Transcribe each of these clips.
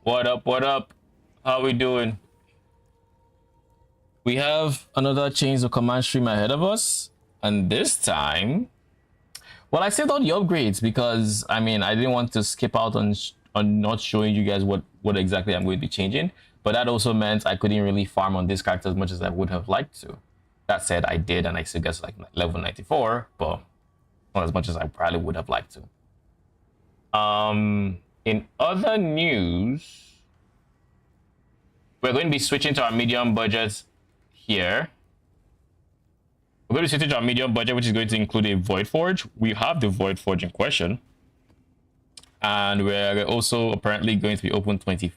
What up? What up? How we doing? We have another change of command stream ahead of us, and this time, well, I saved all the upgrades because I mean I didn't want to skip out on not showing you guys what exactly I'm going to be changing. But that also meant I couldn't really farm on this character as much as I would have liked to. That said, I did, and I still get to like level 94, but not as much as I probably would have liked to. In other news, we're going to be switching to our medium budget here. We're going to switch to our medium budget, which is going to include a Void Forge. We have the Void Forge in question. And we're also apparently going to be open 28?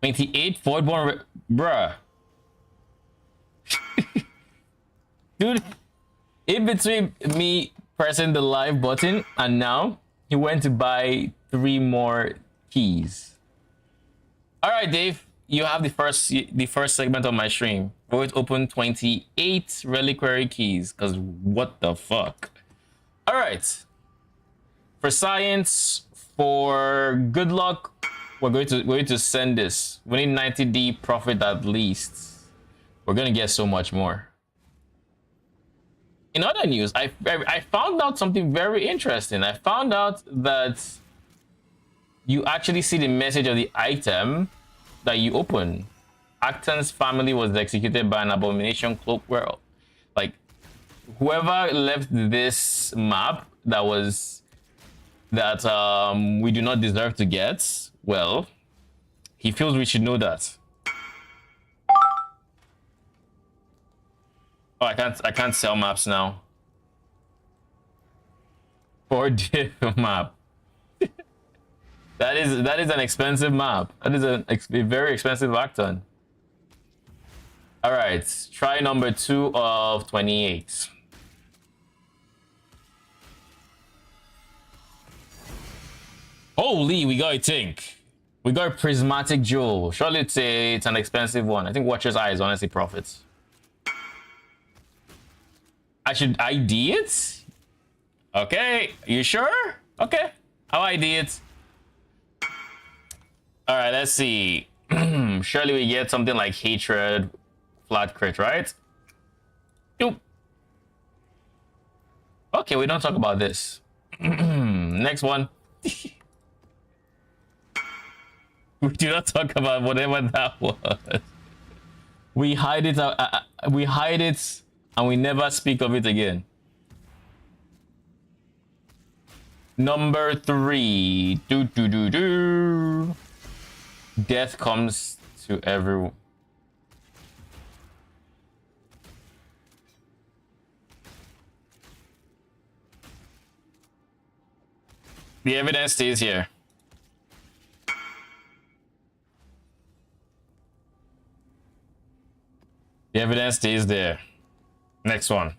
28 Voidborn, bruh. Dude, in between me pressing the live button and now, he went to buy 3 more keys. All right, Dave, you have the first segment of my stream. We're going to open 28 reliquary keys, because what the fuck? All right. For science, for good luck, we're going to send this. We need 90D profit at least. We're going to get so much more. In other news, I found out something very interesting. I found out that you actually see the message of the item that you open. Acton's family was executed by an abomination cloak. Where, like, whoever left this map that we do not deserve to get, well, he feels we should know that. Oh, I can't sell maps now. 4 div map. That is an expensive map. That is a very expensive Acton. All right, try number 2 of 28. Holy, we got a Tink. We got a prismatic jewel. Surely it's an expensive one. I think Watcher's Eye is honestly profits. I should ID it? Okay, you sure? Okay, I'll ID it. All right, let's see. Surely we get something like Hatred, flat crit, right? Nope. Okay, we don't talk about this. Next one. We do not talk about whatever that was. We hide it. We hide it, and we never speak of it again. Number 3. Death comes to everyone. The evidence stays here. The evidence stays there. Next one.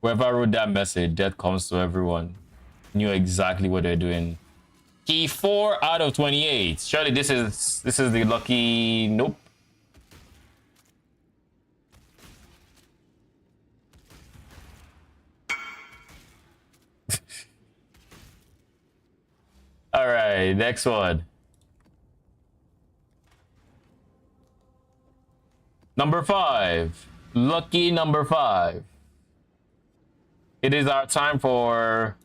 Whoever wrote that message, death comes to everyone, knew exactly what they're doing. Key 4 out of 28. Surely this is the lucky. Nope. All right, next one. Number 5. Lucky number 5. It is our time for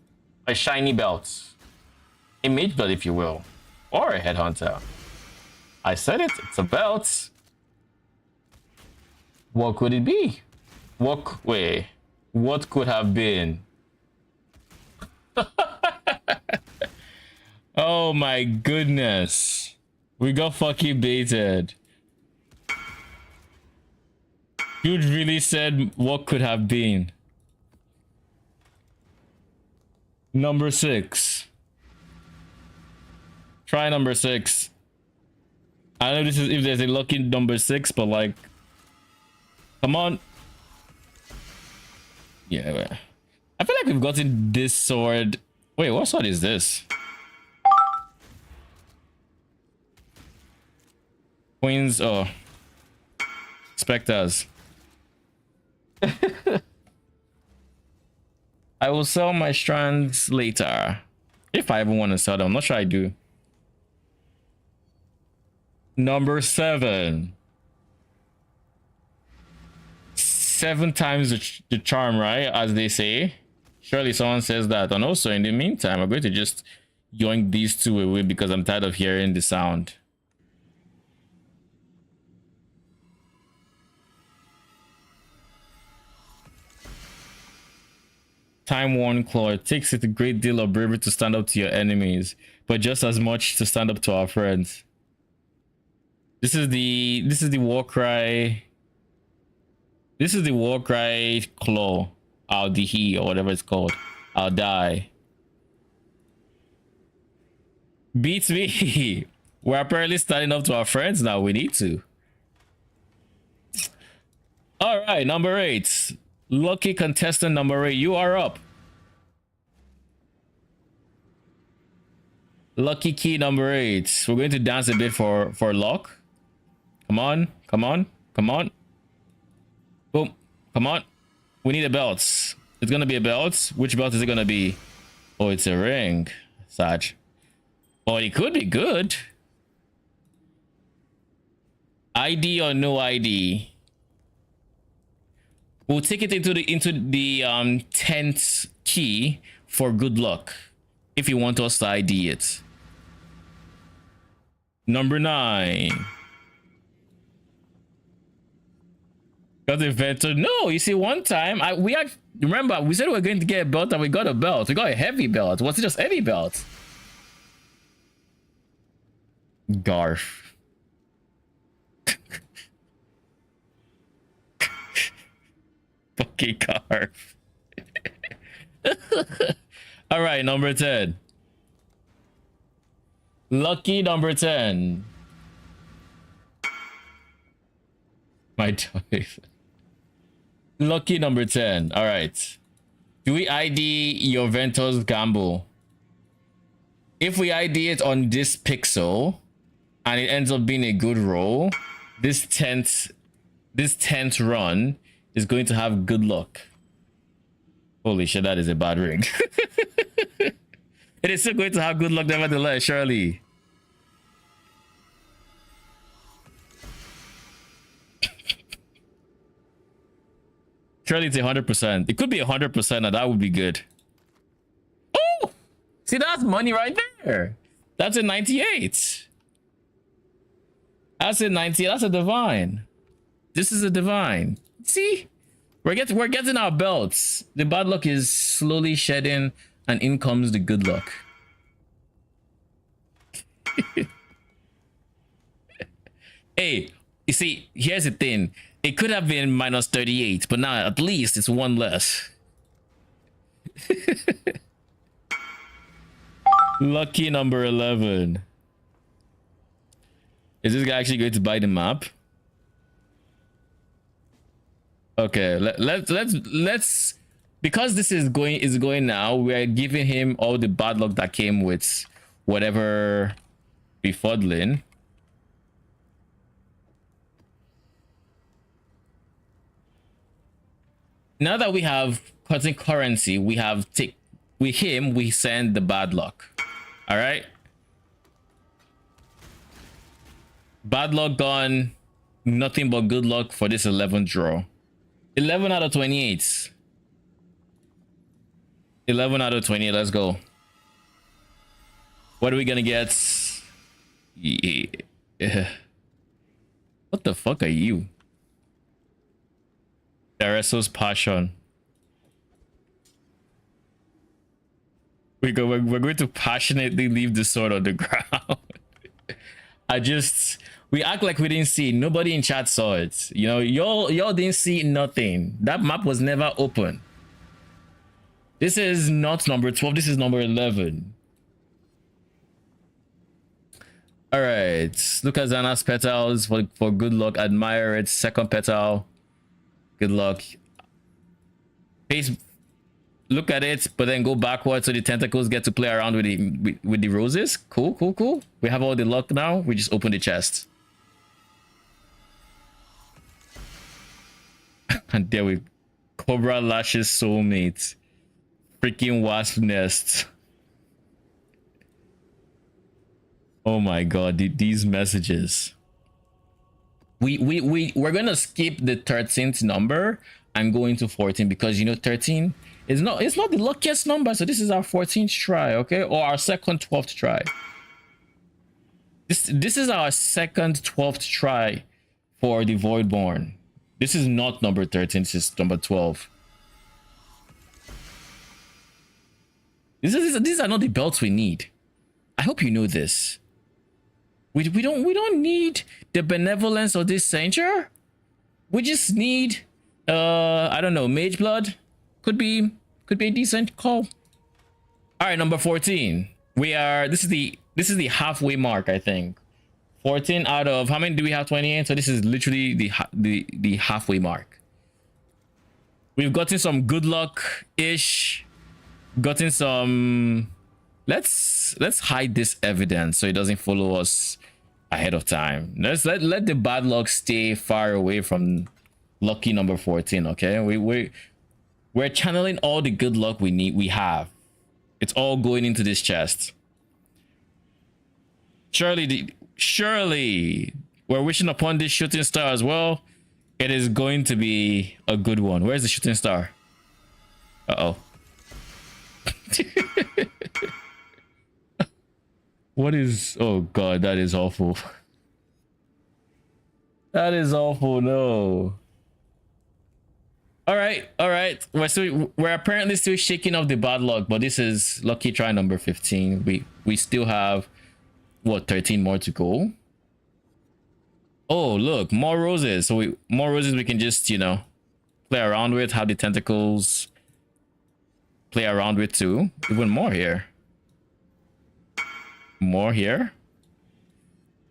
a shiny belt. A mage belt, if you will. Or a headhunter. I said it, it's a belt. What could it be? What could have been? Oh my goodness. We got fucking baited. Dude really said what could have been. Number 6. Try number 6. I know this is if there's a lucky number 6, but like, come on. Yeah, I feel like we've gotten this sword. Wait, what sword is this? Queens. Oh, Spectres. I will sell my strands later. If I ever want to sell them. I'm not sure I do. Number 7. 7 times the charm, right? As they say. Surely someone says that. And also, in the meantime, I'm going to just yoink these two away because I'm tired of hearing the sound. Time-worn claw. It takes it a great deal of bravery to stand up to your enemies, but just as much to stand up to our friends. This is the war cry. This is the war cry claw. I'll die, or whatever it's called. I'll die. Beats me. We're apparently standing up to our friends now. We need to. All right, number 8. Lucky contestant number 8. You are up. Lucky key number 8. We're going to dance a bit for luck. Come on, come on, come on. Boom, come on. We need a belt. It's gonna be a belt. Which belt is it gonna be? Oh, it's a ring. Sag. Oh, it could be good. ID or no ID? We'll take it into the 10th key for good luck. If you want us to ID it. Number 9. Got the inventor. No, you see, one time remember we said we were going to get a belt and we got a belt. We got a heavy belt. Was it just any belt? Garf. Fucking Garf. All right, number 10. Lucky number 10. My choice. Lucky number 10. All right. Do we ID your Ventos Gamble? If we ID it on this pixel and it ends up being a good roll, this 10th run is going to have good luck. Holy shit, that is a bad ring. It is still going to have good luck nevertheless, surely. Surely it's 100%. It could be 100% and that would be good. Oh! See, that's money right there. That's a 98. That's a 90. That's a divine. This is a divine. See? We're getting our belts. The bad luck is slowly shedding and in comes the good luck. Hey, you see, here's the thing. It could have been minus 38, but now at least it's one less. Lucky number 11. Is this guy actually going to buy the map? Okay, let's because this is going now, we are giving him all the bad luck that came with whatever befuddling. Now that we have cutting currency, we have with him we send the bad luck. All right. Bad luck gone. Nothing but good luck for this 11th draw. 11 out of 28. 11 out of 28. Let's go. What are we gonna get? Yeah. What the fuck are you? Dareso's passion. We're going to passionately leave the sword on the ground. We act like we didn't see it. Nobody in chat saw it. You know, y'all didn't see nothing. That map was never open. This is not number 12. This is number 11. All right. Look at Xana's petals for good luck. Admire it. Second petal. Good luck. Face. Look at it, but then go backwards so the tentacles get to play around with the roses. Cool, cool, cool. We have all the luck now. We just open the chest. And there we Cobra Lash's soulmate. Freaking wasp nests. Oh my god, these messages. We're gonna skip the 13th number and go into 14 because you know 13 is not, it's not the luckiest number. So this is our 14th try, okay? Or our second 12th try. This is our second 12th try for the Voidborn. This is not number 13, this is number 12. These are not the belts we need. I hope you know this. We don't need the benevolence of this sanger. We just need I don't know, mage blood. Could be a decent call. All right, number 14. We are, this is the halfway mark, I think. 14 out of how many do we have? 28. So this is literally the halfway mark. We've gotten some good luck ish. Gotten some, let's hide this evidence so it doesn't follow us ahead of time. Let's let the bad luck stay far away from lucky number 14. Okay, we're channeling all the good luck we have. It's all going into this chest. Surely we're wishing upon this shooting star as well. It is going to be a good one. Where's the shooting star? Uh-oh. What is, oh god, that is awful. That is awful. No. All right, we're apparently still shaking off the bad luck, but this is lucky try number 15. We still have what, 13 more to go. Oh look, more roses. So more roses we can just, you know, play around with, have the tentacles play around with too. Even more here. More here.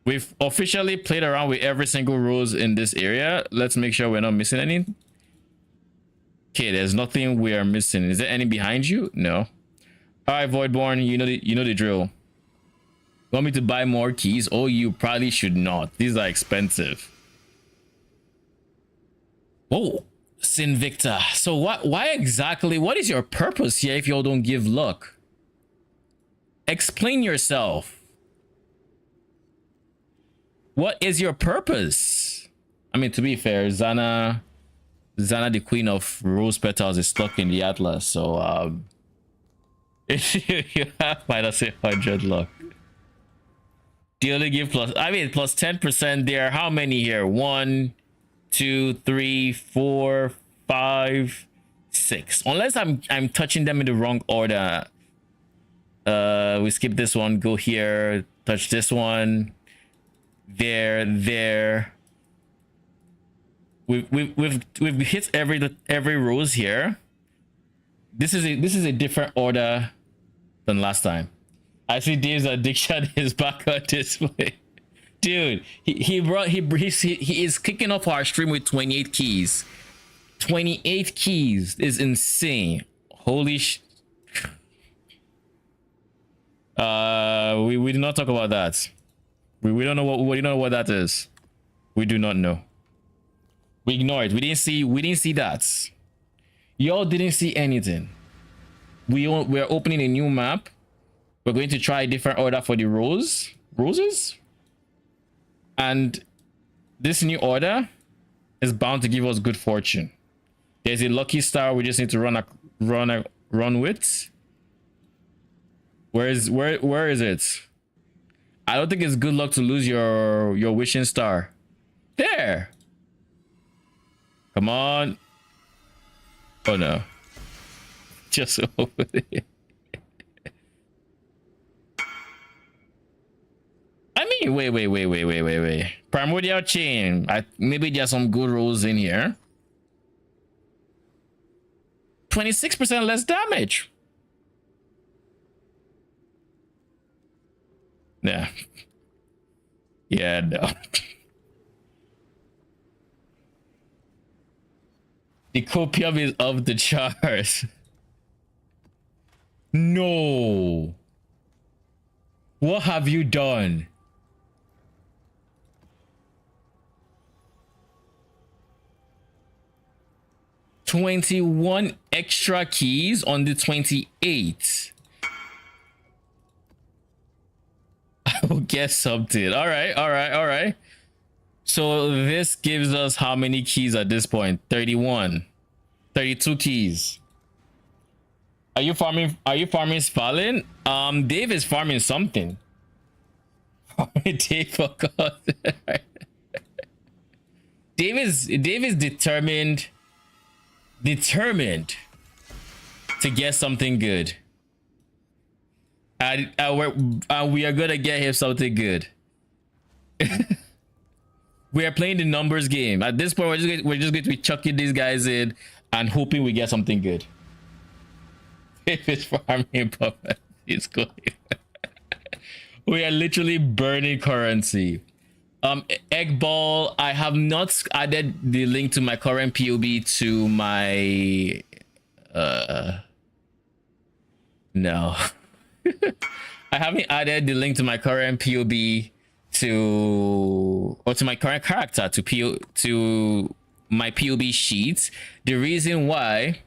We've officially played around with every single rose in this area. Let's make sure we're not missing any. Okay, there's nothing we are missing. Is there any behind you? No. All right, Voidborn, you know the drill. Want me to buy more keys? Oh, you probably should not. These are expensive. Whoa, Sinvicta. So why exactly, what is your purpose here if y'all don't give luck? Explain yourself. What is your purpose? I mean, to be fair, Zana, the queen of rose petals, is stuck in the atlas. So you have minus 800 luck. Do you only give plus, I mean, plus 10% there? How many here? 1, 2, 3, 4, 5, 6. Unless I'm touching them in the wrong order. We skip this one, go here, touch this one, there. We've hit every rose here. This is a different order than last time. I see Dave's addiction is back on display. Dude, he is kicking off our stream with 28 keys. 28 keys is insane. Holy sh. We do not talk about that. We don't know what that is. We do not know. We ignore it. We didn't see that. Y'all didn't see anything. We're opening a new map. We're going to try a different order for the roses. And this new order is bound to give us good fortune. There's a lucky star we just need to run with. Where is it? I don't think it's good luck to lose your wishing star. There. Come on. Oh no. Just over there. I mean, wait. Primordial chain. Maybe there's some good rolls in here. 26% less damage. Yeah. Yeah, no. The copium is of the charts. No. What have you done? 21 extra keys on the 28th. I will get something. All right. So this gives us how many keys at this point? 31. 32 keys. Are you farming Spalin? Dave is farming something. Dave forgot. Dave is determined to get something good. And we are gonna get him something good. We are playing the numbers game. At this point, we're just going to be chucking these guys in and hoping we get something good. If it's farming, Papa, it's going. We are literally burning currency. Egg ball. I have not added the link to my current POB to my. No. I haven't added the link to my current POB to my current character to my POB sheet. The reason why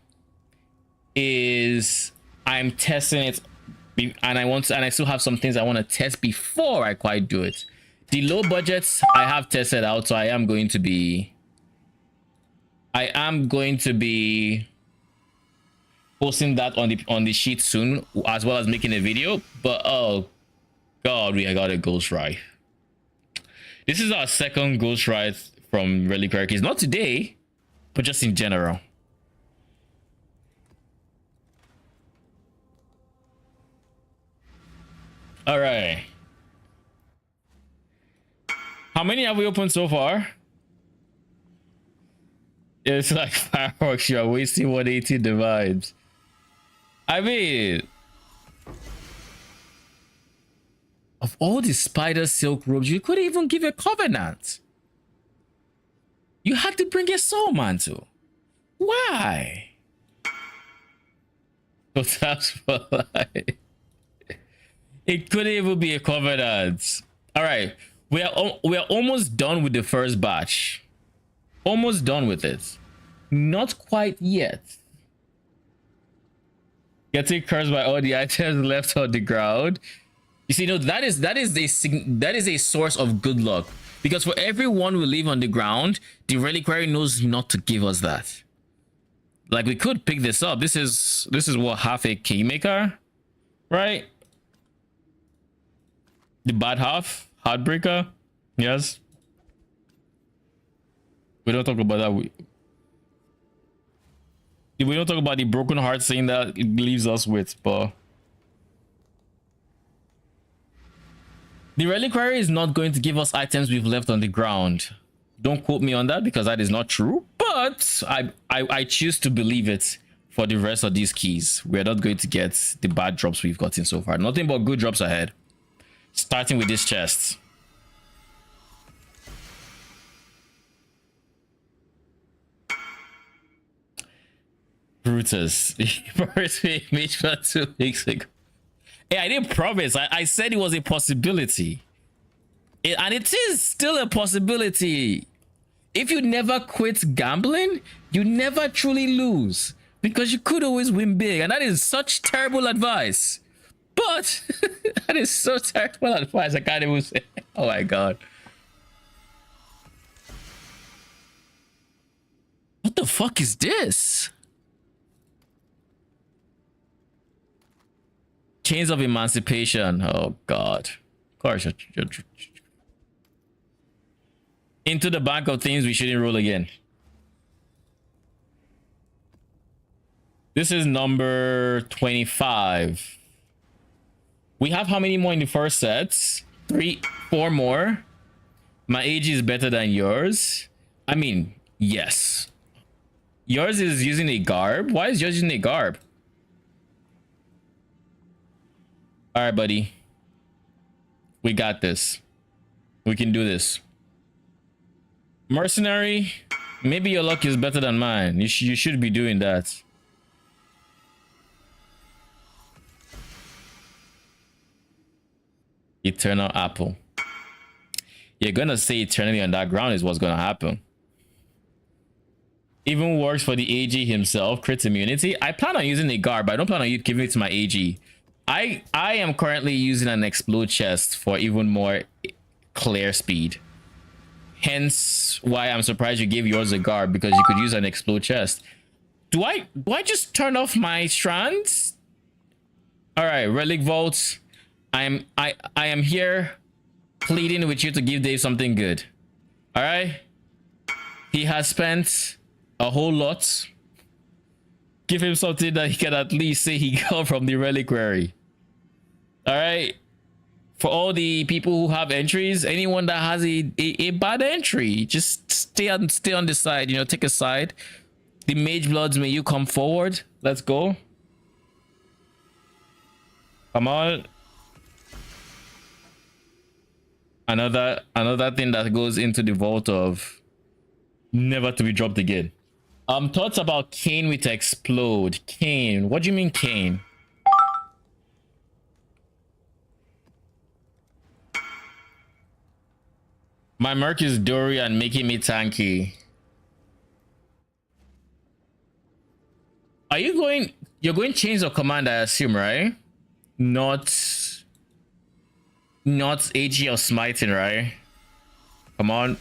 is I'm testing it, and I still have some things I want to test before I quite do it. The low budgets I have tested out, so I am going to be posting that on the sheet soon, as well as making a video. But oh god, I got a ghost ride. This is our second ghost ride from Reliquary Keys. Not today, but just in general. All right. How many have we opened so far? It's like fireworks. You're wasting 180 divides. I mean, of all the spider silk robes, you couldn't even give a covenant. You had to bring a soul mantle. Why? But that's for life. It couldn't even be a covenant. All right, we are almost done with the first batch. Almost done with it. Not quite yet. Getting cursed by all the items left on the ground. You see, no, that is a source of good luck, because for everyone we leave on the ground, the reliquary knows not to give us that. Like, we could pick this up. This is what, half a keymaker, right? The bad half, heartbreaker. Yes. We don't talk about that. We don't talk about the broken heart thing that it leaves us with, but the reliquary is not going to give us items we've left on the ground. Don't quote me on that, because that is not true, but I choose to believe it for the rest of these keys. We're not going to get the bad drops we've gotten so far. Nothing but good drops ahead. Starting with this chest. Brutus. He promised me a match for 2 weeks ago. Hey, I didn't promise. I said it was a possibility. And it is still a possibility. If you never quit gambling, you never truly lose, because you could always win big. And that is such terrible advice. But that is so terrible advice. I can't even say. Oh my god. What the fuck is this? Chains of Emancipation. Oh god. Of course. Into the bank of things we shouldn't roll again. This is number 25. We have how many more in the first set? 4 more. My AG is better than yours. I mean, yes. Yours is using a garb. Why is yours using a garb? All right, buddy. We got this. We can do this. Mercenary. Maybe your luck is better than mine. You should be doing that. Eternal apple. You're gonna say eternally on that ground is what's gonna happen. Even works for the AG himself. Crits immunity. I plan on using a guard, but I don't plan on giving it to my AG. I am currently using an explode chest for even more clear speed. Hence why I'm surprised you gave yours a guard, because you could use an explode chest. Do I just turn off my strands? All right, relic vaults. I am here pleading with you to give Dave something good. All right. He has spent a whole lot. Give him something that he can at least say he got from the reliquary. All right. For all the people who have entries, anyone that has a bad entry, just stay on the side. You know, take a side. The mage bloods, may you come forward. Let's go. Come on. Another thing that goes into the vault of never to be dropped again. Thoughts about Kane with explode. Kane, what do you mean Kane? My merc is Dorian, making me tanky. Are you going? You're going chains of command, I assume, right? Not AG or smiting, right? Come on.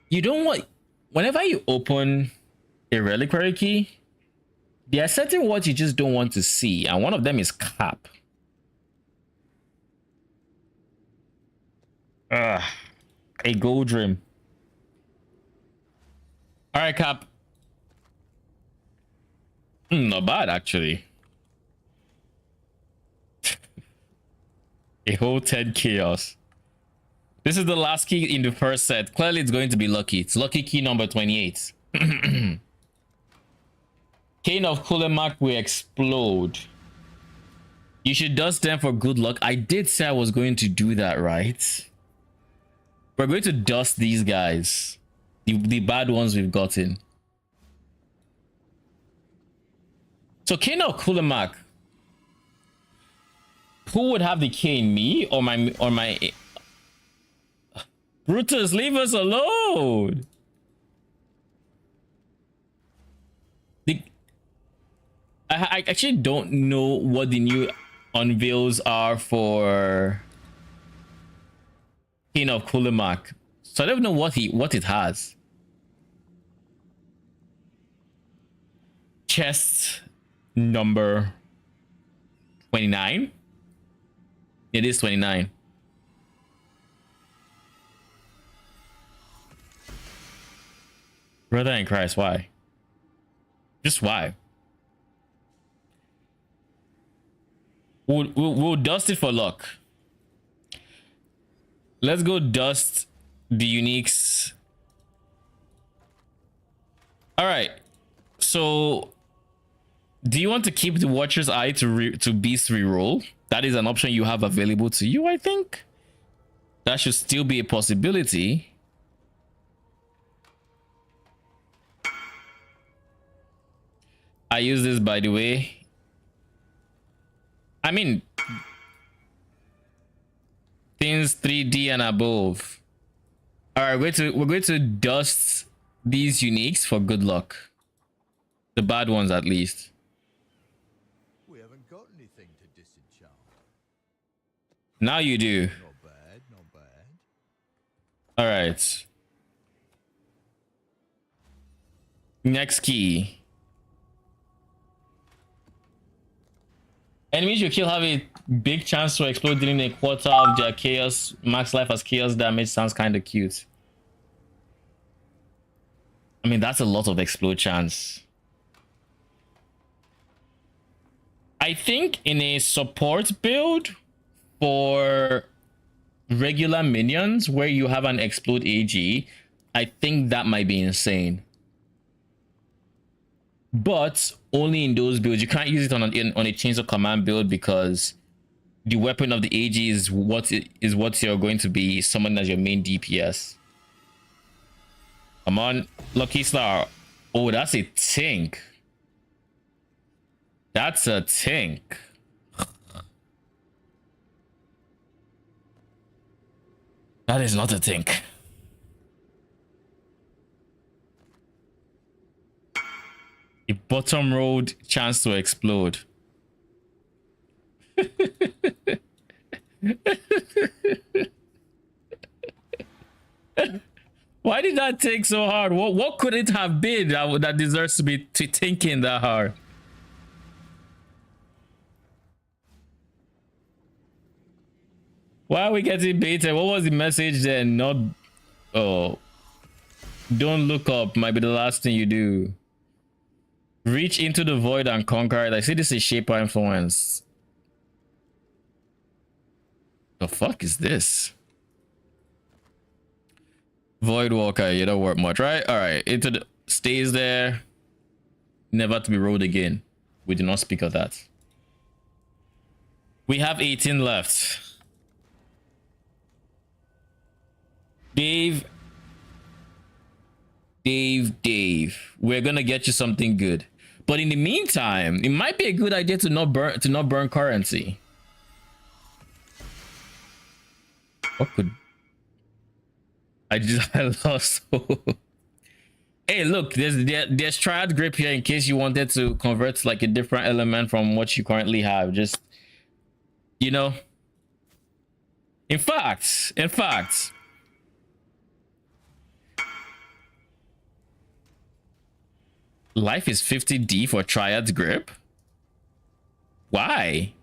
You don't want, whenever you open a reliquary key, there are certain words you just don't want to see, and one of them is cap. A gold rim. All right, cap. Not bad, actually. A whole 10 chaos. This is the last key in the first set. Clearly, it's going to be lucky. It's lucky key number 28. Cane of Kulemak will explode. You should dust them for good luck. I did say I was going to do that, right? We're going to dust these guys. The bad ones we've gotten. So Cane of Kulemak. Who would have the cane? Me or my Brutus, leave us alone. I actually don't know what the new unveils are for King of Kulemak, so I don't know what it has. Chest number 29. It is 29. Brother in Christ, why? Just why? We'll dust it for luck. Let's go dust the uniques. All right. So, do you want to keep the Watcher's Eye to beast reroll? That is an option you have available to you, I think. That should still be a possibility. I use this, by the way. I mean, things 3D and above. All right, we're going to dust these uniques for good luck. The bad ones, at least. We haven't got anything to disenchant. Now you do. Not bad, not bad. All right. Next key. Enemies you kill have a big chance to explode during a quarter of their chaos. Max life as chaos damage sounds kind of cute. I mean, that's a lot of explode chance. I think in a support build for regular minions where you have an explode AG, I think that might be insane. But only in those builds. You can't use it on a change of command build because the weapon of the AG is what you're going to be summoned as your main DPS. Come on, Lucky Star. Oh, that's a tink. That's a tink. That is not a tink. A bottom road chance to explode. Why did that take so hard? What could it have been that deserves to be thinking that hard? Why are we getting baited? What was the message then? Not, oh, don't look up might be the last thing you do. Reach into the void and conquer it. I see this is Shaper influence. The fuck is this? Void Walker, you don't work much, right? All right, into the stays there, never to be rolled again. We do not speak of that. We have 18 left. Dave, we're gonna get you something good. But in the meantime, it might be a good idea to not burn currency. What could I lost? Hey, look, there's triad grip here in case you wanted to convert like a different element from what you currently have. Just, you know. In fact, life is 50D for triad grip. Why?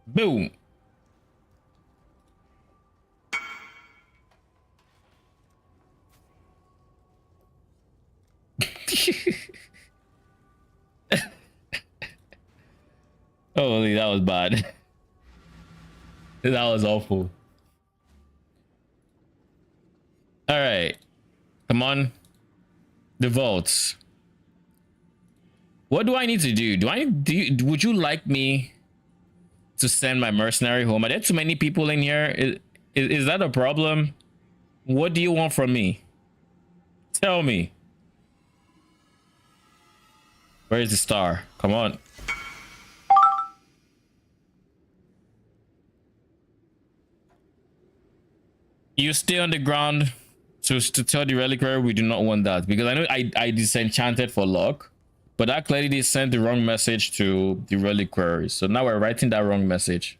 Boom. Holy, that was bad. That was awful. All right, come on. The vaults. What do I need to do? Would you like me to send my mercenary home? Are there too many people in here? Is that a problem? What do you want from me? Tell me. Where is the star? Come on. You stay on the ground to tell the reliquary we do not want that, because I know I disenchanted for luck, but that clearly sent the wrong message to the reliquary. So now we're writing that wrong message.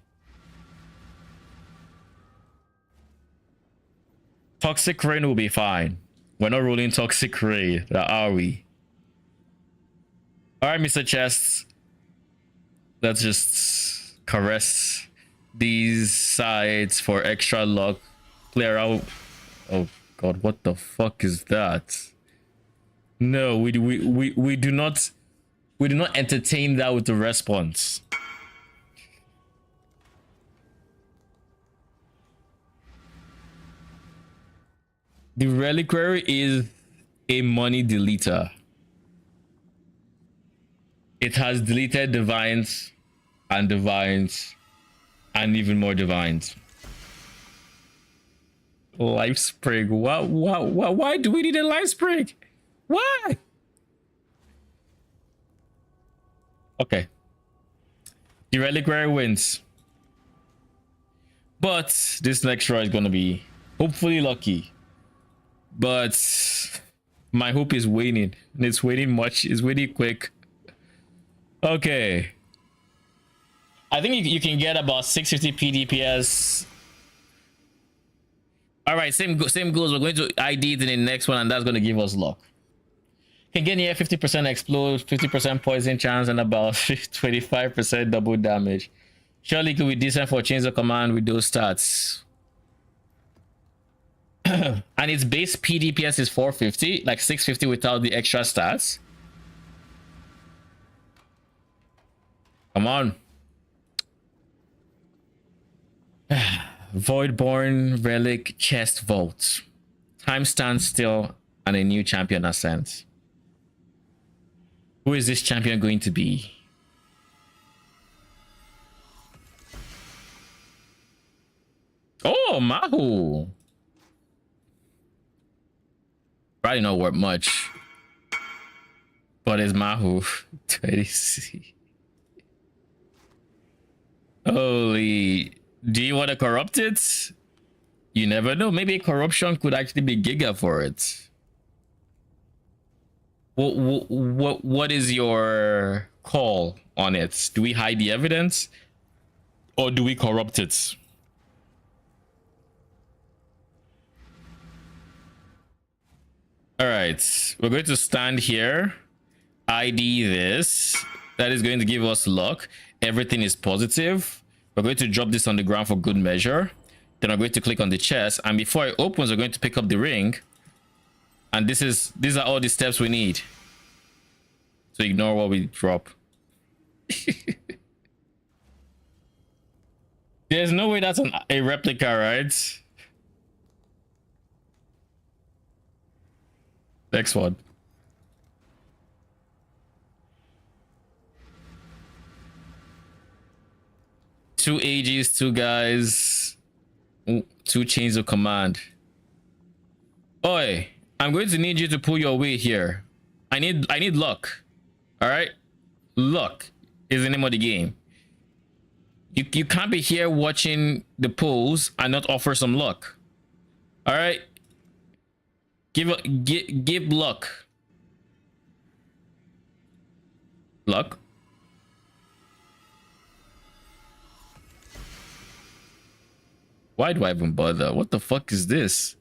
Toxic rain will be fine. We're not rolling toxic rain, are we? All right, Mr. Chest. Let's just caress these sides for extra luck. Clear out. Oh God, what the fuck is that? No, we do not entertain that with the response. The reliquary is a money deleter. It has deleted divines and divines and even more divines. Life sprig. Why do we need a life sprig? Why? Okay. The reliquary wins. But this next draw is gonna be hopefully lucky. But my hope is waning. And it's waning much. It's waning quick. Okay. I think you can get about 650 PDPS. All right, same goals. We're going to ID it in the next one, and that's going to give us luck. Can get near 50% explode, 50% poison chance, and about 25% double damage. Surely it could be decent for change of command with those stats. And its base PDPS is 450, like 650 without the extra stats. Come on. Voidborn Relic Chest Vault. Time stands still and a new champion ascends. Who is this champion going to be? Oh, Mahu. Probably not worth much. But it's Mahu. 20C. Holy. Do you want to corrupt it? You never know. Maybe corruption could actually be Giga for it. What is your call on it? Do we hide the evidence or do we corrupt it? All right, we're going to stand here, ID this. That is going to give us luck. Everything is positive. We're going to drop this on the ground for good measure. Then I'm going to click on the chest, and before it opens, we're going to pick up the ring. And these are all the steps we need. So ignore what we drop. There's no way that's a replica, right? Next one. Two AGs, two guys, two chains of command. Oi, I'm going to need you to pull your weight here. I need luck. All right, luck is the name of the game. You can't be here watching the pulls and not offer some luck. All right, give luck. Luck. Why do I even bother? What the fuck is this?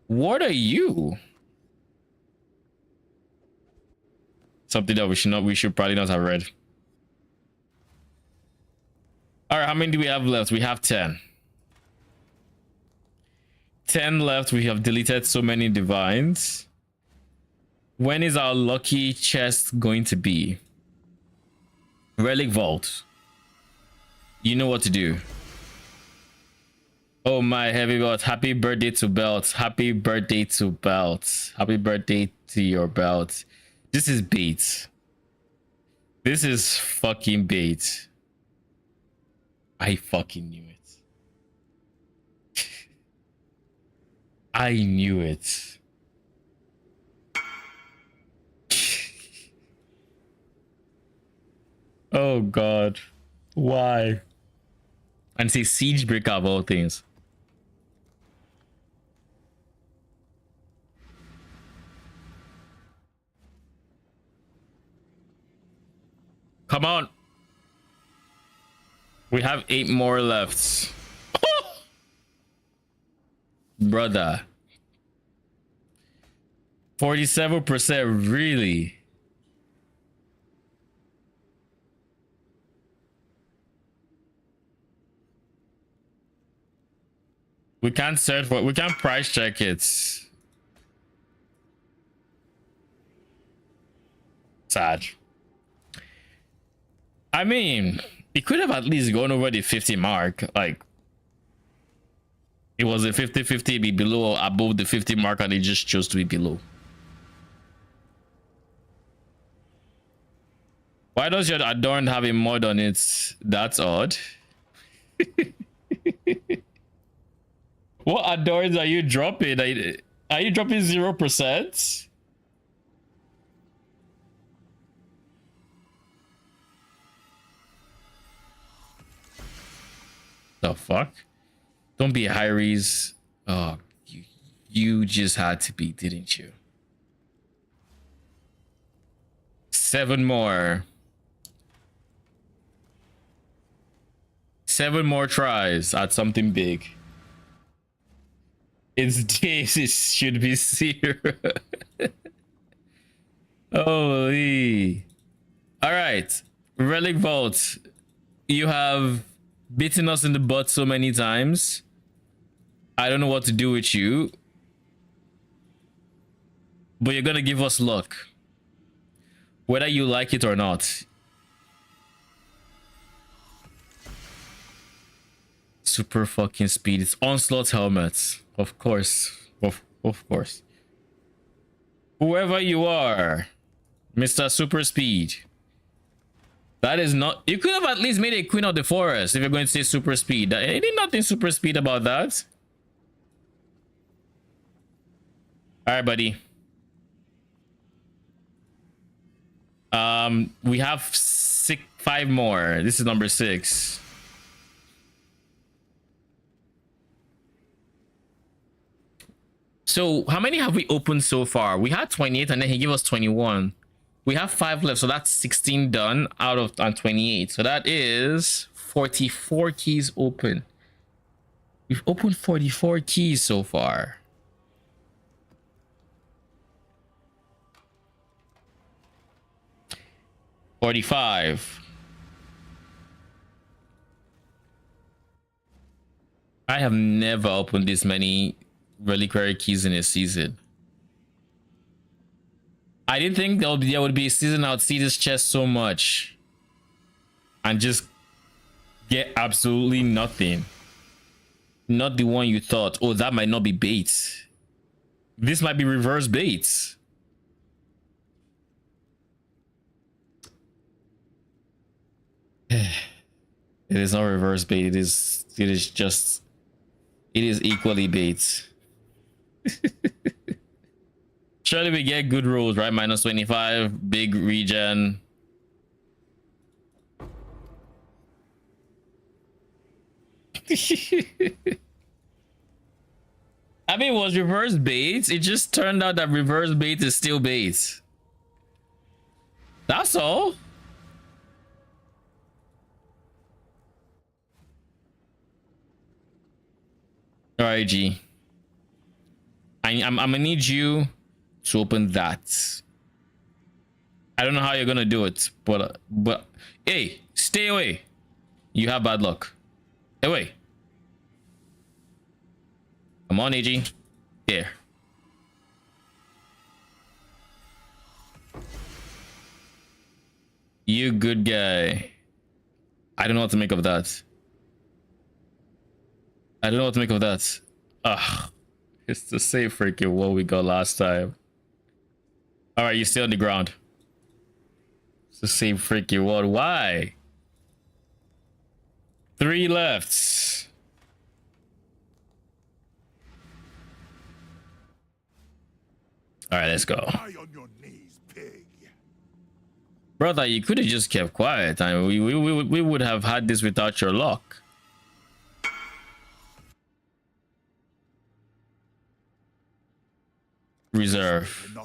What are you? Something that we should probably not have read. All right, how many do we have left? We have 10. 10 left. We have deleted so many divines. When is our lucky chest going to be? Relic Vault. You know what to do. Oh my heavy belt. Happy birthday to Belt. Happy birthday to Belt. Happy birthday to your belt. This is bait. This is fucking bait. I fucking knew it. I knew it. Oh god. Why? And say siege breaker of all things. Come on. We have 8 more left. Brother. 47%, really? We can't search for it. We can't price check it. Sad. I mean, it could have at least gone over the 50 mark. Like, it was a 50-50, be below or above the 50 mark, and it just chose to be below. Why does your Adorned have a mod on it? That's odd. What Adorns are you dropping? Are you dropping 0%? The fuck? Don't be Hyries. Oh, you just had to be, didn't you? 7 more. 7 more tries at something big. Its days it should be 0. Holy. All right, Relic Vault. You have beaten us in the butt so many times. I don't know what to do with you, but you're gonna give us luck, whether you like it or not. Super fucking speed. It's Onslaught helmets, of course. Of course. Whoever you are, Mr. Super Speed. That is not... You could have at least made a Queen of the Forest if you're going to say super speed. Ain't nothing super speed about that. Alright, buddy. We have 5 more. This is number 6. So how many have we opened so far? We had 28 and then he gave us 21. We have 5 left, so that's 16 done out of 28. So that is 44 keys open. We've opened 44 keys so far. $45. I have never opened this many reliquary keys in a season. I didn't think there would be a season I would see this chest so much and just get absolutely nothing. Not the one you thought, oh, that might not be bait. This might be reverse bait. It is not reverse bait. It is equally bait. Surely we get good rolls, right? Minus 25, big regen. I mean, it was reverse bait. It just turned out that reverse bait is still bait. That's all. All right, G. I'm gonna need you to open that. I don't know how you're gonna do it, but hey, stay away. You have bad luck. Away. Come on, AG. There. You good guy. I don't know what to make of that. I don't know what to make of that. Ugh. It's the same freaking what we got last time. Alright, you're still on the ground. It's the same freaking one. Why? 3 left. Alright, let's go. On your knees, pig. Brother, you could have just kept quiet. I mean, we would have had this without your luck. Reserve.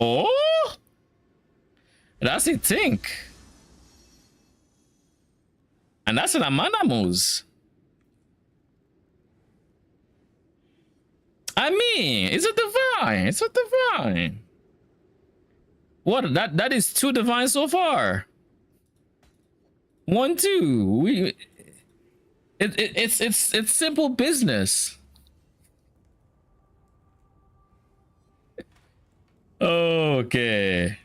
Oh, that's a think. And that's an Amanamus. I mean, it's a divine. It's a divine. What? That is 2 divines so far. 1, 2. It's simple business. Okay.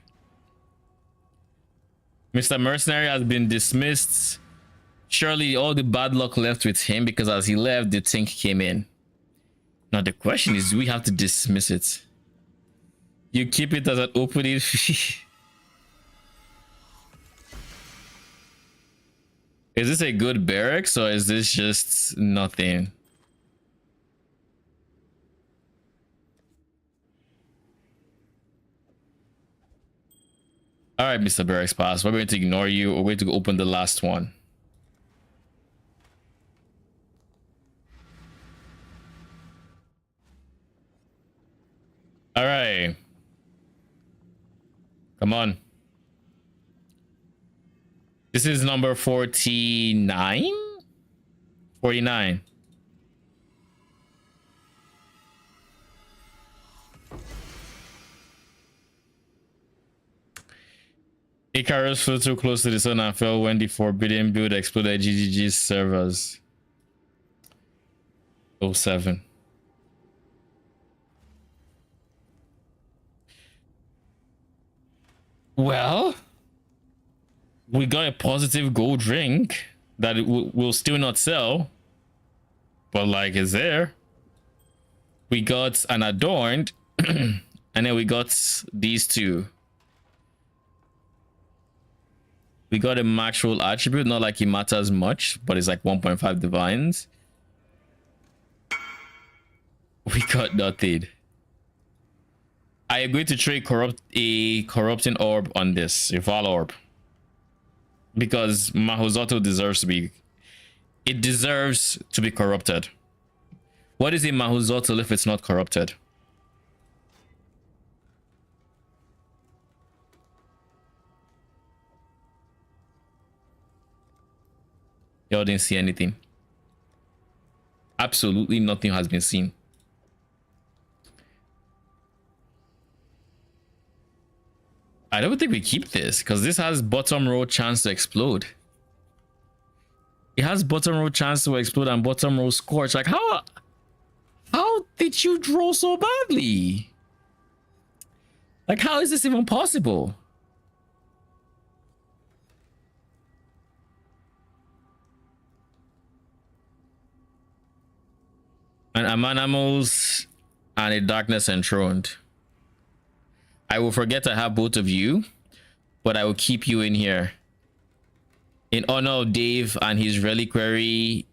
Mr. Mercenary has been dismissed. Surely all the bad luck left with him because as he left, the tank came in. Now the question is, do we have to dismiss it? You keep it as an opening fee. Is this a good barracks or is this just nothing? All right, Mr. Barracks Pass. We're going to ignore you. We're going to open the last one. All right. Come on. This is number 49? 49. Icarus flew too close to the sun and fell when the forbidden build exploded GGG's servers. 07. Well, we got a positive gold ring that will still not sell, but like it's there. We got an adorned, and then we got these 2. We got a max roll attribute, not like it matters much, but it's like 1.5 divines. We got nothing. I agree to trade a corrupting orb on this, a Val orb. Because Mahozoto deserves to be... It deserves to be corrupted. What is a Mahuzotl if it's not corrupted? Y'all didn't see anything. Absolutely nothing has been seen. I don't think we keep this because this has bottom row chance to explode. It has bottom row chance to explode and bottom row scorch. Like how did you draw so badly? Like how is this even possible? An Amanamos and a Darkness Enthroned. I will forget to have both of you, but I will keep you in here. In honor of Dave and his reliquary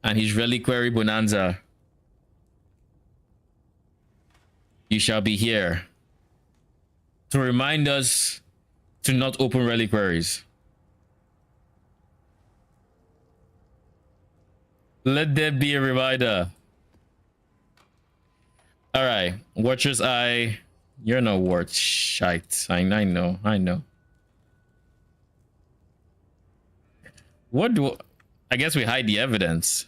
bonanza. You shall be here to remind us to not open reliquaries. Let there be a reminder. All right, Watcher's Eye. You're no worth shite. I know. What do I guess we hide the evidence?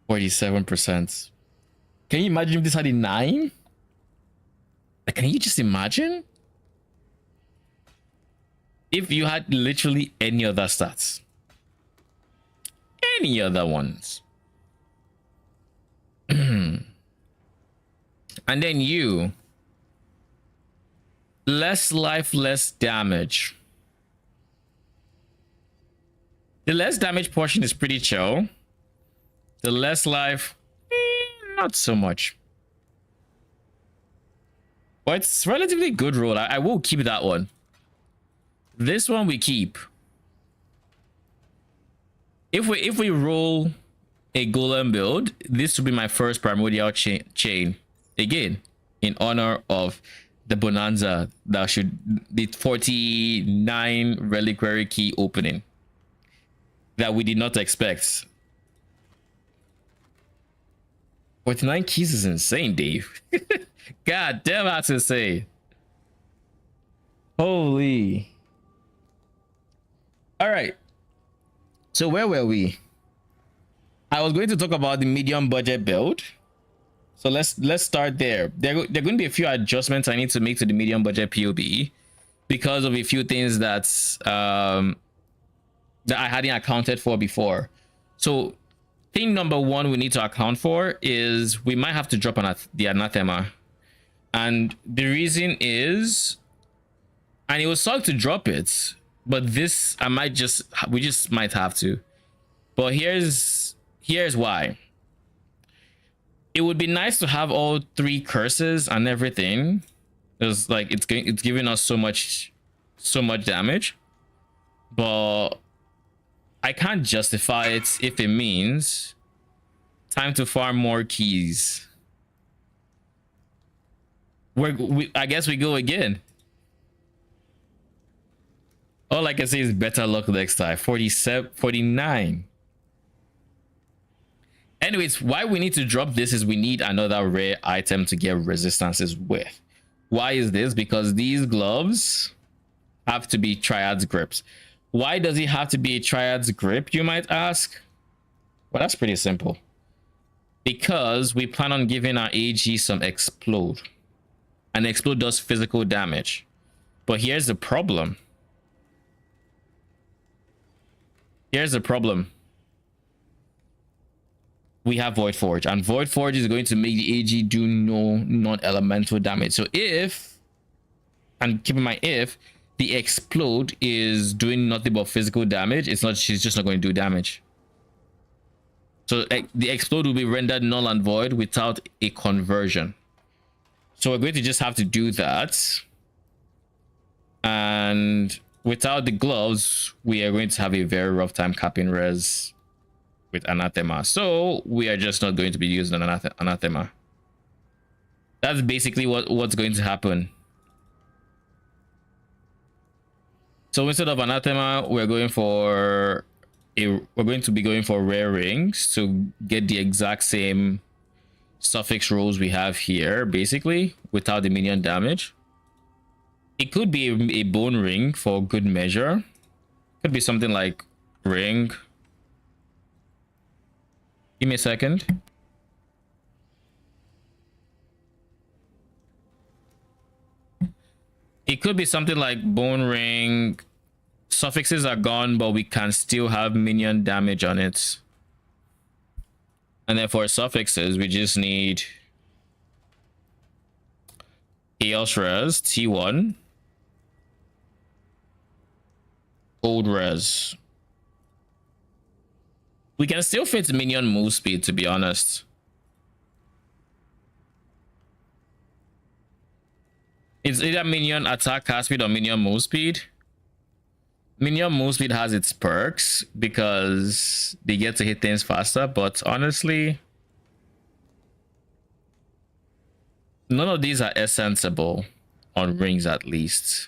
%. Can you imagine if this had a 9? Like, can you just imagine? If you had literally any other stats. Any other ones. And then you. Less life, less damage. The less damage portion is pretty chill. The less life, not so much. But it's relatively good roll. I will keep that one. This one we keep. If we roll a golem build, this will be my first primordial chain. Again, in honor of the bonanza that should the 49 reliquary key opening that we did not expect. 49 keys is insane, Dave. God damn, that's insane. Holy. All right. So where were we? I was going to talk about the medium budget build. So let's start there. There are going to be a few adjustments I need to make to the medium budget POB because of a few things that I hadn't accounted for before. So thing number one we need to account for is we might have to drop the anathema. And the reason is, and it would suck to drop it, but this we just might have to. But here's why. It would be nice to have all 3 curses and everything. It's like it's giving us so much damage, but I can't justify it if it means time to farm more keys. I guess we go again. All I can say is better luck next time. 49. Anyways, why we need to drop this is we need another rare item to get resistances with. Why is this? Because these gloves have to be Triad's grips. Why does it have to be a Triad's grip, you might ask? Well, that's pretty simple. Because we plan on giving our AG some explode. And explode does physical damage. But here's the problem. We have Void Forge, and Void Forge is going to make the AG do no non-elemental damage. So if, and keep in mind, if the explode is doing nothing but physical damage, she's just not going to do damage. So the explode will be rendered null and void without a conversion. So we're going to just have to do that. And without the gloves, we are going to have a very rough time capping res with anathema. So we are just not going to be using an anathema. That's basically what's going to happen. So instead of anathema, we're going to be going for rare rings to get the exact same suffix rolls we have here, basically, without the minion damage. It could be a bone ring for good measure. Could be something like ring. Give me a second. It could be something like bone ring. Suffixes are gone, but we can still have minion damage on it. And then for suffixes, we just need Chaos Res, T1, Old Res. We can still fit minion move speed, to be honest. It's either minion attack cast speed or minion move speed. Minion move speed has its perks because they get to hit things faster, but honestly, none of these are sensible on rings, at least.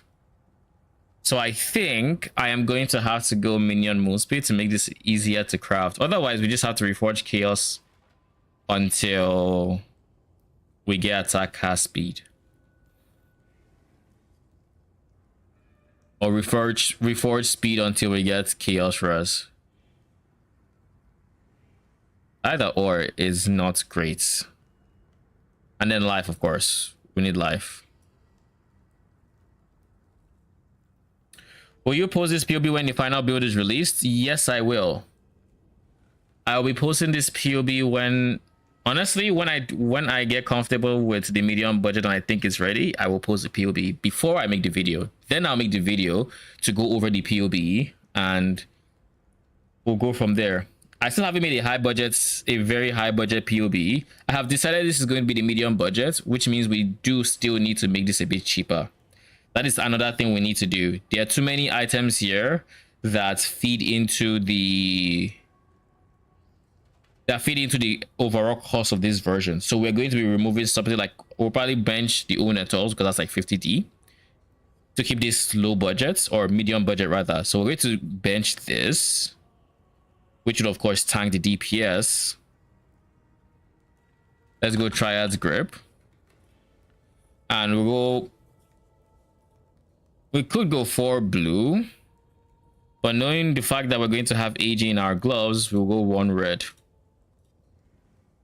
So I think I am going to have to go minion move speed to make this easier to craft. Otherwise, we just have to reforge chaos until we get attack cast speed. Or reforge speed until we get chaos res. Either or is not great. And then life, of course. We need life. Will you post this POB when the final build is released? Yes, I will. I'll be posting this POB when, honestly, when I get comfortable with the medium budget and I think it's ready, I will post the POB before I make the video. Then I'll make the video to go over the POB and we'll go from there. I still haven't made a very high budget POB. I have decided this is going to be the medium budget, which means we do still need to make this a bit cheaper. That is another thing we need to do. There are too many items here that feed into the overall cost of this version. So we're going to be removing something like, we'll probably bench the Unetals because that's like 50D to keep this low budget, or medium budget rather. So we're going to bench this, which would of course tank the DPS. Let's go Triad's Grip. And we could go 4 blue, but knowing the fact that we're going to have AG in our gloves, we'll go 1 red.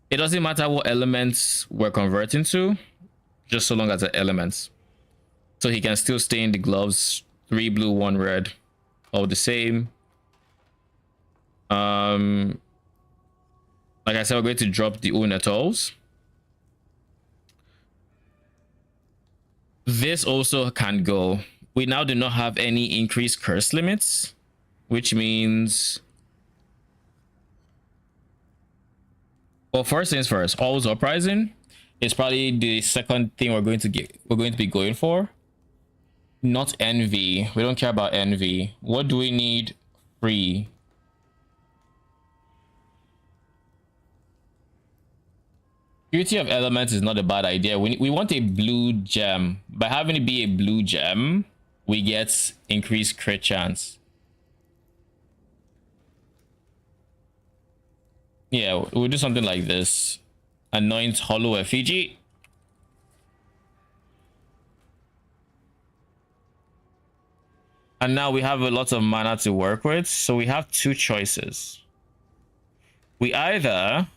It doesn't matter what elements we're converting to, just so long as the elements. So he can still stay in the gloves. 3 blue, 1 red, all the same. Like I said, we're going to drop the Unetals. This also can go. We now do not have any increased curse limits, which means, well, first things first, always uprising is probably the second thing we're going to be going for. Not envy. We don't care about envy. What do we need? Free. Purity of elements is not a bad idea. We want a blue gem. By having it be a blue gem, we get increased crit chance. Yeah, we'll do something like this. Anoint hollow effigy. And now we have a lot of mana to work with. So we have 2 choices. We either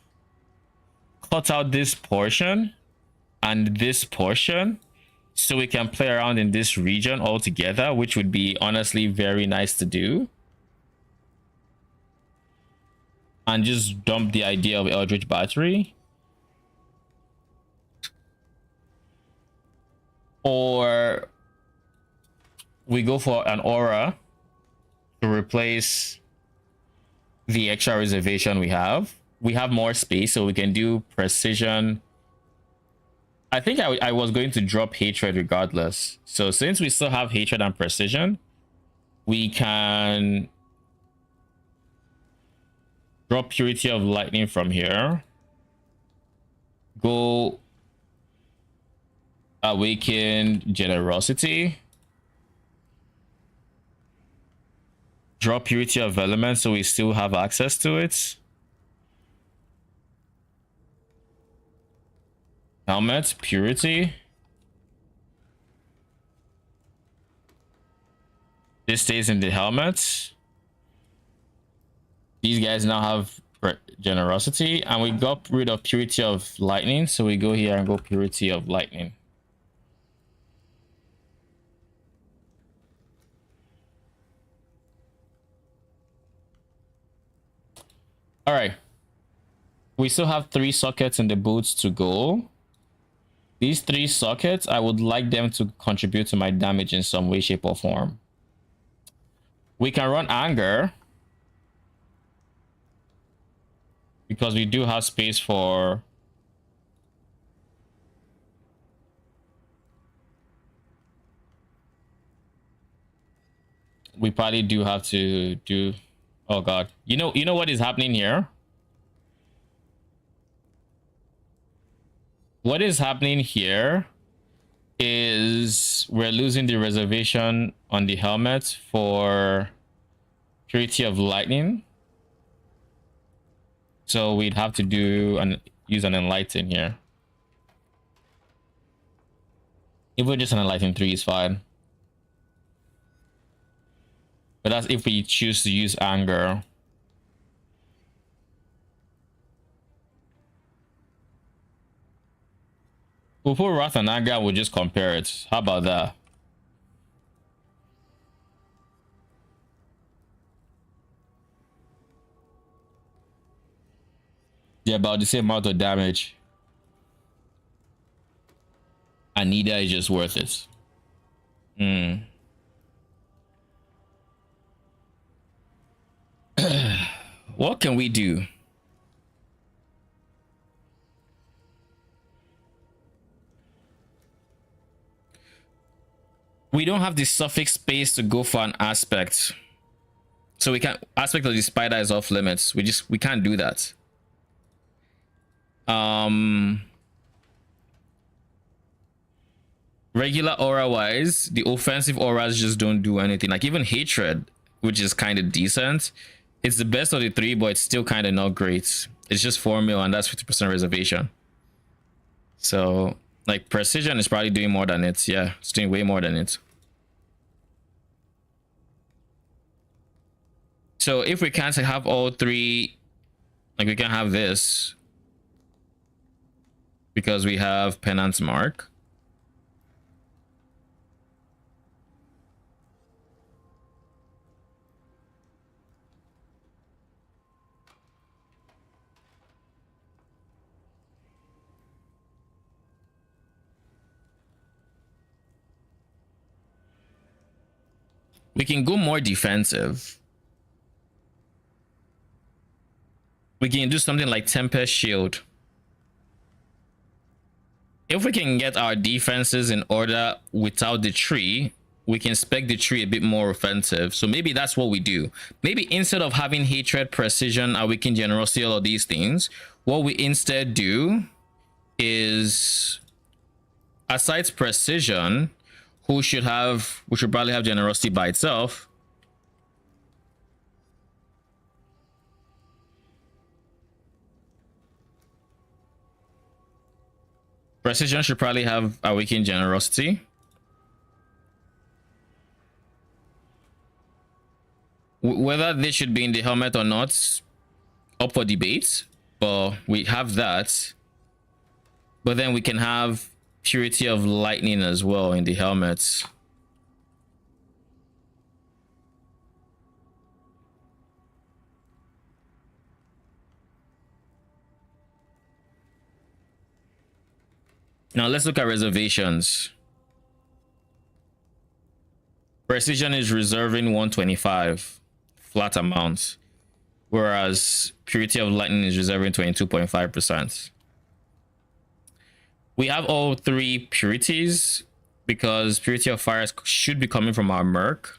cut out this portion and this portion so we can play around in this region all together, which would be honestly very nice to do, and just dump the idea of Eldritch Battery. Or we go for an aura to replace the extra reservation we have. We have more space, so we can do precision. I think I was going to drop hatred regardless. So since we still have hatred and precision, we can drop purity of lightning from here. Go awaken generosity. Draw purity of element so we still have access to it. Helmet, purity. This stays in the helmet. These guys now have generosity, and we got rid of purity of lightning, so we go here and go purity of lightning. All right, we still have 3 sockets in the boots to go. These 3 sockets, I would like them to contribute to my damage in some way, shape, or form. We can run anger because we do have space for we probably do have to do. Oh god, you know what is happening here? What is happening here is we're losing the reservation on the helmet for purity of lightning, so we'd have to do and use an enlighten here. If we're just an enlighten 3 is fine, but that's if we choose to use anger. We'll put wrath and anger, we'll just compare it. How about that? Yeah, about the same amount of damage. And neither is just worth it. What can we do? We don't have the suffix space to go for an aspect, so we can't. Aspect of the spider is off limits. We can't do that. Regular aura wise, the offensive auras just don't do anything. Like even hatred, which is kind of decent, it's the best of the 3, but it's still kind of not great. It's just 4 mil, and that's 50% reservation. So like precision is probably doing more than it. Yeah, it's doing way more than it. So if we can't have all 3, like we can have this because we have penance mark. We can go more defensive. We can do something like Tempest Shield. If we can get our defenses in order without the tree, we can spec the tree a bit more offensive. So maybe that's what we do. Maybe instead of having hatred, precision, awaken generosity, all of these things, what we instead do is, aside precision, we should probably have generosity by itself. Precision should probably have awaken generosity. Whether this should be in the helmet or not, up for debate, but we have that. But then we can have purity of lightning as well in the helmets. Now let's look at reservations. Precision is reserving 125 flat amount, whereas purity of lightning is reserving 22.5%. We have all 3 purities because purity of fire should be coming from our merc,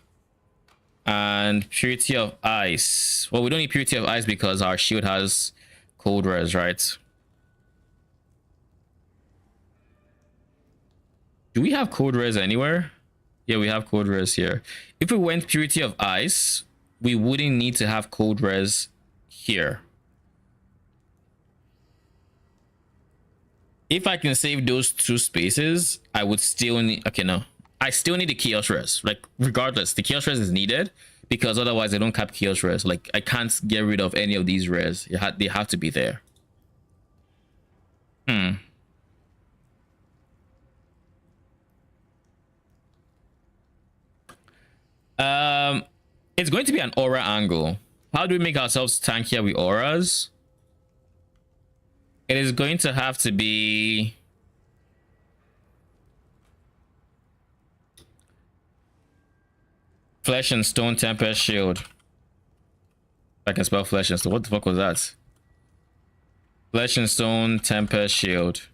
and purity of ice. Well, we don't need purity of ice because our shield has cold res, right? Do we have cold res anywhere? Yeah, we have cold res here. If we went purity of ice, we wouldn't need to have cold res here. If I can save those 2 spaces, I would still need, okay, no, I still need the chaos res. Like, regardless, the chaos res is needed because otherwise I don't cap chaos res. Like, I can't get rid of any of these res. They have to be there. It's going to be an aura angle. How do we make ourselves tankier with auras? It is going to have to be Flesh and Stone Tempest Shield. I can spell Flesh and Stone. What the fuck was that? Flesh and Stone Tempest Shield.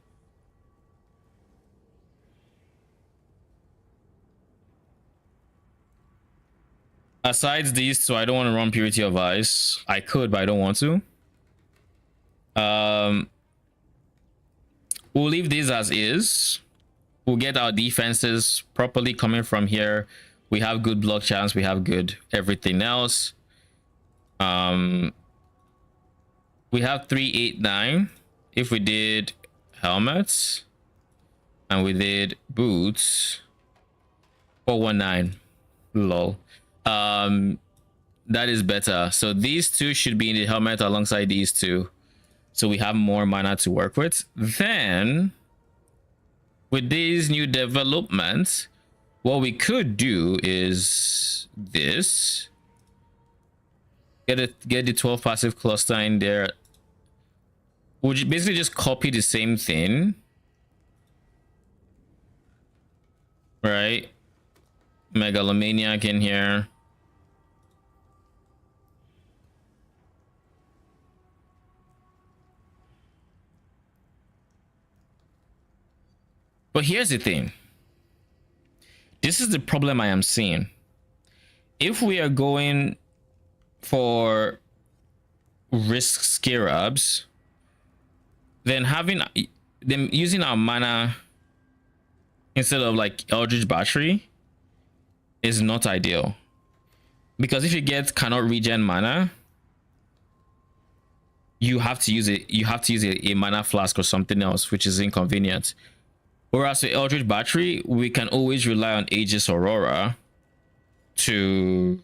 Aside these two, I don't want to run Purity of Ice. I could, but I don't want to. We'll leave these as is. We'll get our defenses properly coming from here. We have good block chance. We have good everything else. We have 3, 8, 9. If we did helmets and we did boots, 419. Lol. That is better. So these two should be in the helmet alongside these two, so we have more mana to work with. Then with these new developments, what we could do is this. Get the 12 passive cluster in there. We'll basically just copy the same thing, right? Megalomaniac in here. But here's the thing. This is the problem I am seeing. If we are going for risk scarabs, then having them using our mana instead of like Eldritch Battery is not ideal. Because if you get cannot regen mana, you have to use it. You have to use a mana flask or something else, which is inconvenient. Whereas with Eldritch Battery, we can always rely on Aegis Aurora to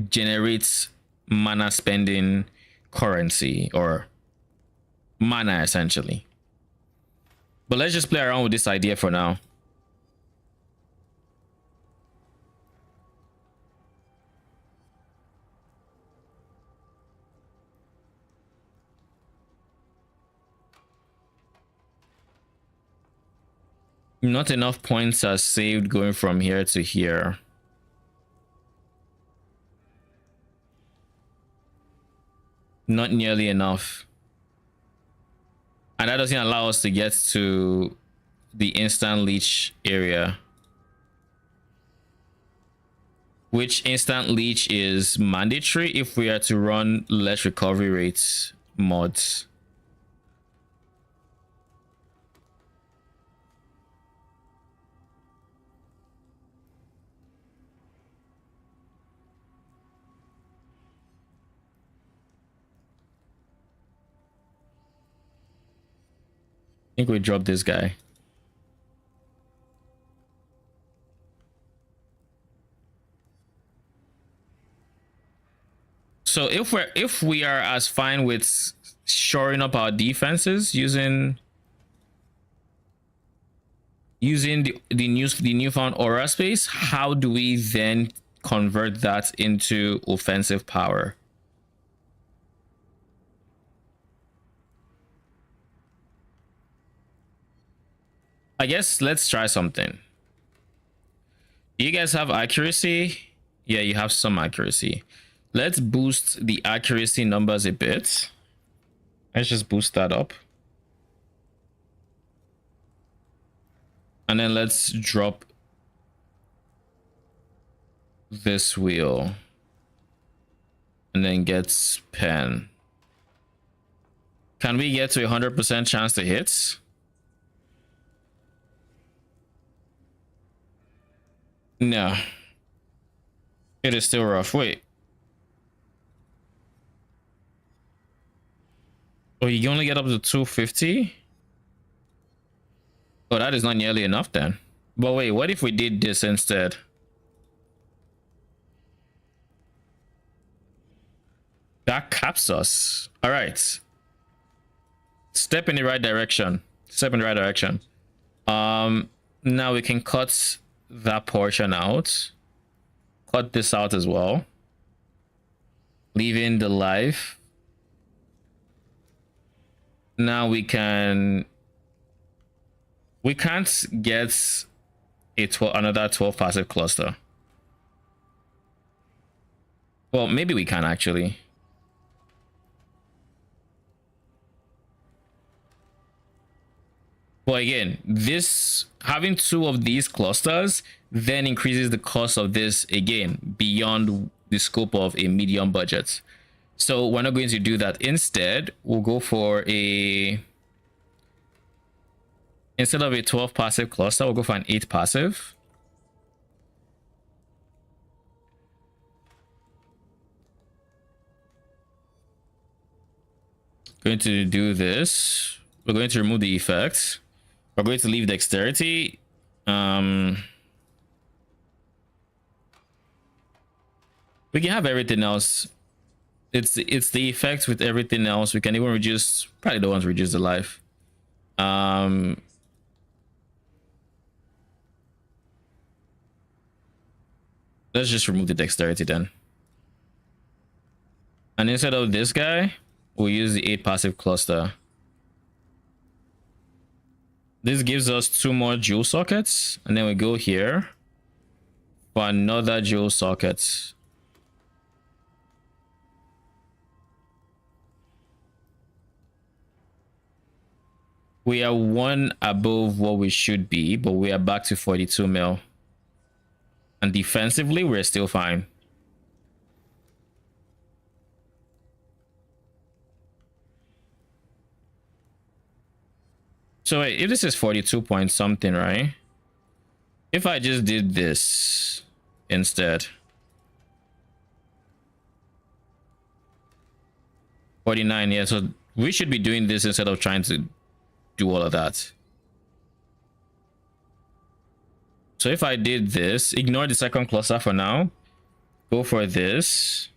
generate mana spending currency or mana essentially. But let's just play around with this idea for now. Not enough points are saved going from here to here. Not nearly enough. And that doesn't allow us to get to the instant leech area. Which instant leech is mandatory if we are to run less recovery rates mods. I think we dropped this guy. So if we are as fine with shoring up our defenses using the newfound aura space, how do we then convert that into offensive power? I guess let's try something. Do you guys have accuracy? Yeah, you have some accuracy. Let's boost the accuracy numbers a bit. Let's just boost that up. And then let's drop this wheel. And then get pen. Can we get to 100% chance to hit? No. It is still rough. Wait, Oh, you can only get up to 250? Oh, that is not nearly enough then. But wait, what if we did this instead? That caps us. All right. Step in the right direction. Step in the right direction. Now we can cut that portion out. Cut this out as well. Leaving the life. Now we can't get another 12 passive cluster. Well, maybe we can actually. But again, this having 2 of these clusters then increases the cost of this again beyond the scope of a medium budget. So we're not going to do that. Instead, we'll go for instead of a 12 passive cluster, we'll go for an 8 passive. Going to do this. We're going to remove the effects. We're going to leave dexterity. We can have everything else. It's the effects with everything else. We can even reduce, probably don't want to reduce the life. Let's just remove the dexterity then. And instead of this guy, we'll use the 8 passive cluster. This gives us 2 more jewel sockets, and then we go here for another jewel socket. We are 1 above what we should be, but we are back to 42 mil. And defensively, we're still fine. So wait, if this is 42 point something, right? If I just did this instead. 49, yeah, so we should be doing this instead of trying to do all of that. So if I did this, ignore the second cluster for now. Go for this.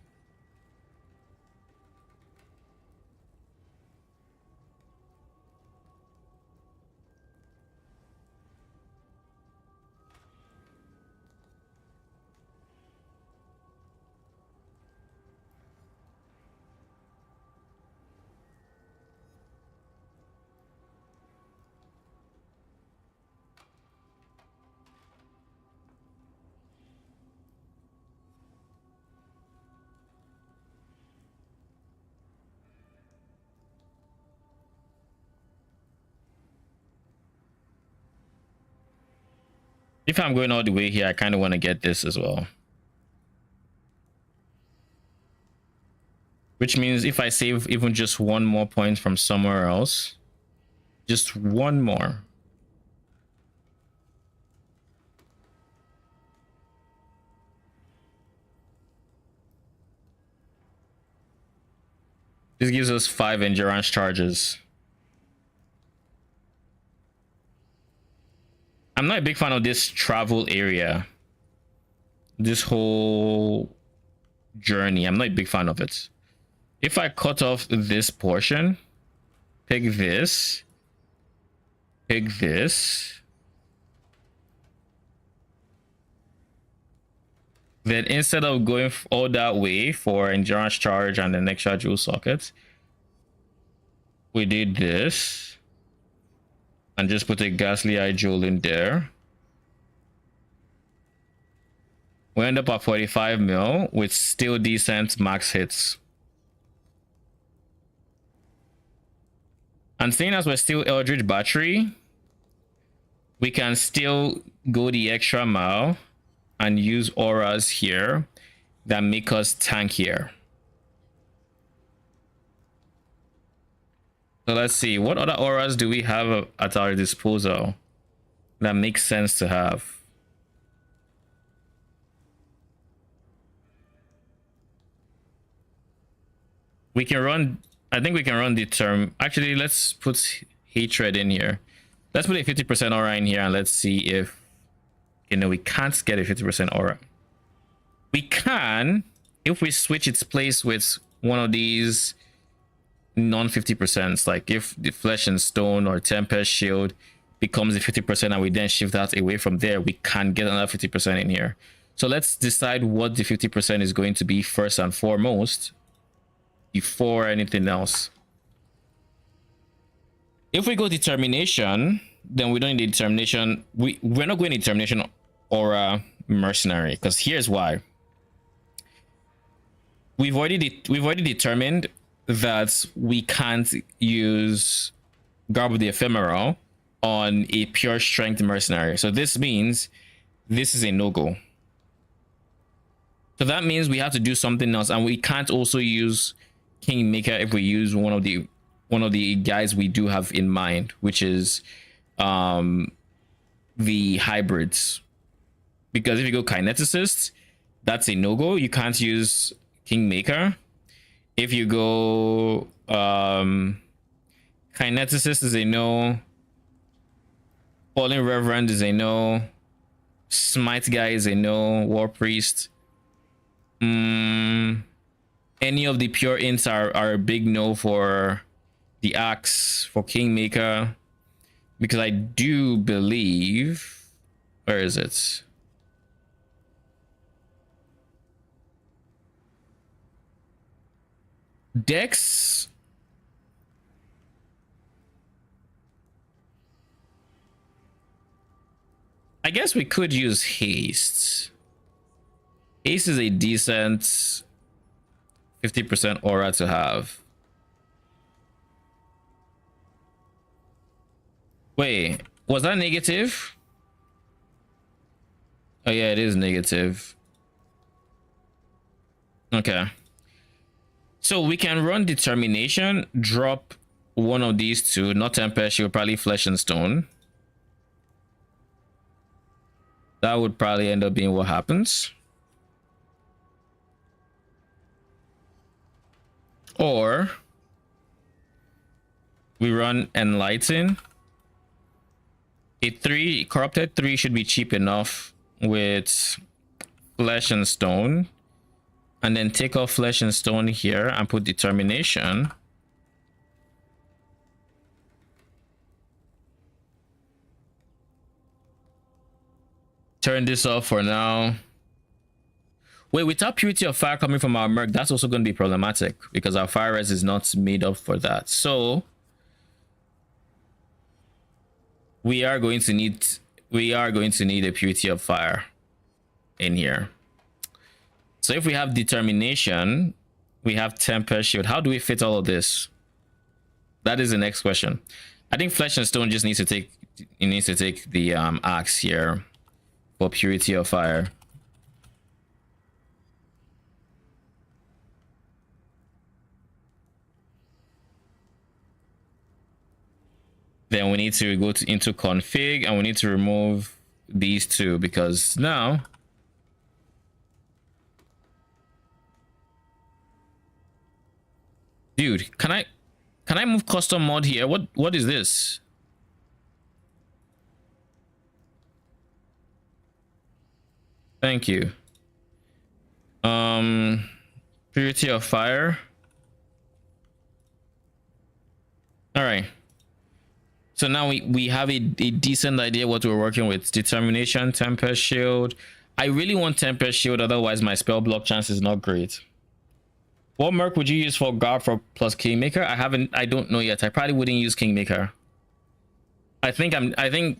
If I'm going all the way here, I kind of want to get this as well. Which means if I save even just 1 more point from somewhere else, just 1 more. This gives us 5 endurance charges. I'm not a big fan of this travel area. This whole journey, I'm not a big fan of it. If I cut off this portion, pick this, then instead of going all that way for endurance charge and the extra jewel socket, we did this. And just put a ghastly eye jewel in there. We end up at 45 mil with still decent max hits. And seeing as we're still Eldritch Battery, we can still go the extra mile and use auras here that make us tankier. So let's see, what other auras do we have at our disposal that makes sense to have? We can run I think we can run the term. Actually, let's put hatred in here. Let's put a 50% aura in here and let's see if, you know, we can't get a 50% aura. We can if we switch its place with one of these non 50%, like if the flesh and stone or tempest shield becomes a 50% and we then shift that away from there, we can get another 50% in here. So let's decide what the 50% is going to be first and foremost before anything else. If we go determination, then we don't need determination. We're not going determination or mercenary, because here's why. We've already determined that we can't use Garb of the Ephemeral on a pure strength mercenary. So this means this is a no-go. So that means we have to do something else, and we can't also use Kingmaker if we use one of the guys we do have in mind, which is the hybrids. Because if you go Kineticist, that's a no-go. You can't use Kingmaker. If you go Kineticist is a no. Fallen Reverend is a no. Smite guy is a no. War Priest. Any of the pure ints are a big no for the axe, for Kingmaker, because I do believe, where is it? Dex. I guess we could use haste. Haste is a decent 50% aura to have. Wait, was that negative? Oh yeah, it is negative. Okay. So we can run determination, drop one of these two, not Tempest, she would probably flesh and stone. That would probably end up being what happens. Or we run enlighten. A 3 corrupted 3 should be cheap enough with flesh and stone, and then take off flesh and stone here and put determination. Turn this off for now. Wait, without purity of fire coming from our merc, that's also going to be problematic because our fire res is not made up for that. So we are going to need a purity of fire in here. So if we have determination, we have tempest shield. How do we fit all of this? That is the next question. I think flesh and stone just needs to take the axe here for purity of fire. Then we need to go into config, and we need to remove these two, because now dude, can I move custom mod here? What is this? Thank you. Purity of fire. All right. So now we have a decent idea what we're working with. Determination, Tempest Shield. I really want Tempest Shield, otherwise my spell block chance is not great. What merc would you use for guard for plus Kingmaker? I don't know yet. I probably wouldn't use Kingmaker. I think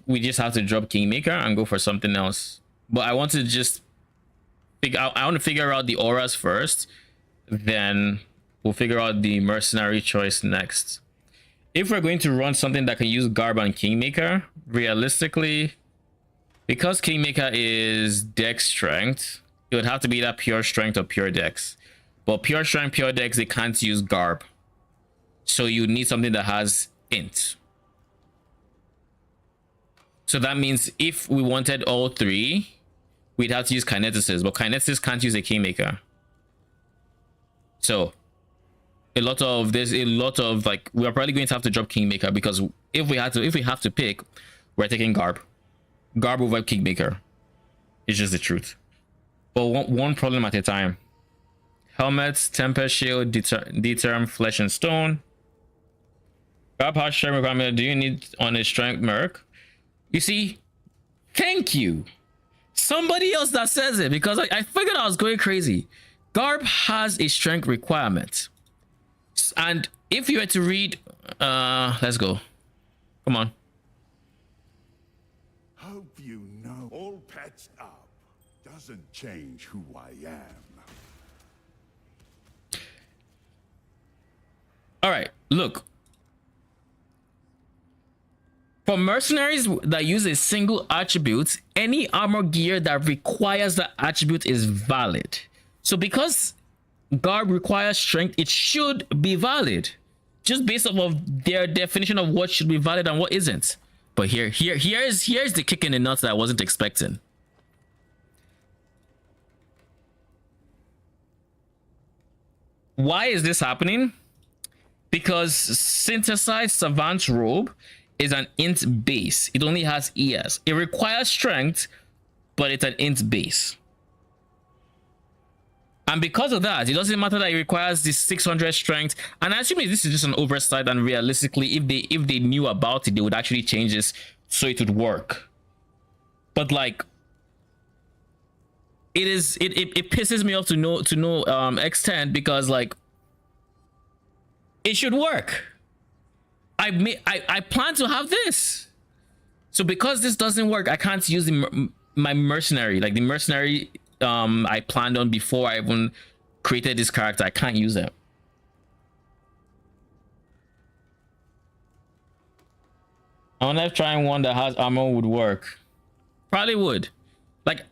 we just have to drop Kingmaker and go for something else. But I want to just I want to figure out the auras first, then we'll figure out the mercenary choice next. If we're going to run something that can use Garb and Kingmaker, realistically, because Kingmaker is dex strength, it would have to be that pure strength or pure dex. But pure strength, pure dex, they can't use Garb. So you need something that has int. So that means if we wanted all three, we'd have to use Kineticist, but Kineticist can't use a Kingmaker. So there's a lot of like we're probably going to have to drop Kingmaker because if we have to pick, we're taking Garb over Kingmaker. It's just the truth. But one problem at a time. Helmet, Tempest Shield, Determ, Flesh and Stone. Garb has strength requirement. Do you need on a strength merc? You see, thank you. Somebody else that says it because I figured I was going crazy. Garb has a strength requirement. And if you were to read, let's go. Come on. Hope you know all patched up doesn't change who I am. All right, look. For mercenaries that use a single attribute, any armor gear that requires that attribute is valid. So because Garb requires strength, it should be valid. Just based off of their definition of what should be valid and what isn't. But here's the kick in the nuts that I wasn't expecting. Why is this happening? Because synthesized savant robe is an int base. It only has ES. It requires strength, but it's an int base. And because of that, it doesn't matter that it requires this 600 strength. And I assume this is just an oversight, and realistically, if they knew about it, they would actually change this so it would work. But like, it pisses me off to no extent because like it should work. I plan to have this. So because this doesn't work, I can't use my mercenary, like the mercenary I planned on before I even created this character. I can't use it. I wonder if trying one that has armor would work. Probably would. Like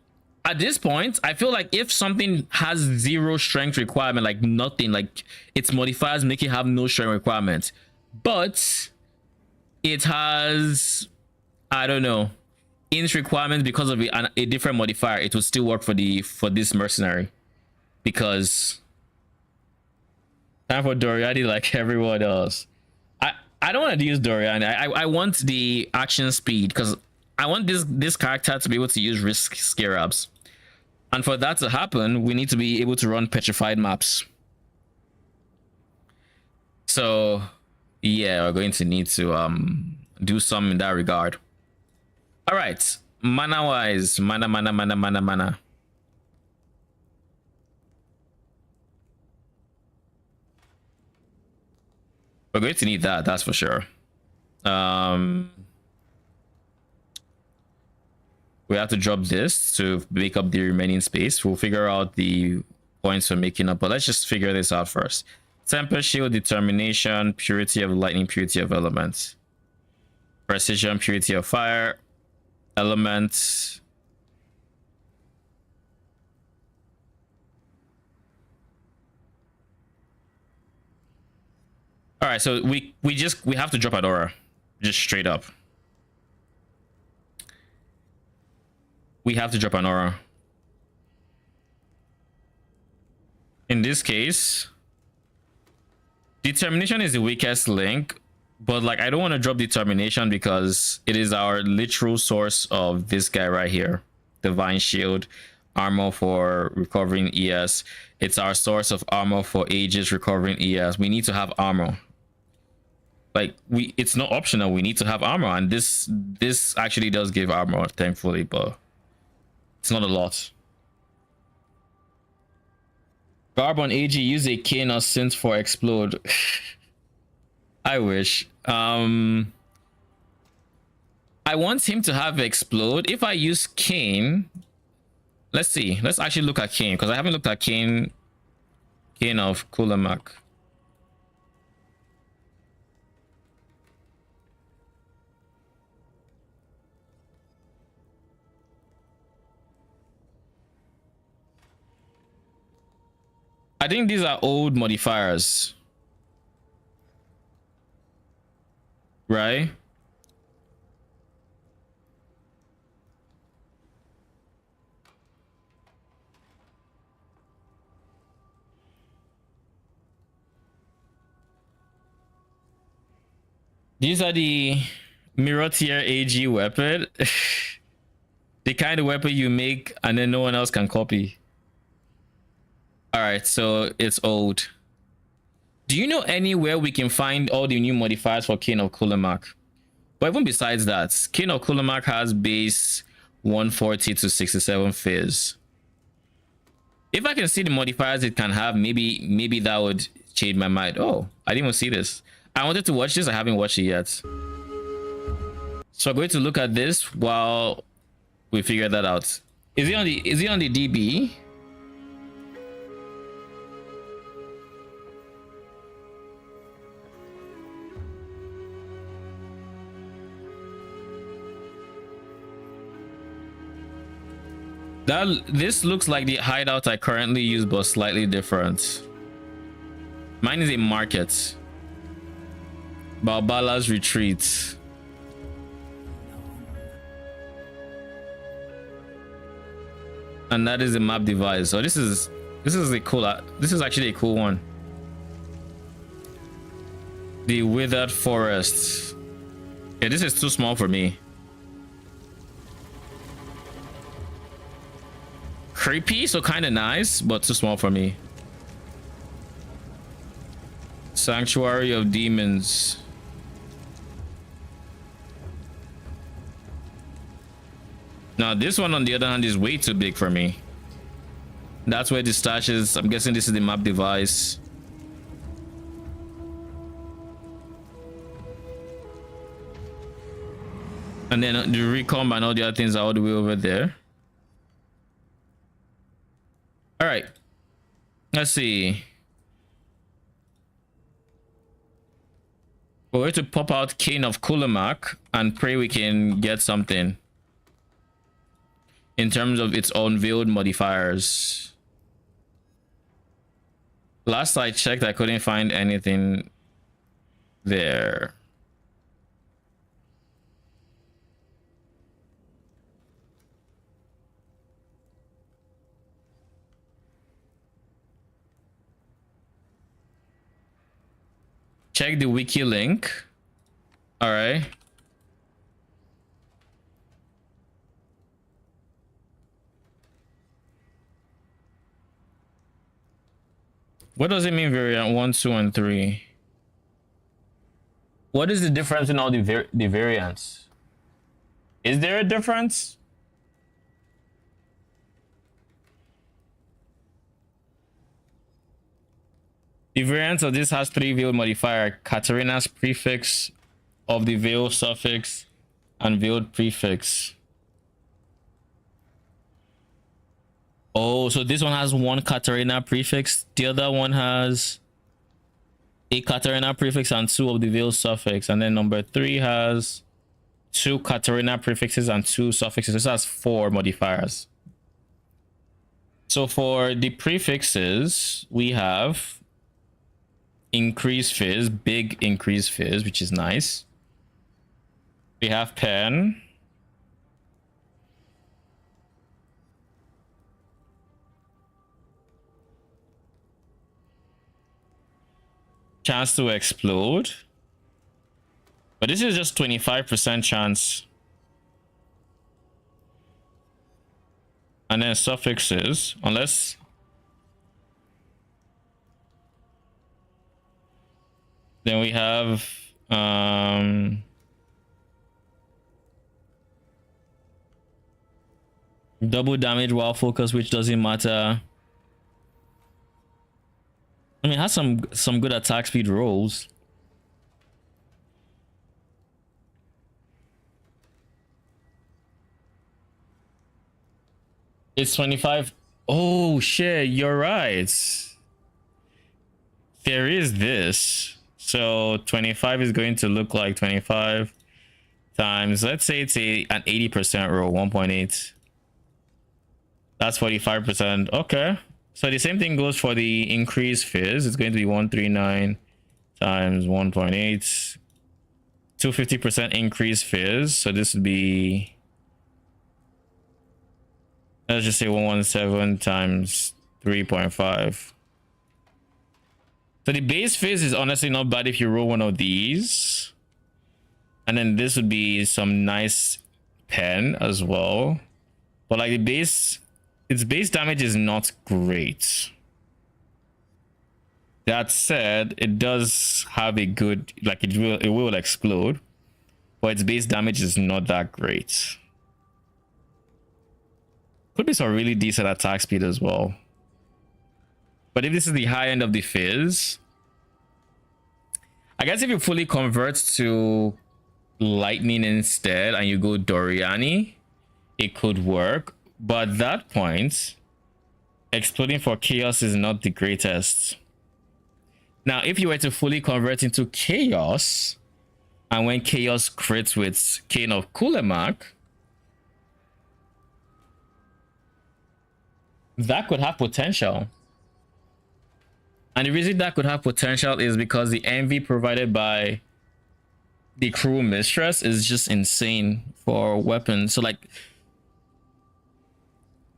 at this point, I feel like if something has 0 strength requirement, like nothing, like its modifiers make it have no strength requirement, but it has, I don't know, int requirements because of a different modifier, it will still work for this mercenary. Because time for Doriani like everyone else. I don't want to use Doriani. I want the action speed because I want this character to be able to use risk scarabs. And for that to happen, we need to be able to run petrified maps. So yeah, we're going to need to do some in that regard. All right, mana wise, mana. We're going to need that, that's for sure. We have to drop this to make up the remaining space. We'll figure out the points for making up, but let's just figure this out first. Tempest Shield, Determination, Purity of Lightning, Purity of Elements, Precision, Purity of Fire, Element. All right, so we have to drop an aura, just straight up. We have to drop an aura. In this case, Determination is the weakest link, but like I don't want to drop Determination because it is our literal source of this guy right here. Divine Shield, armor for recovering ES. It's our source of armor for Aegis, recovering ES. We need to have armor. Like it's not optional, we need to have armor, and this actually does give armor, thankfully, but it's not a lot. Garb on AG, use a cane or synth for explode. I wish. I want him to have explode. If I use cane, let's see. Let's actually look at cane because I haven't looked at cane of Kulamak. I think these are old modifiers, right? These are the mirror tier AG weapon. The kind of weapon you make and then no one else can copy. All right, so it's old. Do you know anywhere we can find all the new modifiers for King of Kulamak? But even besides that, King of Kulamak has base 140 to 67 fizz. If I can see the modifiers it can have, maybe that would change my mind. Oh, I didn't even see this. I wanted to watch this. I haven't watched it yet. So I'm going to look at this while we figure that out. Is it on the DB? This looks like the hideout I currently use, but slightly different. Mine is a market. Balbala's retreat. And that is the map device. So this is a cool. This is actually a cool one. The withered forest. Yeah, this is too small for me. Creepy, so kind of nice, but too small for me. Sanctuary of Demons. Now this one on the other hand is way too big for me. That's where the stash is. I'm guessing this is the map device. And then the recon and all the other things are all the way over there. All right, let's see. We're going to pop out King of Kulamak and pray we can get something in terms of its unveiled modifiers. Last I checked, I couldn't find anything there. Check the wiki link. All right. What does it mean variant 1, 2, and 3? What is the difference in all the variants? Is there a difference? The variant of this has 3 veiled modifier: Katarina's prefix, of the veil suffix, and veiled prefix. Oh, so this one has 1 Katarina prefix. The other one has a Katarina prefix and 2 of the veil suffix. And then number 3 has 2 Katarina prefixes and 2 suffixes. This has 4 modifiers. So for the prefixes, we have increase fizz, big increase fizz, which is nice. We have pen. Chance to explode. But this is just 25% chance. And then suffixes, unless then we have double damage while focus, which doesn't matter. I mean, it has some good attack speed rolls. It's 25. Oh shit, you're right. There is this. So 25 is going to look like 25 times, let's say it's an 80% roll, 1.8. That's 45%. Okay. So the same thing goes for the increased fizz. It's going to be 139 times 1.8. 250% increased fizz. So this would be, let's just say 117 times 3.5. So the base fizz is honestly not bad if you roll one of these. And then this would be some nice pen as well. But like the base, its base damage is not great. That said, it does have a good, like it will explode, but its base damage is not that great. Could be some really decent attack speed as well. But if this is the high end of the fizz, I guess if you fully convert to lightning instead and you go Doriani, it could work. But at that point, exploding for chaos is not the greatest. Now, if you were to fully convert into chaos, and when chaos crits with Cane of Kulemak, that could have potential. And the reason that could have potential is because the envy provided by the Cruel Mistress is just insane for weapons. So like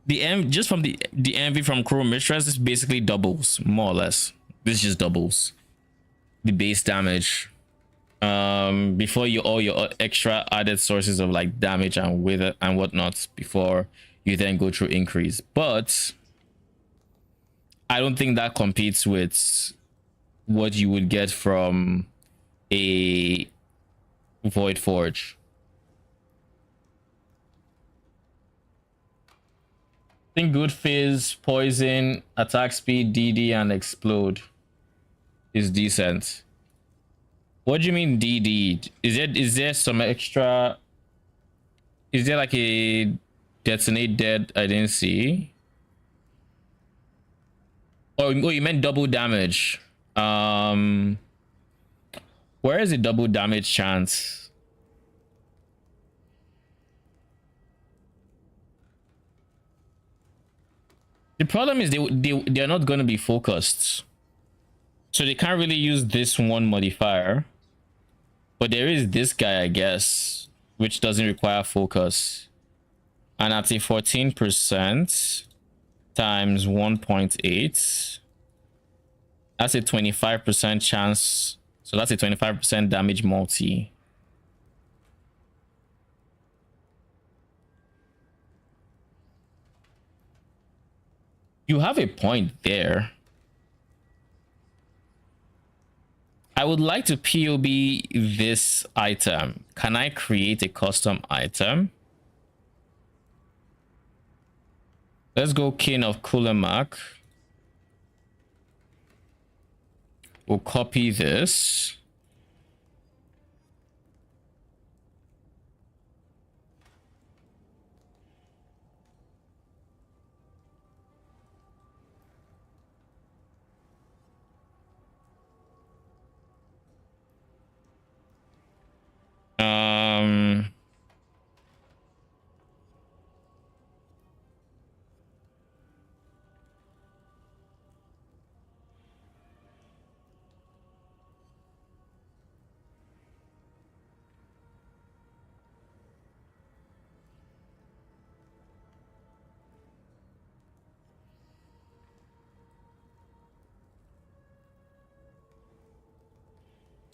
the just from the envy from Cruel Mistress, this basically doubles, more or less. This just doubles the base damage before you all your extra added sources of like damage and with it and whatnot before you then go through increase. But I don't think that competes with what you would get from a Void Forge. I think good fizz, poison, attack speed, DD, and explode is decent. What do you mean DD? Is there some extra? Is there like a detonate dead I didn't see? Oh, you meant double damage. Where is the double damage chance? The problem is they're not going to be focused, so they can't really use this one modifier. But there is this guy, I guess, which doesn't require focus, and at a 14% times 1.8, that's a 25% chance. So that's a 25% damage multi. You have a point there. I would like to POB this item. Can I create a custom item? Let's go King of Kulemak. We'll copy this.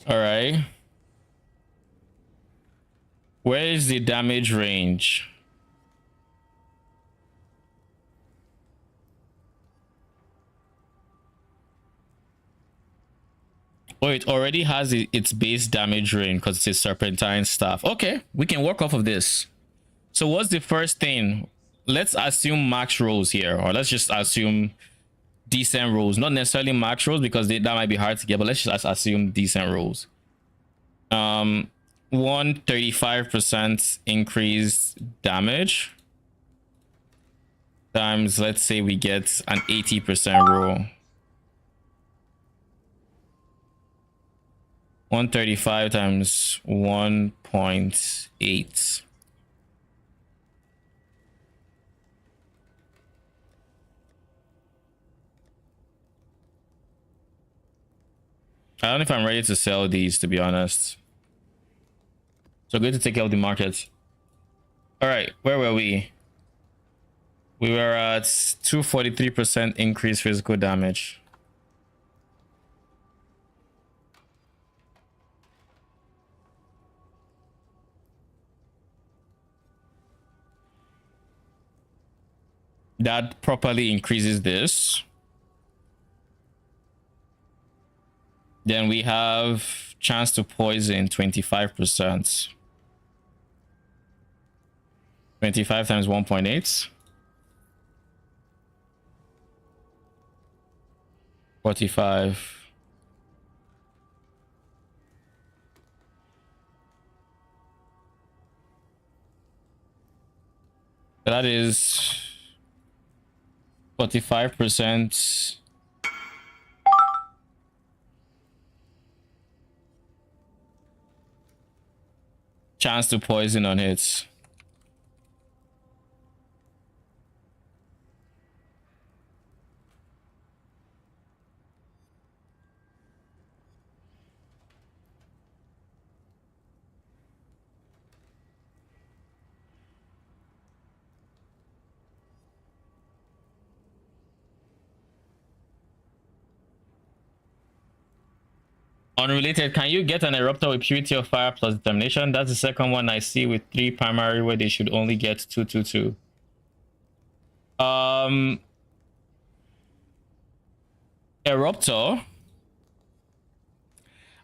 All right. Where is the damage range? Oh, it already has its base damage range because it's a serpentine staff. Okay, we can work off of this. So what's the first thing? Let's assume max rolls here, or let's just assume decent rolls. Not necessarily max rolls because that might be hard to get, but let's just assume decent rolls. 135% increased damage times, let's say we get an 80% roll. 135 times 1.8. I don't know if I'm ready to sell these, to be honest. So good to take out the market. All right, where were we? We were at 243% increased physical damage. That properly increases this. Then we have chance to poison 25%. 25 times 1.8. 45. That is 45%. Chance to poison on hits. Unrelated, can you get an eruptor with purity of fire plus determination? That's the second one I see with 3 primary where they should only get 222. Eruptor.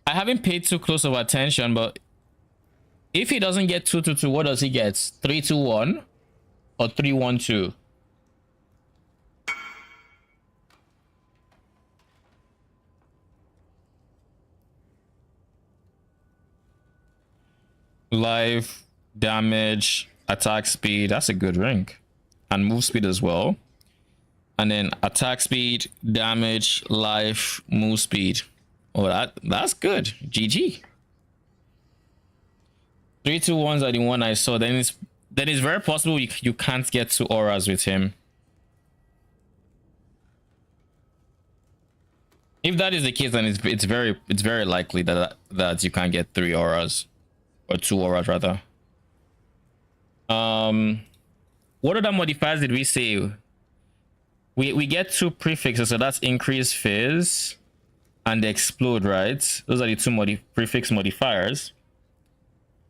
I haven't paid too close of attention, but if he doesn't get 222, what does he get? 321 or 312? Life, damage, attack speed. That's a good rank. And move speed as well. And then attack speed, damage, life, move speed. Oh, that's good. GG. 321s are the one I saw. Then it's very possible you can't get 2 auras with him. If that is the case, then it's very likely that you can't get 3 auras. Or 2 auras rather. What other modifiers did we say? We get 2 prefixes, so that's increase fizz and explode, right? Those are the 2 prefix modifiers.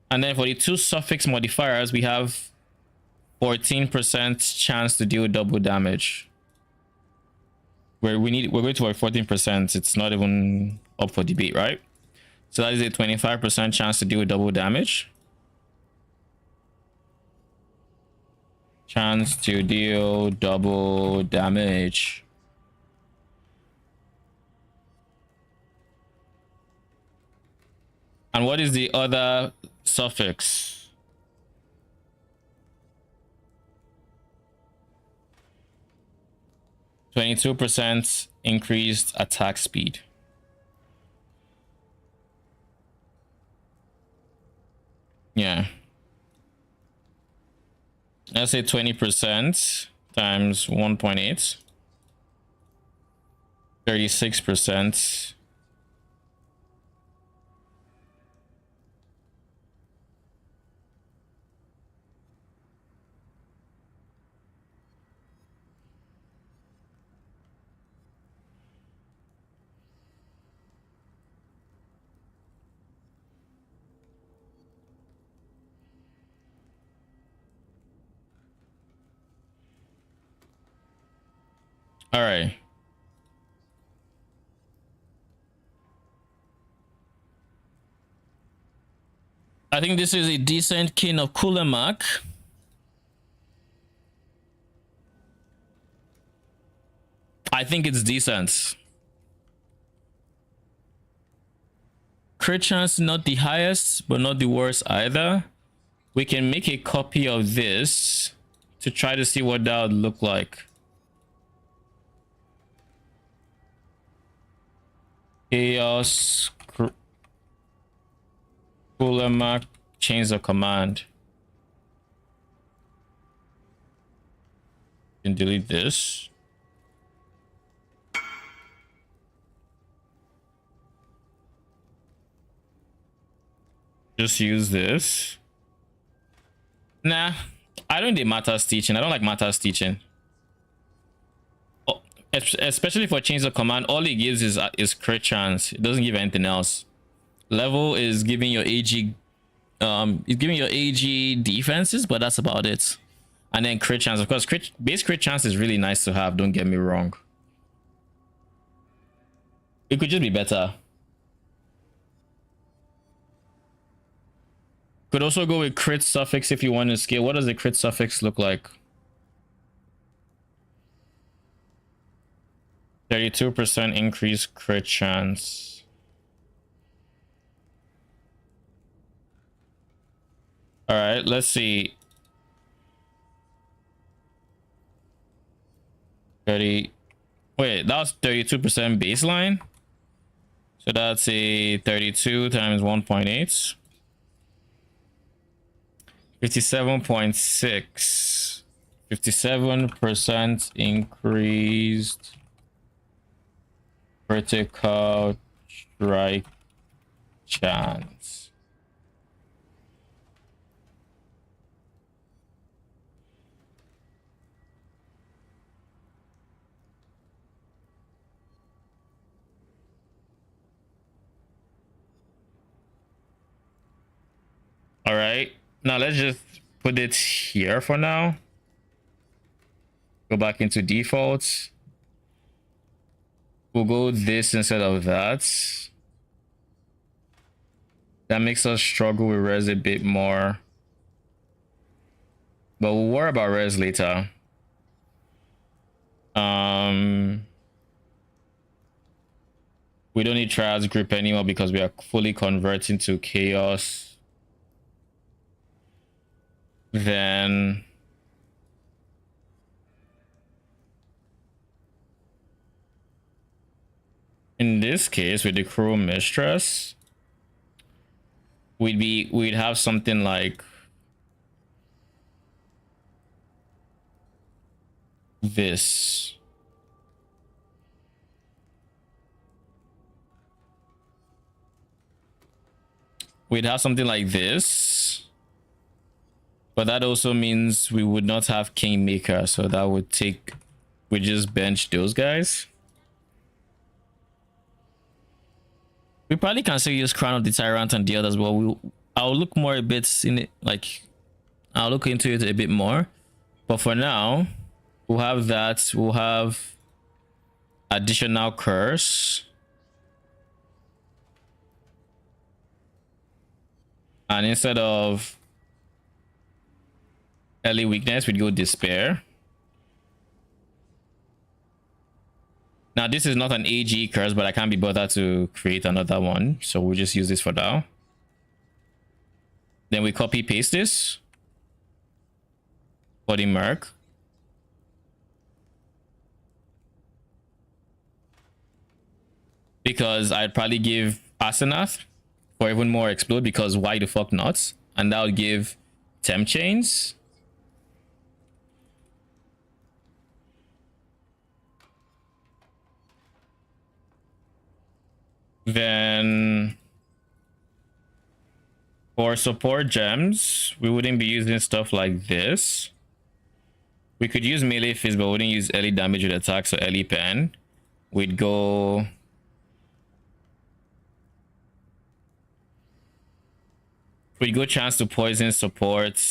And then for the 2 suffix modifiers, we have 14% chance to deal double damage. We're going to 14%. It's not even up for debate, right? So that is a 25% chance to deal double damage. Chance to deal double damage. And what is the other suffix? %22 increased attack speed. Yeah. Let's say 20% times 1.8. 36%. All right. I think this is a decent kin of Kulemak. I think it's decent. Crit chance not the highest, but not the worst either. We can make a copy of this to try to see what that would look like. Chaos Kulemak, change the command. And delete this. Just use this. Nah, I don't need Mata's teaching. I don't like Mata's teaching. Oh, especially for change the command, all it gives is crit chance. It doesn't give anything else. Level is giving your AG, it's giving your AG defenses, but that's about it. And then crit chance, of course. Base crit chance is really nice to have, don't get me wrong. It could just be better. Could also go with crit suffix if you want to scale. What does the crit suffix look like? 32% increase crit chance. All right, let's see. 30. Wait, that was 32% baseline. So that's a 32 times 1.8. 57.6. 57% increased critical strike chance. All right, now let's just put it here for now. Go back into defaults. We'll go this instead of that. That makes us struggle with res a bit more. But we'll worry about res later. We don't need trials grip anymore because we are fully converting to chaos. Then in this case with the cruel mistress, we'd have something like this. We'd have something like this, but that also means we would not have Kingmaker, so that would take, we just bench those guys. We probably can still use Crown of the Tyrant and the others, but I'll look more a bit in it, like I'll look into it a bit more. But for now, we'll have that. We'll have additional curse. And instead of early weakness, we'd go despair. Now, this is not an AG curse, but I can't be bothered to create another one. So we'll just use this for now. Then we copy paste this for the Merc. Because I'd probably give Asenath for even more explode, because why the fuck not? And that would give temp chains. Then for support gems, we wouldn't be using stuff like this. We could use melee fist, but we wouldn't use early damage with attacks or early pen. We'd go chance to poison support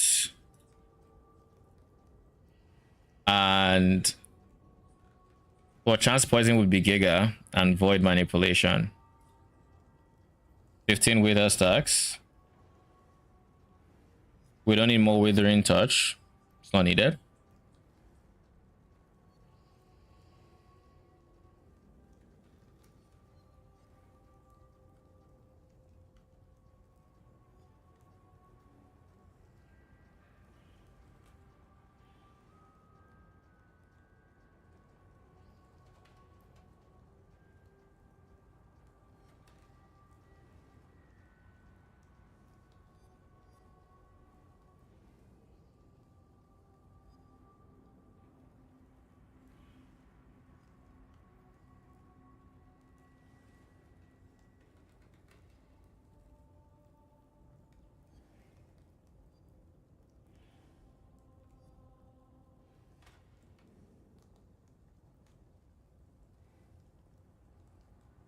and chance poison would be Giga and void manipulation. 15 wither stacks. We don't need more withering touch. It's not needed.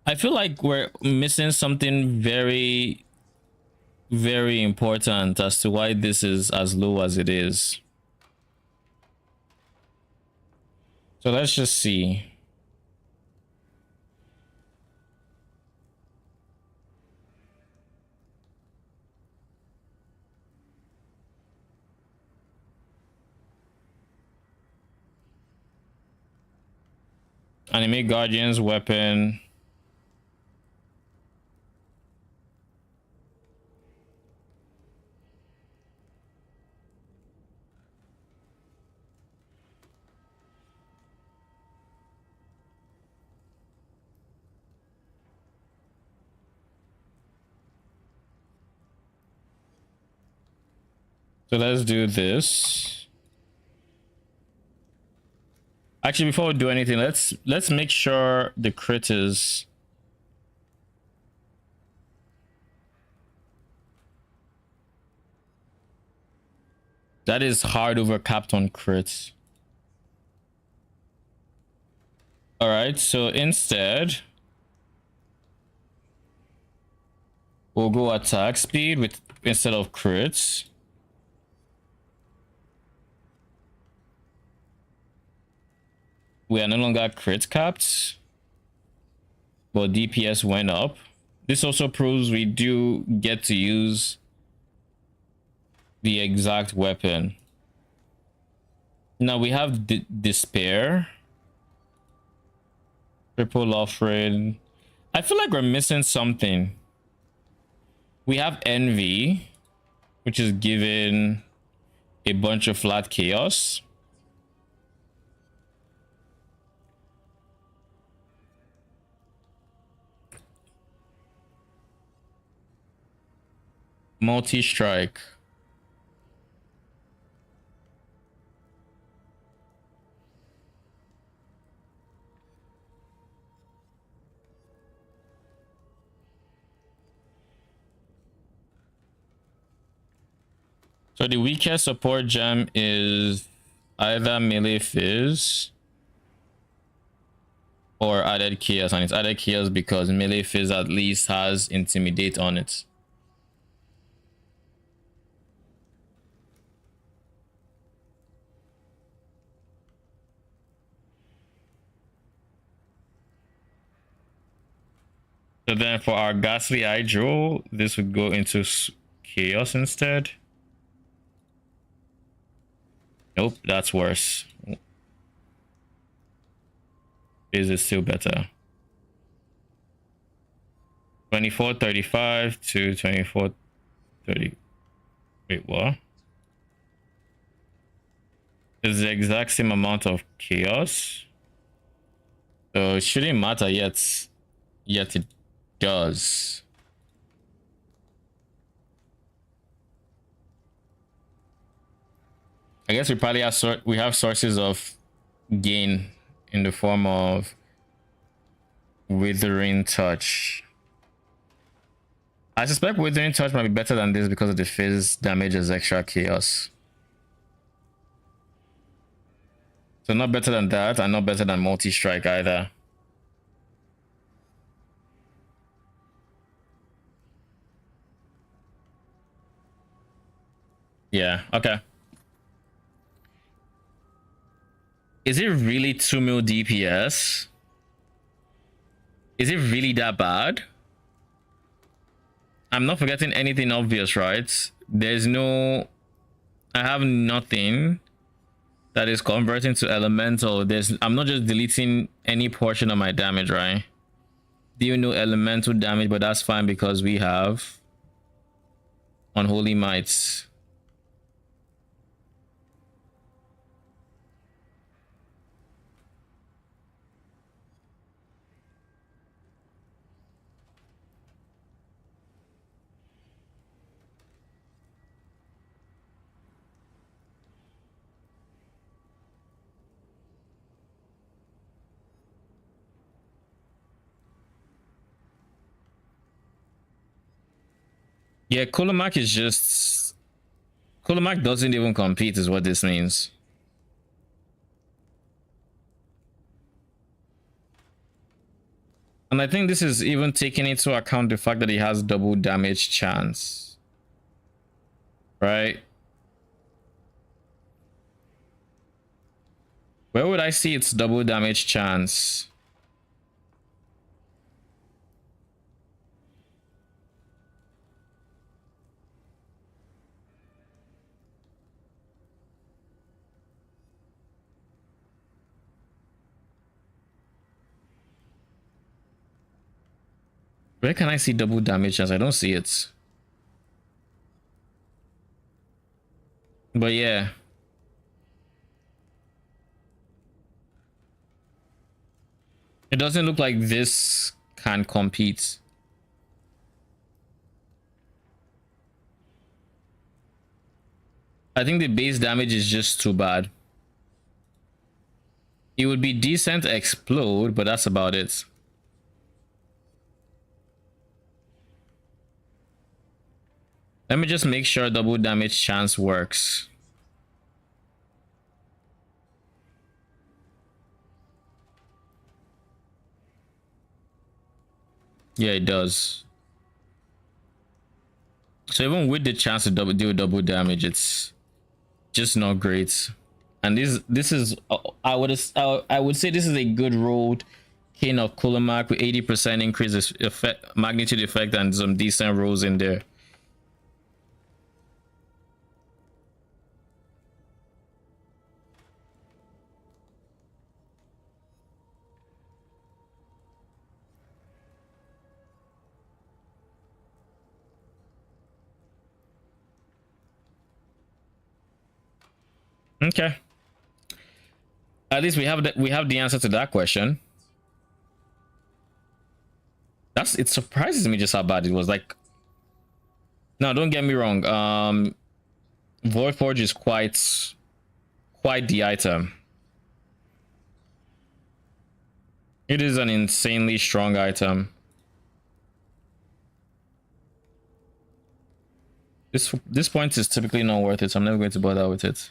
I feel like we're missing something very, very important as to why this is as low as it is. So let's just see. Anime Guardian's weapon. So let's do this. Actually, before we do anything, let's make sure the crit is that is hard over capped on crits. All right, so instead we'll go attack speed with instead of crits. We are no longer crit capped, but DPS went up. This also proves we do get to use the exact weapon. Now we have despair, triple offering. I feel like we're missing something. We have envy, which is given a bunch of flat chaos. Multi-strike. So the weakest support gem is either melee fizz or added chaos, and it's added chaos because melee fizz at least has intimidate on it. So then for our ghastly hydro, this would go into chaos instead. Nope, that's worse. This is still better. 2435 to 2430. Wait, what? It's the exact same amount of chaos. So it shouldn't matter yet. Yet it does. I guess we probably have sources of gain in the form of withering touch. I suspect withering touch might be better than this because of the fizz damage as extra chaos. So not better than that, and not better than multi-strike either. Yeah, okay. Is it really 2 mil DPS? Is it really that bad? I'm not forgetting anything obvious, right? There's no... I have nothing that is converting to elemental. I'm not just deleting any portion of my damage, right? Deal no elemental damage, but that's fine because we have Unholy Mites. Yeah, Kulamak is just... Kulamak doesn't even compete is what this means. And I think this is even taking into account the fact that he has double damage chance. Right? Where would I see its double damage chance? Where can I see double damage chance? I don't see it. But yeah. It doesn't look like this can compete. I think the base damage is just too bad. It would be decent to explode, but that's about it. Let me just make sure double damage chance works. Yeah, it does. So even with the chance to deal double damage, it's just not great. And this is I would say this is a good rolled King of Kulamak with 80% increase effect, magnitude effect, and some decent rolls in there. Okay. At least we have the answer to that question. It surprises me just how bad it was. Like, no, don't get me wrong. Void Forge is quite the item. It is an insanely strong item. This point is typically not worth it, so I'm never going to bother with it.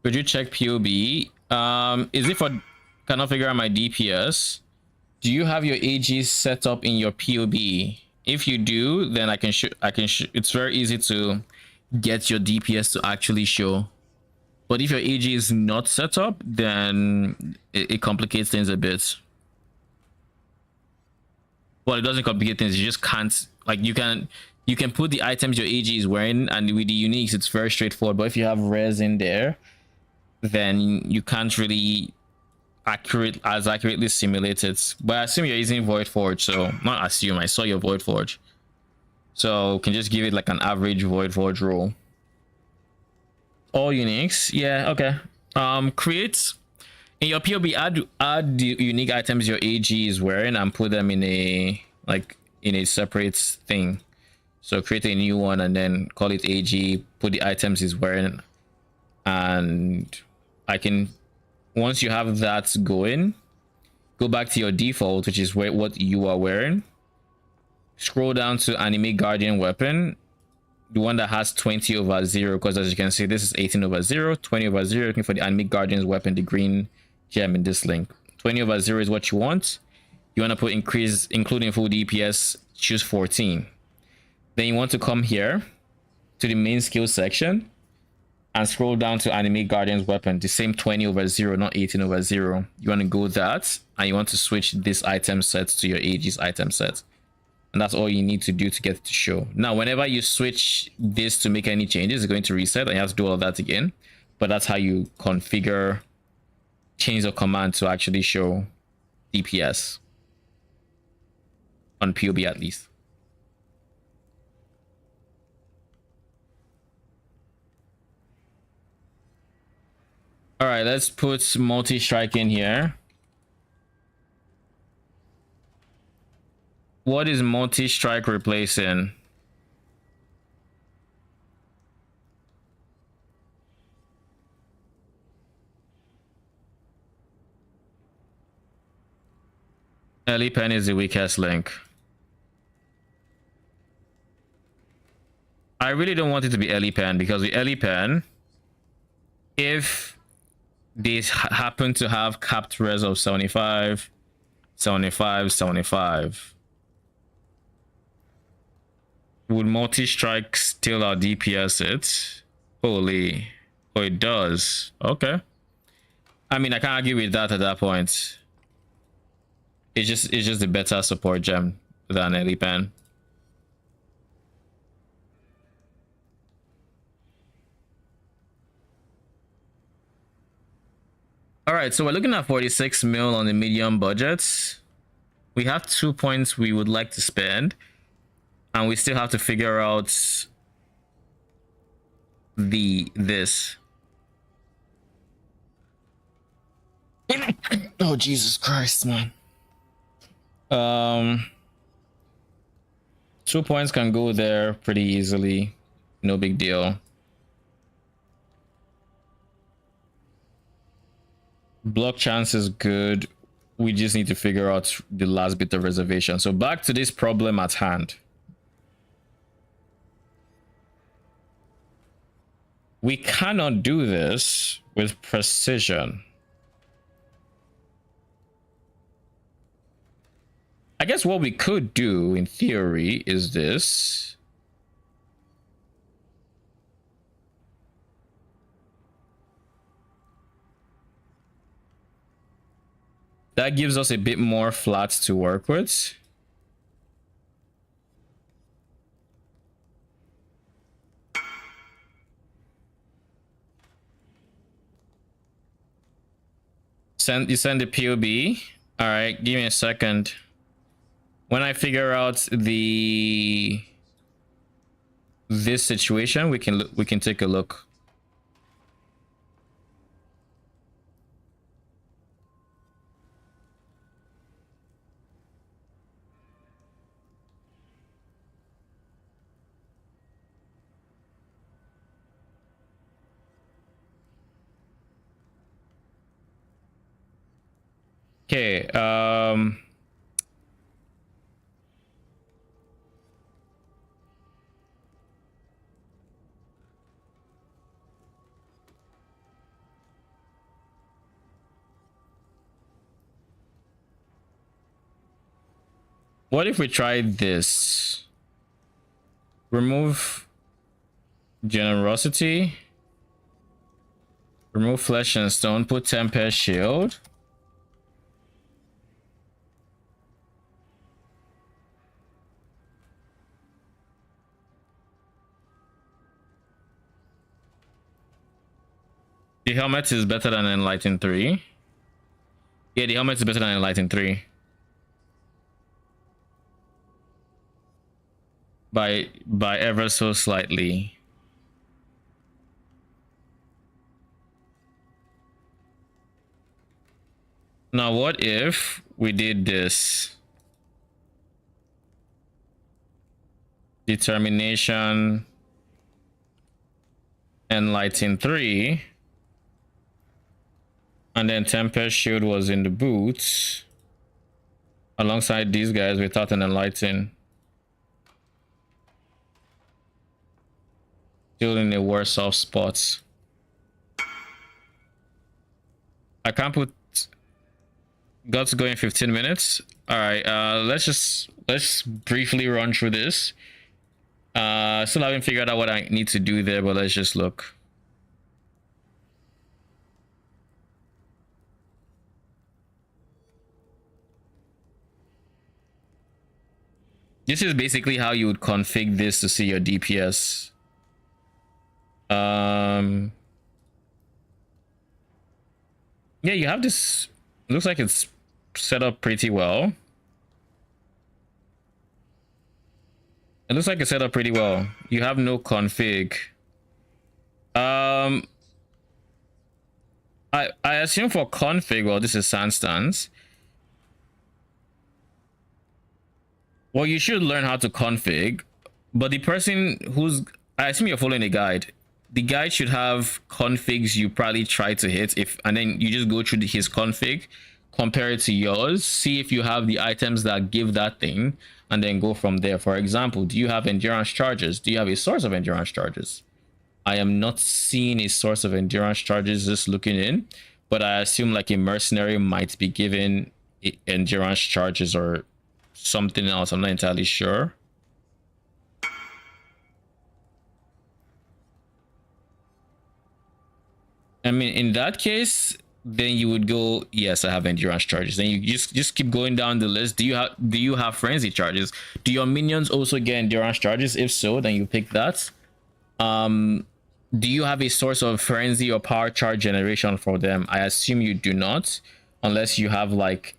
Could you check POB? Is it for cannot figure out my DPS? Do you have your AG set up in your POB? If you do, then I can it's very easy to get your DPS to actually show. But if your AG is not set up, then it complicates things a bit. Well, it doesn't complicate things. You just can't, like, you can put the items your AG is wearing, and with the uniques, it's very straightforward. But if you have res in there, then you can't really accurately simulate it. But I assume you're using Void Forge, so not assume, I saw your Void Forge, so can just give it like an average Void Forge roll. All uniques, yeah, okay. Create in your POB, add the unique items your AG is wearing and put them in a separate thing. So create a new one and then call it AG, put the items he's wearing, and I can, once you have that going, go back to your default, which is what you are wearing. Scroll down to Anime Guardian Weapon, the one that has 20/0, because as you can see, this is 18/0, 20/0. Looking for the Anime Guardian's Weapon, the green gem in this link. 20/0 is what you want. You want to put increase, including full DPS, choose 14. Then you want to come here to the main skill section and scroll down to Anime Guardian's Weapon, the same 20/0, not 18/0. You want to go that, and you want to switch this item set to your AG's item set. And that's all you need to do to get it to show. Now, whenever you switch this to make any changes, it's going to reset, and you have to do all of that again. But that's how you configure change of command to actually show DPS on POB at least. All right, let's put multi-strike in here. What is multi-strike replacing? Ellie Pen is the weakest link. I really don't want it to be Ellie Pen, because with Ellie Pen, if they happen to have capped res of 75, 75, 75, Would multi-strike steal our DPS it? Holy. Oh, it does. Okay. I mean, I can't argue with that at that point. It's just a better support gem than Elipan. All right, so we're looking at 46 mil on the medium budget. We have 2 points we would like to spend, and we still have to figure out this. Oh, Jesus Christ, man. 2 points can go there pretty easily. No big deal. Block chance is good. We just need to figure out the last bit of reservation. So back to this problem at hand. We cannot do this with precision. I guess what we could do in theory is this. That gives us a bit more flats to work with. You send the POB. All right, give me a second. When I figure out this situation, we can take a look. Okay, what if we try this? Remove generosity. Remove flesh and stone. Put temper shield. The helmet is better than Enlighten 3. Yeah, the helmet is better than Enlighten 3. By ever so slightly. Now what if we did this? Determination Enlighten 3. And then Tempest Shield was in the boots. Alongside these guys without an Enlighten. Still in a worse off spot. I can't put Guts going 15 minutes. Alright, let's briefly run through this. Still haven't figured out what I need to do there, but let's just look. This is basically how you would config this to see your DPS. Yeah, you have this. Looks like it's set up pretty well. It looks like it's set up pretty well. You have no config. I assume for config, well, this is Sandstance. Well, you should learn how to config, but the person who's, I assume you're following a guide. The guide should have configs you probably try to hit, and then you just go through his config, compare it to yours, see if you have the items that give that thing, and then go from there. For example, do you have endurance charges? Do you have a source of endurance charges? I am not seeing a source of endurance charges just looking in, but I assume like a mercenary might be given endurance charges or something else. I'm not entirely sure. I mean, in that case, then you would go, yes, I have endurance charges. Then you just keep going down the list. Do you have frenzy charges? Do your minions also get endurance charges? If so, then you pick that. Do you have a source of frenzy or power charge generation for them? I assume you do not, unless you have like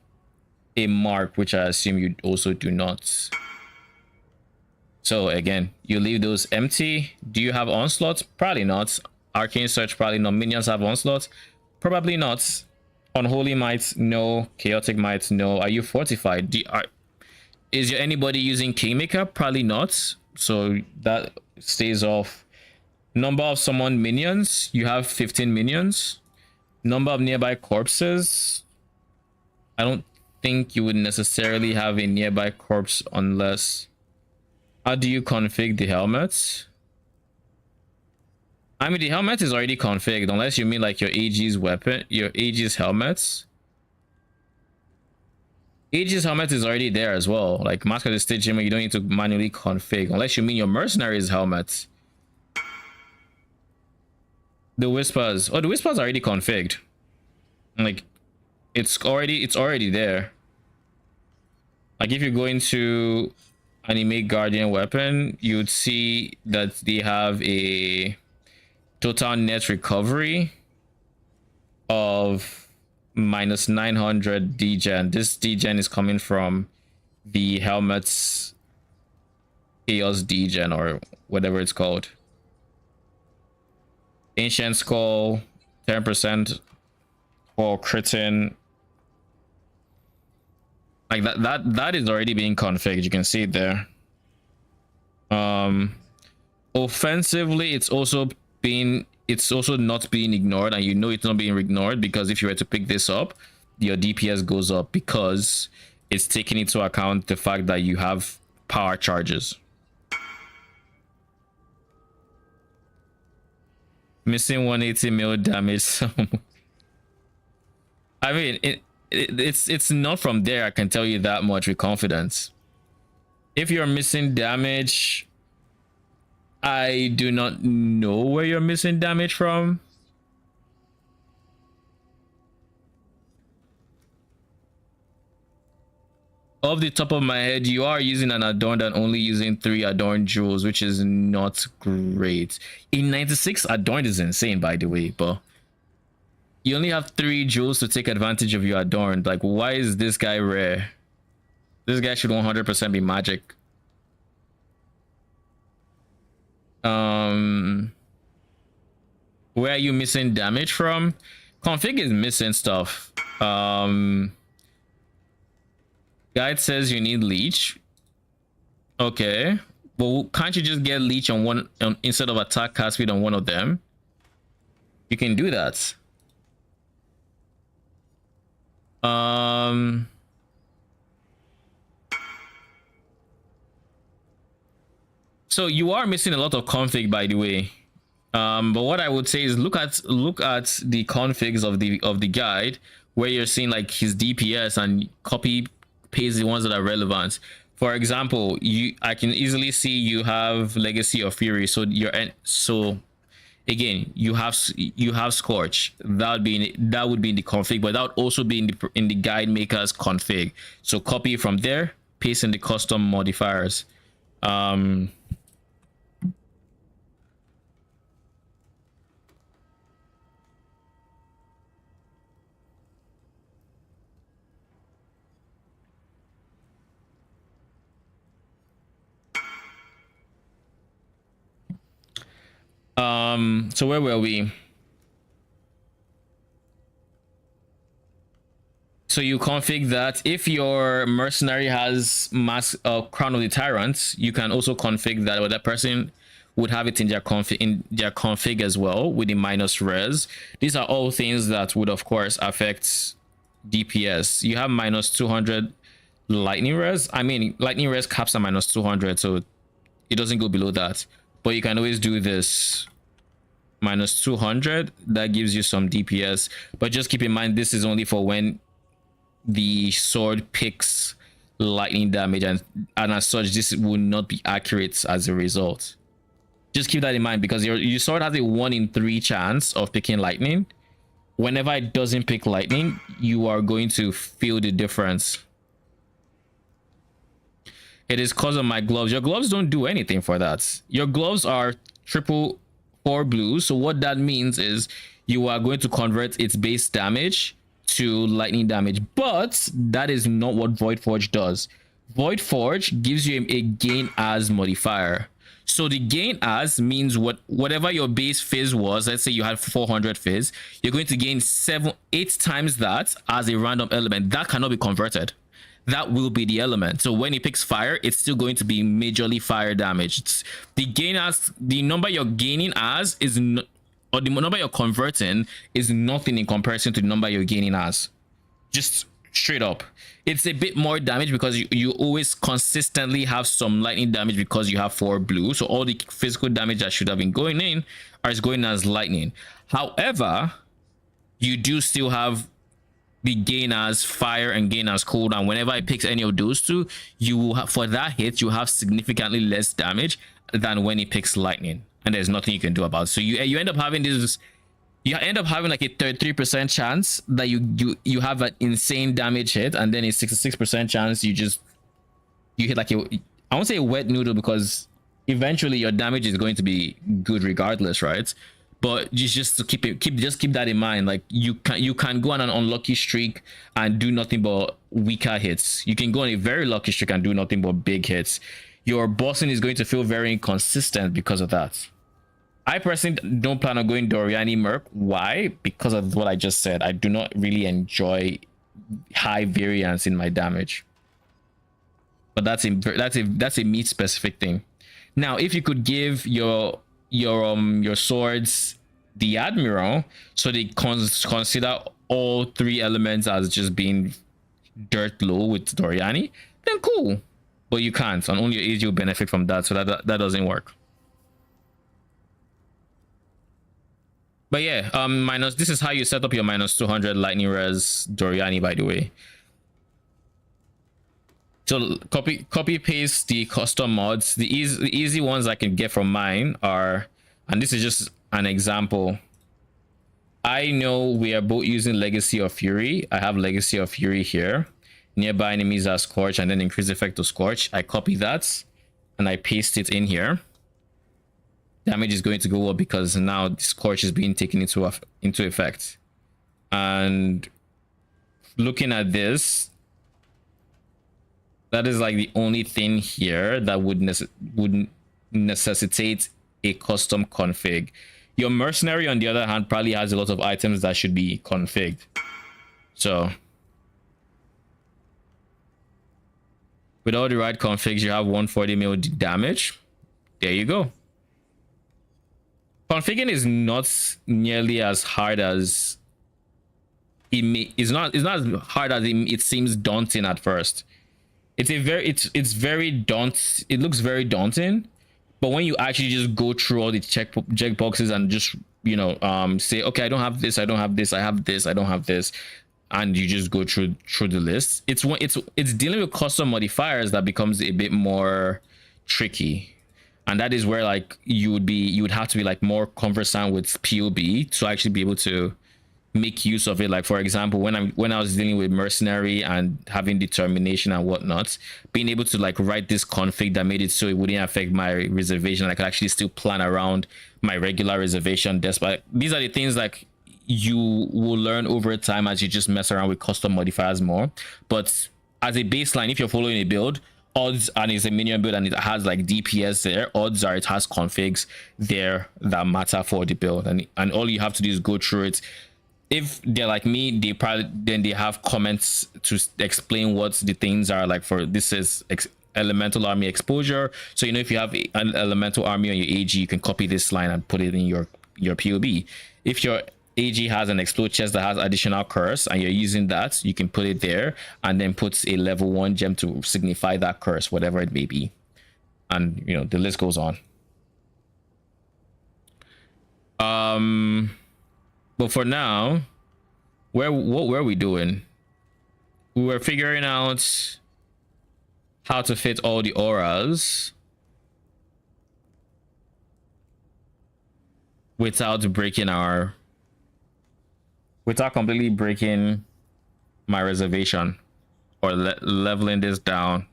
a mark, which I assume you also do not. So again, you leave those empty. Do you have onslaught? Probably not. Arcane Search, probably not. Minions have onslaught? Probably not. Unholy Might, no. Chaotic Might, no. Are you fortified? Is anybody using Kingmaker? Probably not. So that stays off. Number of summoned minions, you have 15 minions. Number of nearby corpses, I don't think you would necessarily have a nearby corpse unless... How do you config the helmets? I mean, the helmet is already configured, unless you mean like your AG's weapon, your AG's helmets. AG's helmet is already there as well. Like Mask of the Stage Gym, you don't need to manually config, unless you mean your mercenary's helmet. The Whispers. Oh, the Whispers are already configured. Like, it's already there. Like, if you go into Animate Guardian Weapon, you'd see that they have a total net recovery of minus 900 degen. This degen is coming from the helmet's chaos degen, or whatever it's called. Ancient Skull, 10% for critting. Like that is already being configured. You can see it there. Offensively, it's also not being ignored, and you know it's not being ignored because if you were to pick this up, your DPS goes up because it's taking into account the fact that you have power charges. Missing 180 mil damage. So I mean, it's not from there. I can tell you that much with confidence. If you're missing damage, I do not know where you're missing damage from. Off the top of my head, you are using an adorned and only using 3 adorned jewels, which is not great. In 96, adorned is insane, by the way, but you only have 3 jewels to take advantage of your adorned. Like, why is this guy rare? This guy should 100% be magic. Where are you missing damage from? Config is missing stuff. Guide says you need leech. Okay, well, can't you just get leech on one instead of attack cast speed on one of them? You can do that. So you are missing a lot of config, by the way. But what I would say is look at the configs of the guide, where you're seeing like his DPS, and copy paste the ones that are relevant. For example, I can easily see you have Legacy of Fury, so again you have Scorch. That would be in the config, but that would also be in the guide maker's config. So copy from there, paste in the custom modifiers. So where were we? So you config that. If your mercenary has Crown of the Tyrants, you can also config that, or that person would have it in their config as well, with the minus res. These are all things that would of course affect DPS. You have minus 200 lightning res. I mean, lightning res caps are minus 200, so it doesn't go below that. But you can always do this minus 200. That gives you some DPS, but just keep in mind this is only for when the sword picks lightning damage, and as such this will not be accurate as a result. Just keep that in mind, because your sword has a 1 in 3 chance of picking lightning, whenever it doesn't pick lightning, you are going to feel the difference. It is because of my gloves. Your gloves don't do anything for that. Your gloves are triple 4 blue. So what that means is you are going to convert its base damage to lightning damage. But that is not what Void Forge does. Void Forge gives you a gain as modifier. So the gain as means whatever your base fizz was, let's say you had 400 fizz, you're going to gain 8 times that as a random element. That cannot be converted. That will be the element. So when it picks fire, it's still going to be majorly fire damage. The gain as, the number you're gaining as is or the number you're converting is nothing in comparison to the number you're gaining as. Just straight up. It's a bit more damage because you always consistently have some lightning damage because you have 4 blue. So all the physical damage that should have been going in is going as lightning. However, you do still have the gain as fire and gain as cold, and whenever it picks any of those two, you will have, for that hit, you have significantly less damage than when it picks lightning, and there's nothing you can do about it. So you end up having this, you end up having like a 33% chance that you have an insane damage hit, and then a 66% chance you hit like I won't say a wet noodle, because eventually your damage is going to be good regardless, right? But just to keep that in mind. Like you can go on an unlucky streak and do nothing but weaker hits. You can go on a very lucky streak and do nothing but big hits. Your bossing is going to feel very inconsistent because of that. I personally don't plan on going Doriani Merc. Why? Because of what I just said. I do not really enjoy high variance in my damage. But that's a meat specific thing. Now, if you could give your swords the Admiral, so they consider all 3 elements as just being dirt low with Doriani, then cool. But you can't, and only your AG will benefit from that, so that doesn't work. But yeah, this is how you set up your minus 200 lightning res Doriani, by the way. So copy paste the custom mods. The easy ones I can get from mine are, and this is just an example. I know we are both using Legacy of Fury. I have Legacy of Fury here. Nearby enemies are Scorch, and then increase effect to Scorch. I copy that and I paste it in here. Damage is going to go up because now the Scorch is being taken into effect. And looking at this, that is like the only thing here that would necessitate a custom config. Your mercenary, on the other hand, probably has a lot of items that should be configured. So with all the right configs, you have 140 mil damage. There you go. Configuring is not nearly as hard as it's not as hard as it seems daunting at first. It's very daunting. It looks very daunting, but when you actually just go through all the check boxes and just say, okay, I don't have this, I don't have this, I have this, I don't have this, and you just go through the list, it's dealing with custom modifiers that becomes a bit more tricky. And that is where like you would have to be like more conversant with POB to actually be able to make use of it. Like for example, when I was dealing with mercenary and having determination and whatnot, being able to like write this config that made it so it wouldn't affect my reservation, I could actually still plan around my regular reservation. Despite these are the things like you will learn over time as you just mess around with custom modifiers more. But as a baseline, if you're following a build, odds, and it's a minion build and it has like DPS there, odds are it has configs there that matter for the build, and all you have to do is go through it. If they're like me, they have comments to explain what the things are. Like for this is elemental army exposure, so if you have an elemental army on your AG, you can copy this line and put it in your POB. If your AG has an explode chest that has additional curse and you're using that, you can put it there and then put a level 1 gem to signify that curse, whatever it may be, and the list goes on. But for now, what were we doing? We were figuring out how to fit all the auras without breaking our without completely breaking my reservation or leveling this down?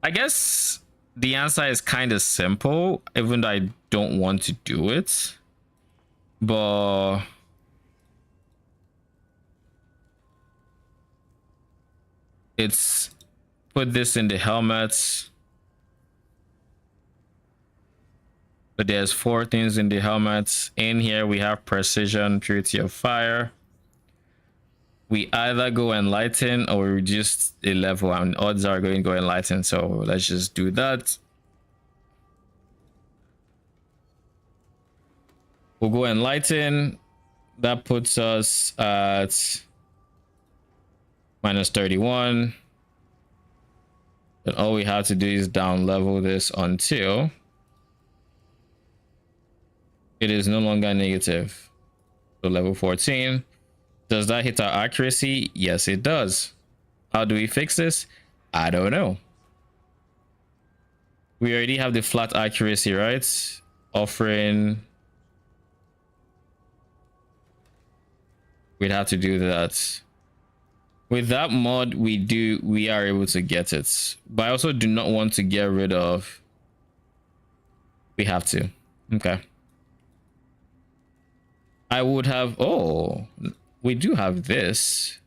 I guess the answer is kind of simple, even though I don't want to do it. But it's put this in the helmets. But there's 4 things in the helmets. In here we have precision, purity of fire. We either go enlighten or reduce a level, and odds are going to go enlighten. So let's just do that. We'll go enlighten. That puts us at minus 31. And all we have to do is down level this until it is no longer negative. So level 14. Does that hit our accuracy? Yes, it does. How do we fix this? I don't know. We already have the flat accuracy, right? Offering. We'd have to do that. With that mod, we are able to get it. But I also do not want to get rid of. We have to. Okay. I would have, oh, we do have this.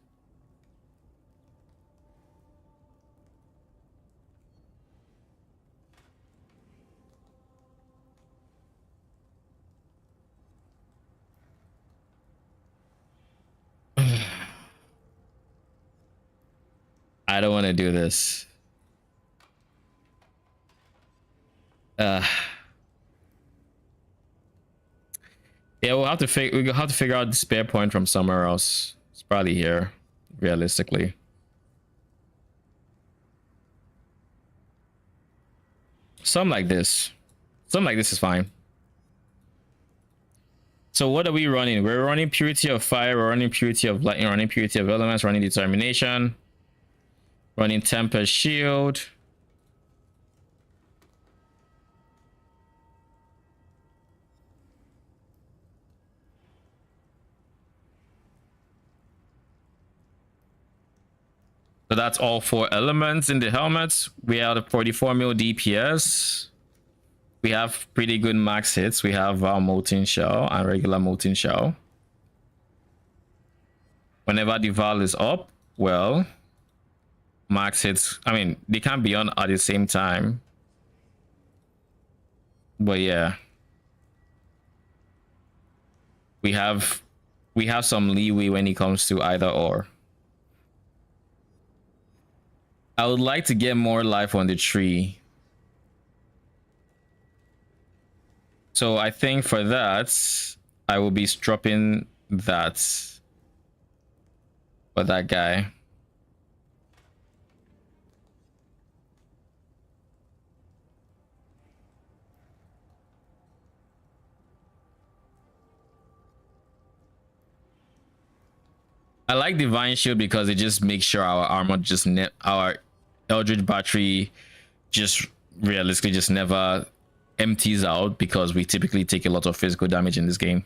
I don't want to do this. Yeah, we'll have to figure out the spare point from somewhere else. It's probably here, realistically. Something like this. Something like this is fine. So what are we running? We're running purity of fire, we're running purity of lightning, running purity of elements, running determination, running tempest shield. So that's all 4 elements in the helmets. We have a 44 mil DPS. We have pretty good max hits. We have our molten shell and regular molten shell. Whenever the val is up, well, max hits, I mean, they can't be on at the same time. But yeah. We have some leeway when it comes to either or. I would like to get more life on the tree. So I think for that, I will be dropping that for that guy. I like Divine Shield because it just makes sure our armor just our Eldritch Battery just realistically just never empties out, because we typically take a lot of physical damage in this game.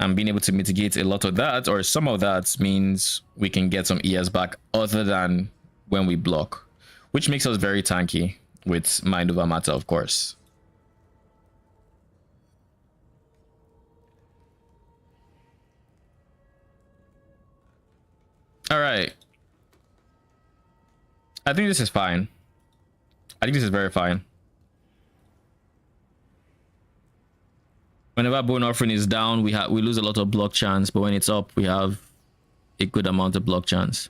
And being able to mitigate a lot of that, or some of that, means we can get some ES back other than when we block, which makes us very tanky with Mind Over Matter, of course. All right. I think this is fine. I think this is very fine. Whenever Bone Offering is down, we lose a lot of block chance, but when it's up, we have a good amount of block chance.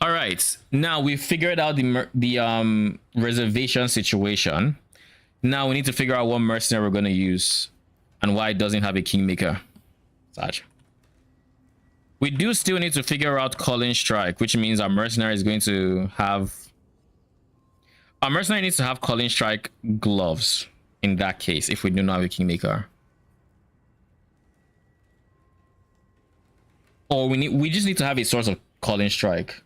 All right, now we've figured out the reservation situation. Now we need to figure out what mercenary we're going to use and why it doesn't have a Kingmaker. Such. We do still need to figure out Calling Strike, which means our mercenary is going to have... Our mercenary needs to have Calling Strike gloves in that case, if we do not have a Kingmaker. Or we just need to have a source of Calling Strike.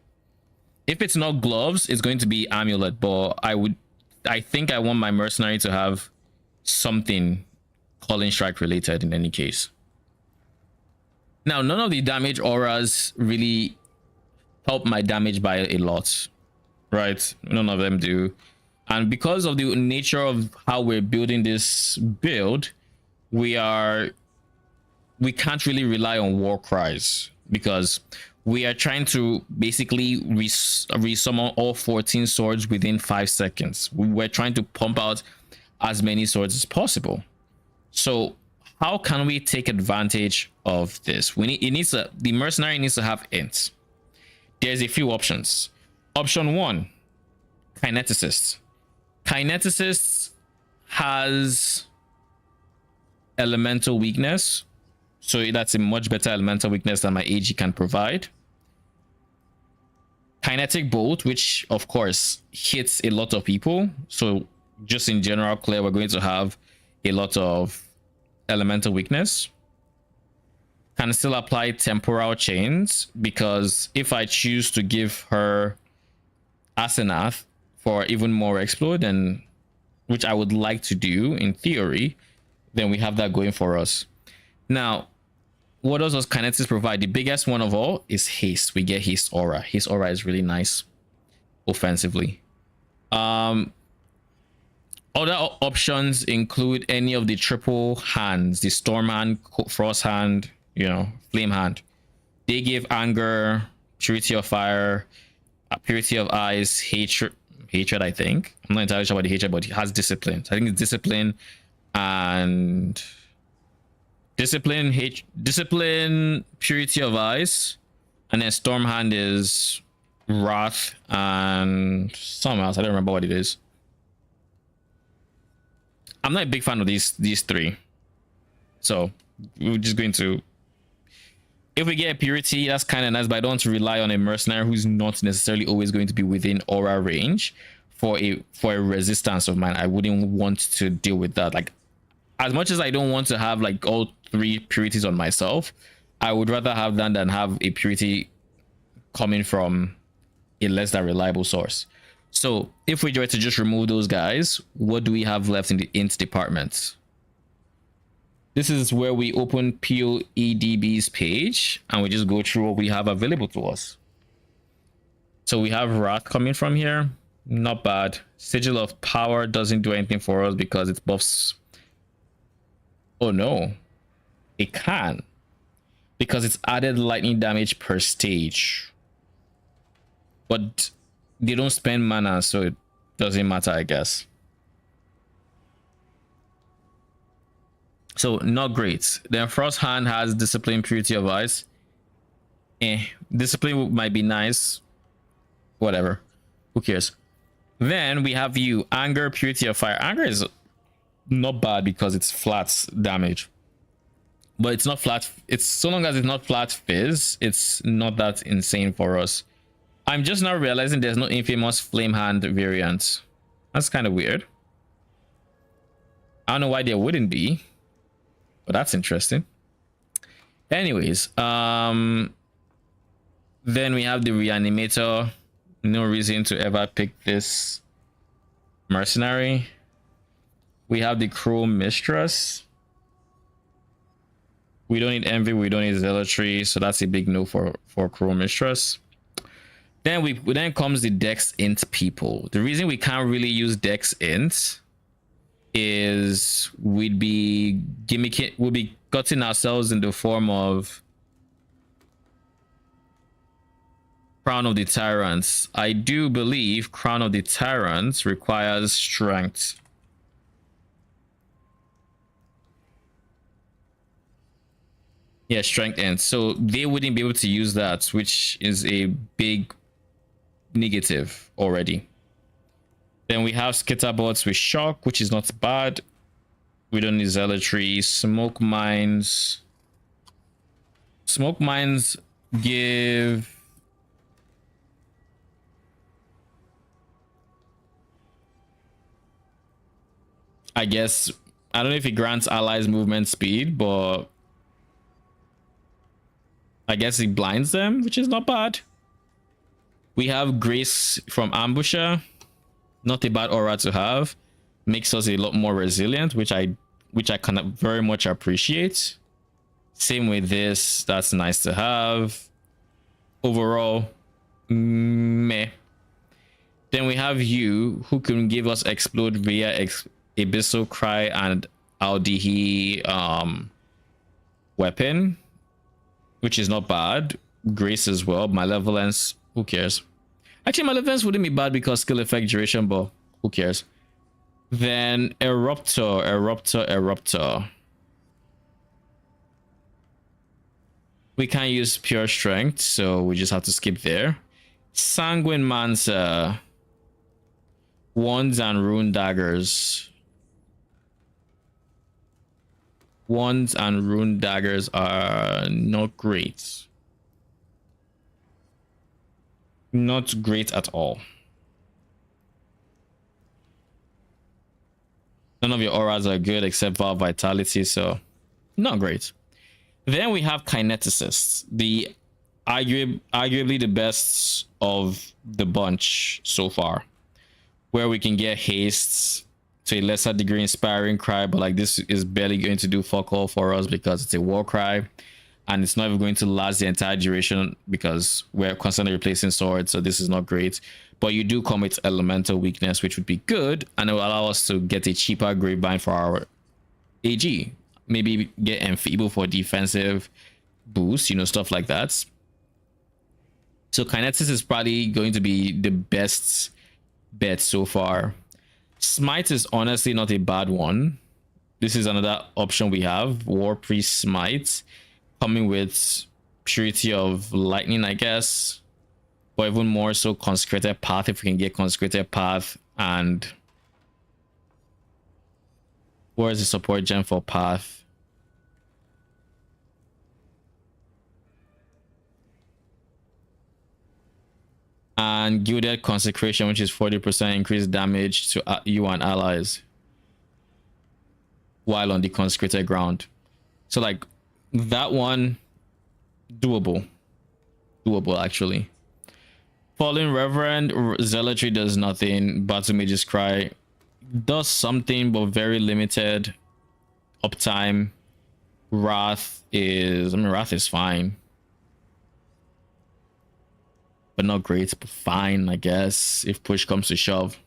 If it's not gloves, it's going to be amulet, but I would I think I want my mercenary to have something calling strike related in any case. Now, none of the damage auras really help my damage by a lot, right? None of them do. And because of the nature of how we're building this build, we can't really rely on war cries, because we are trying to basically resummon all 14 swords within 5 seconds. We're trying to pump out as many swords as possible. So how can we take advantage of this? The mercenary needs to have int. There's a few options. Option 1, kineticist. Kineticist has elemental weakness, so that's a much better elemental weakness than my AG can provide. Kinetic bolt, which of course hits a lot of people, so just in general clear, we're going to have a lot of elemental weakness. Can still apply temporal chains, because if I choose to give her Asenath for even more explode, then, which I would like to do in theory, then we have that going for us. Now, what does kinesis provide? The biggest one of all is haste. We get haste aura. Haste aura is really nice offensively. Other options include any of the triple hands, the storm hand, frost hand, flame hand. They give anger, purity of fire, purity of eyes, hatred, I think. I'm not entirely sure about the hatred, but it has discipline. So I think it's discipline and discipline, purity of eyes, and then storm hand is wrath and something else. I don't remember what it is. I'm not a big fan of these three, so we're just going to, if we get a purity, that's kind of nice, but I don't want to rely on a mercenary who's not necessarily always going to be within aura range for a resistance of mine. I wouldn't want to deal with that. Like, as much as I don't want to have like all 3 purities on myself, I would rather have that than have a purity coming from a less than reliable source. So if we were to just remove those guys, what do we have left in the int department? This is where we open POEDB's page and we just go through what we have available to us. So we have Wrath coming from here. Not bad. Sigil of Power doesn't do anything for us because it buffs. Oh no, it can, because it's added lightning damage per stage, but they don't spend mana, so it doesn't matter, I guess. So not great. Then Frost Hand has discipline, purity of eyes. Discipline might be nice, whatever, who cares. Then we have you, anger, purity of fire. Anger is not bad because it's flat damage, but it's not flat. It's so long as it's not flat fizz, it's not that insane for us. I'm just now realizing there's no infamous flame hand variant. That's kind of weird. I don't know why there wouldn't be, but that's interesting. Anyways, then we have the reanimator. No reason to ever pick this mercenary. We have the cruel mistress. We don't need envy, we don't need zealotry, so that's a big no for cruel mistress. Then comes the dex int people. The reason we can't really use dex int is we'd be gutting ourselves in the form of Crown of the Tyrants. I do believe Crown of the Tyrants requires strength. Yeah, strength int. So they wouldn't be able to use that, which is a big negative already. Then we have skitterbots with shock, which is not bad. We don't need zealotry. Smoke mines give I guess, I don't know if it grants allies movement speed, but I guess it blinds them, which is not bad. We have Grace from Ambusher. Not a bad aura to have. Makes us a lot more resilient, which I can very much appreciate. Same with this. That's nice to have. Overall, meh. Then we have you, who can give us explode via abyssal cry and Aldihi weapon, which is not bad. Grace as well. Malevolence, who cares? Actually, Malevolence wouldn't be bad because skill effect duration, but who cares? Then Eruptor. We can't use pure strength, so we just have to skip there. Sanguine Mancer. Wands and rune daggers. Wands and rune daggers are not great. Not great at all. None of your auras are good except Val Vitality, so not great. Then we have Kineticists, the arguably the best of the bunch so far, where we can get haste to a lesser degree, inspiring cry, but like this is barely going to do fuck all for us because it's a war cry, and it's not even going to last the entire duration because we're constantly replacing swords, so this is not great. But you do come with elemental weakness, which would be good, and it will allow us to get a cheaper Gravebind for our AG. Maybe get Enfeeble for defensive boost, you know, stuff like that. So Kinesis is probably going to be the best bet so far. Smite is honestly not a bad one. This is another option we have. War Priest Smite, coming with Purity of Lightning, I guess. But even more so Consecrated Path, if we can get Consecrated Path. And where is the support gem for Path? And Gilded Consecration, which is 40% increased damage to you and allies while on the consecrated ground. So like that one, doable actually. Fallen Reverend, Zealotry does nothing. Battle Mage's Cry does something, but very limited uptime. Wrath is fine, but not great, but fine, I guess, if push comes to shove.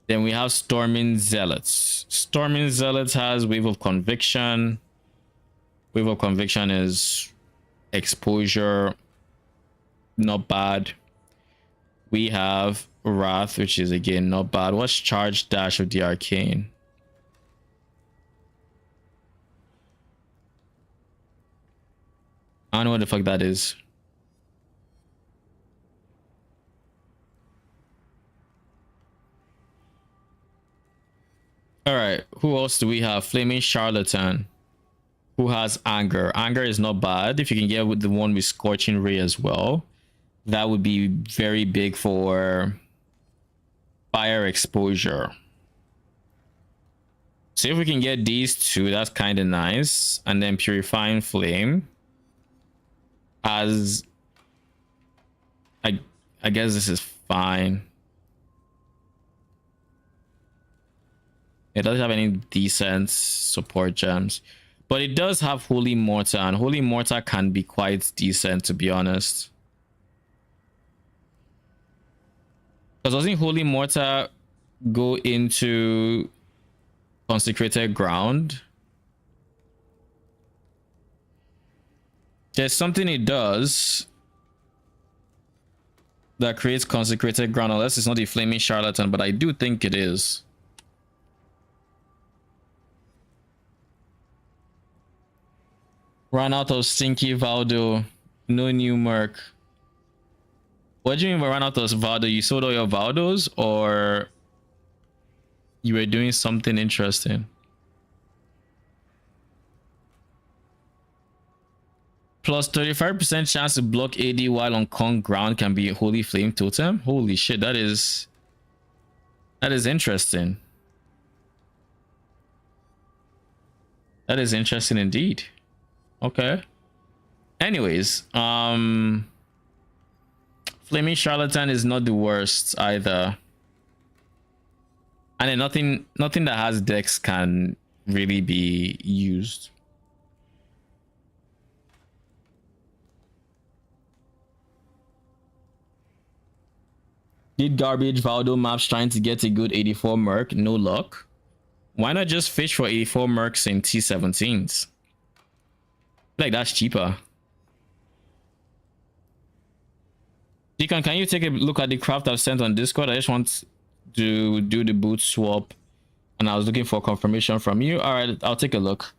Then we have Storming Zealots. Storming Zealots has Wave of Conviction. Wave of Conviction is exposure, not bad. We have Wrath, which is again not bad. What's Charge Dash of the Arcane? I don't know what the fuck that is. All right, who else do we have? Flaming Charlatan, who has Anger. Anger is not bad. If you can get with the one with Scorching Ray as well, that would be very big for fire exposure. So if we can get these two, that's kind of nice. And then Purifying Flame, as I guess this is fine. It doesn't have any decent support gems, but it does have Holy Mortar, and Holy Mortar can be quite decent, to be honest. Because doesn't Holy Mortar go into consecrated ground? There's something it does that creates consecrated ground, unless it's not a Flaming Charlatan, but I do think it is. Run out of Stinky Valdo. No new Merc. What do you mean by run out of Valdo? You sold all your Valdos, or you were doing something interesting? Plus 35% chance to block AD while on con ground can be Holy Flame Totem. Holy shit, that is interesting. That is interesting indeed. Okay. Anyways, Flaming Charlatan is not the worst either. And then nothing that has dex can really be used. Did garbage Valdo maps trying to get a good 84 merc, no luck. Why not just fish for 84 mercs in T17s? Like that's cheaper. Deacon, can you take a look at the craft I've sent on Discord? I just want to do the boot swap and I was looking for confirmation from you. All right, I'll take a look.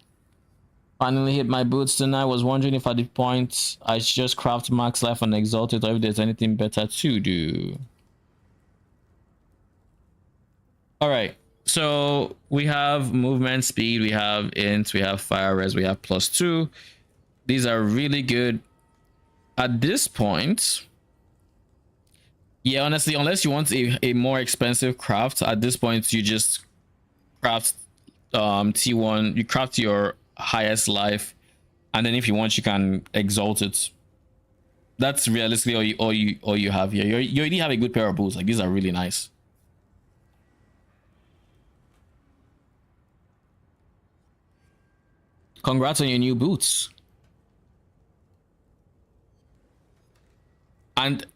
Finally hit my boots tonight. Was wondering if at the point I should just craft max life and exalted or if there's anything better to do. All right, so we have movement speed, we have int, we have fire res, we have +2. These are really good at this point. Yeah, honestly, unless you want a more expensive craft, at this point you just craft T1, you craft your highest life, and then if you want you can exalt it. That's realistically all you have here. You already have a good pair of boots. Like these are really nice. Congrats on your new boots. And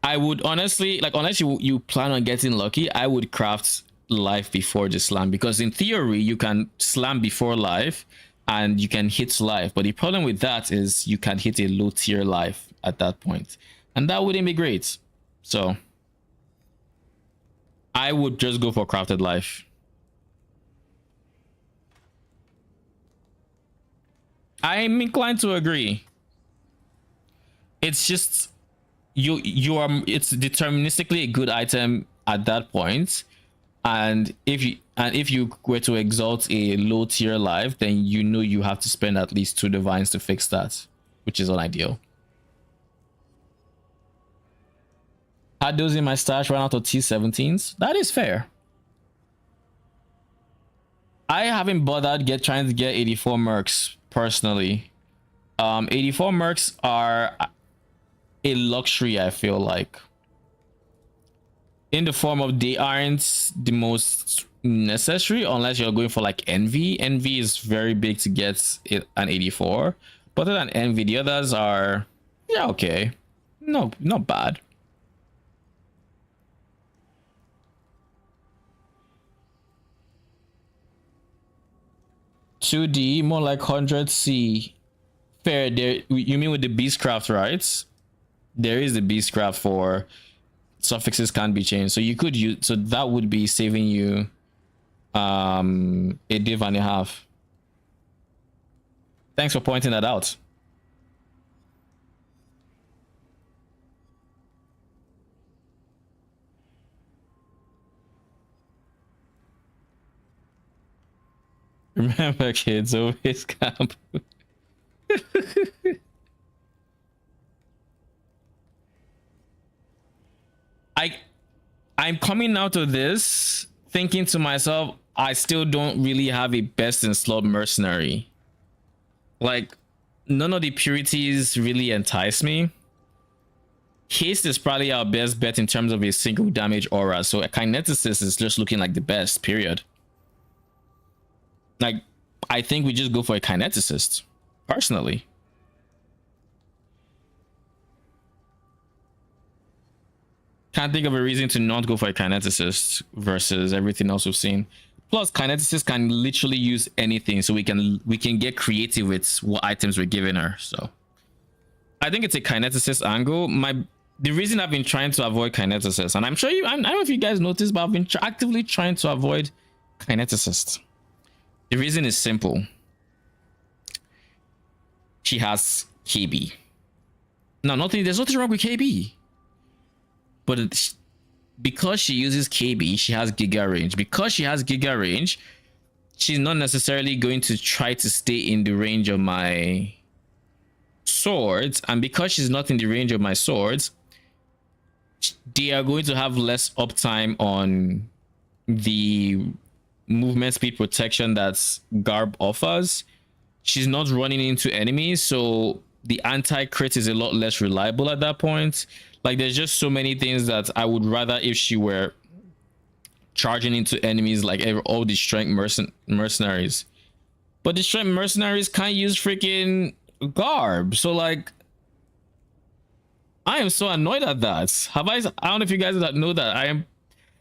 I would honestly, like, unless you plan on getting lucky, I would craft life before the slam, because in theory you can slam before life and you can hit life, but the problem with that is you can hit a low tier life at that point, and that wouldn't be great. So I would just go for crafted life. I'm inclined to agree. It's just you are, it's deterministically a good item at that point, and if you were to exalt a low tier life, then you know you have to spend at least 2 divines to fix that, which is unideal. Had those in my stash, ran out of T17s. That is fair. I haven't bothered trying to get 84 mercs personally. 84 mercs are a luxury, I feel like, in the form of they aren't the most necessary unless you're going for like envy. Envy is very big to get it an 84, but other than envy, the others are, yeah, okay, no, not bad. $2D, more like 100C. Fair. There, you mean with the beastcraft, right? There is the beastcraft for suffixes can't be changed, so you could use, so that would be saving you a div and a half. Thanks for pointing that out. Remember, kids, always camp. I'm coming out of this thinking to myself, I still don't really have a best in slot mercenary. Like, none of the purities really entice me. Haste is probably our best bet in terms of a single damage aura, so a kineticist is just looking like the best, period. Like, I think we just go for a kineticist, personally. Can't think of a reason to not go for a kineticist versus everything else we've seen. Plus, kineticist can literally use anything, so we can get creative with what items we're giving her. So I think it's a kineticist angle. The reason I've been trying to avoid kineticist, and I'm sure I don't know if you guys noticed, but I've been actively trying to avoid kineticist. The reason is simple. She has KB. Now, there's nothing wrong with KB. But because she uses KB, she has giga range. Because she has giga range, she's not necessarily going to try to stay in the range of my swords. And because she's not in the range of my swords, they are going to have less uptime on the movement speed protection that Garb offers. She's not running into enemies, so the anti-crit is a lot less reliable at that point. Like, there's just so many things that I would rather if she were charging into enemies like all the strength mercenaries. But the strength mercenaries can't use freaking garb. So like, I am so annoyed at that. I don't know if you guys know that.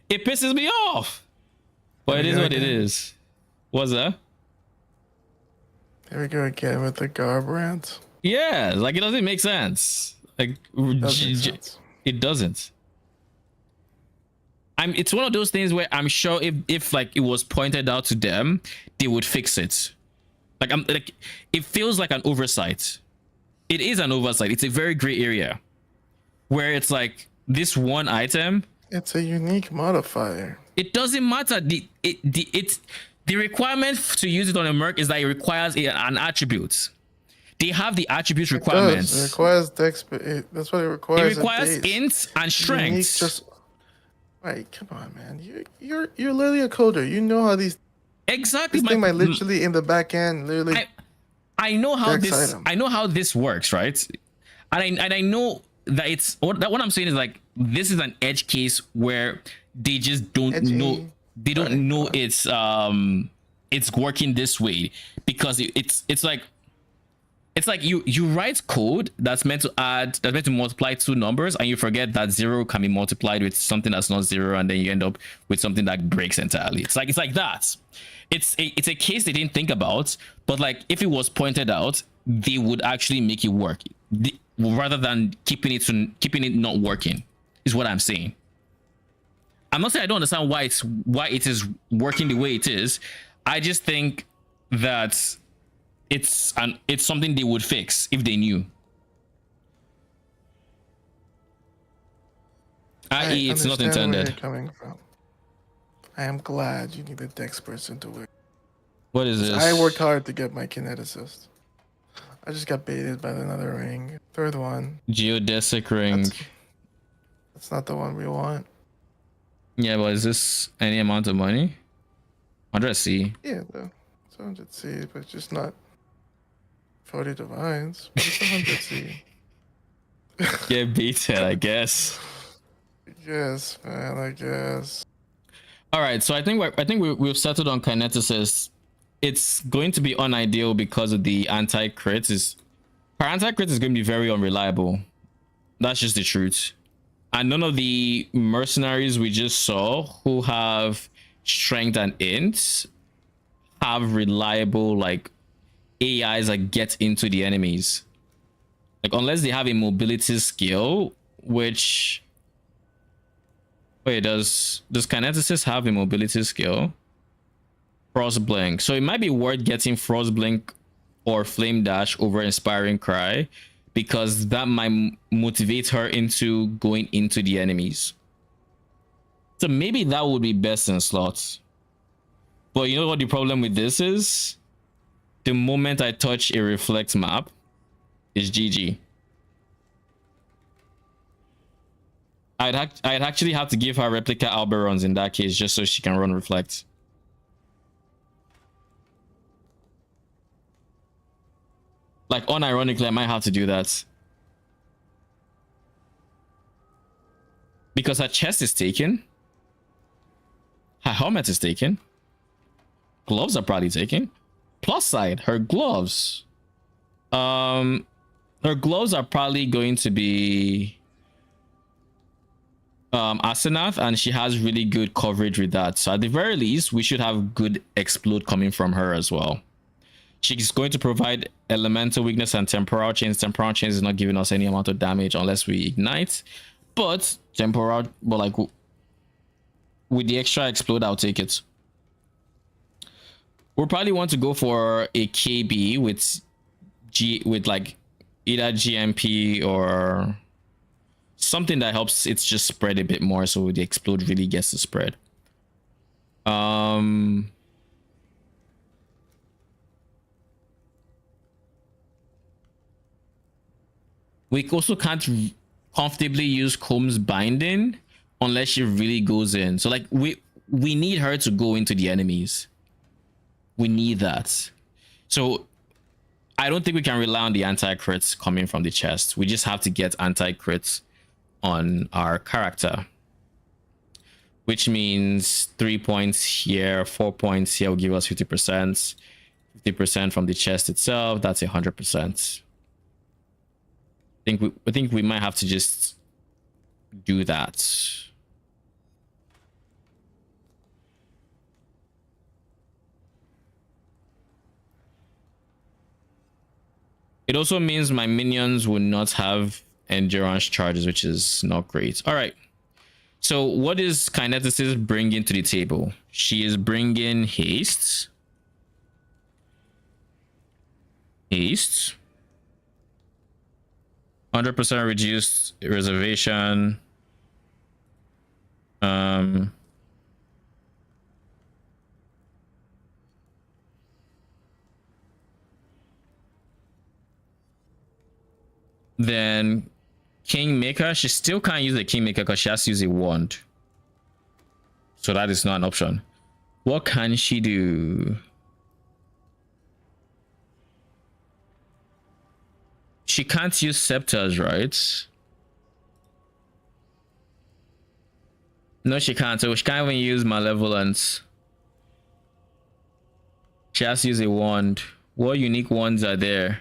It pisses me off. But it is what it is. What's that? There we go again with the garb rant. Yeah, like it doesn't make sense. Like it doesn't. It's one of those things where I'm sure if like it was pointed out to them, they would fix it. Like it feels like an oversight. It is an oversight. It's a very gray area where it's like this one item. It's a unique modifier. It doesn't matter. The requirement to use it on a merc is that it requires an attribute. They have the attribute requirements. It requires dex. That's what it requires. It requires int and strength. Right, come on, man. You're literally a coder. You know how these. Exactly. This thing might literally in the back end literally. I know how this. I know how this works, right? And I know that it's what I'm saying is like this is an edge case where they just don't know. They don't know it's working this way because it's like you write code that's meant to multiply two numbers and you forget that 0 can be multiplied with something that's not 0 and then you end up with something that breaks entirely. It's like that. It's a case they didn't think about, but like if it was pointed out, they would actually make it work rather than keeping it not working. Is what I'm saying. I'm not saying I don't understand why it is working the way it is. I just think that it's something they would fix if they knew. I.e., it's not intended. Where you're coming from. I am glad you need a dex person to work. What is this? I worked hard to get my kineticist. I just got baited by another ring. Third one. Geodesic ring. That's not the one we want. Yeah, but is this any amount of money? 100C. Yeah, though. It's 100C, but it's just not 40 divines. But it's 100C. Get beaten, I guess. Yes, man, I guess. All right, so I think we've settled on kineticist. It's going to be unideal because of the anti-crit. Her anti-crit is going to be very unreliable. That's just the truth. And none of the mercenaries we just saw who have strength and int have reliable like AIs that get into the enemies. Like unless they have a mobility skill, which wait, does kineticist have a mobility skill? Frost blink. So it might be worth getting frost blink or flame dash over inspiring cry, because that might motivate her into going into the enemies. So maybe that would be best in slots. But you know what the problem with this is? The moment I touch a reflect map, is GG. I'd actually have to give her replica Alberons in that case, just so she can run reflect. Like unironically, I might have to do that. Because her chest is taken. Her helmet is taken. Gloves are probably taken. Plus side, her gloves. Her gloves are probably going to be Asenath, and she has really good coverage with that. So at the very least, we should have good explode coming from her as well. She's going to provide elemental weakness and temporal chains. Temporal chains is not giving us any amount of damage unless we ignite. But like with the extra explode, I'll take it. We'll probably want to go for a KB with like either GMP or something that helps it just spread a bit more, so the explode really gets to spread. We also can't comfortably use Combs binding unless she really goes in. So like we need her to go into the enemies. We need that. So I don't think we can rely on the anti-crits coming from the chest. We just have to get anti-crits on our character, which means 3 points here, 4 points here will give us 50%. 50% from the chest itself, that's 100%. I think we might have to just do that. It also means my minions will not have endurance charges, which is not great. All right. So what is Kineticist bringing to the table? She is bringing haste. Haste. 100% reduced reservation. Then Kingmaker, she still can't use a Kingmaker because she has to use a wand. So that is not an option. What can she do? She can't use scepters, right? No, she can't. So she can't even use malevolence. She has to use a wand. What unique wands are there?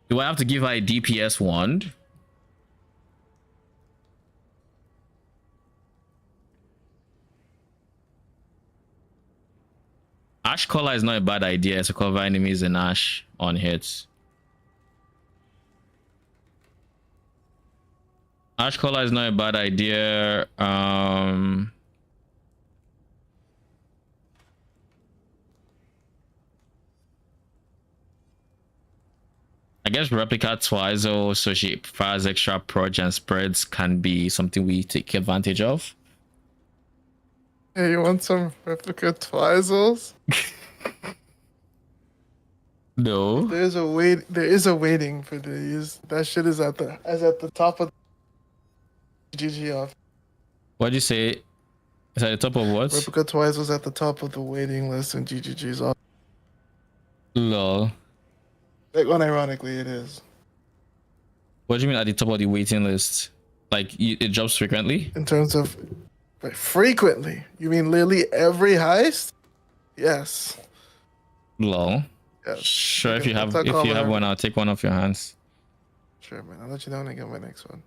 Do I have to give her a DPS wand? Ash Collar is not a bad idea to cover enemies in Ash on hits. Ash Collar is not a bad idea. I guess Replica Twizel, so she fires extra proj and spreads, can be something we take advantage of. Hey, you want some replica Twizels? No. There is a waiting for these. That shit is at the top of GG off. What'd you say? Is at the top of what? Replica Twizels at the top of the waiting list and GGG's off. Lol. Like, unironically, it is. What do you mean at the top of the waiting list? Like it drops frequently? In terms of frequently, you mean literally every heist? Yes. Lol. Yes. Sure, if you have I'll one, I'll take one off your hands. Sure, man. I'll let you know when I get my next one.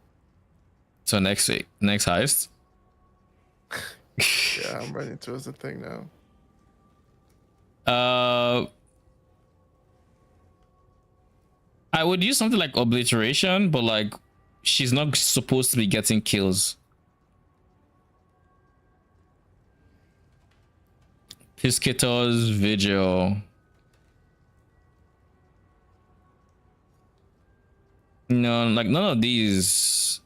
So next heist. Yeah, I'm running towards the thing now. I would use something like obliteration, but like she's not supposed to be getting kills. Piscator's Vigil. No, like none of these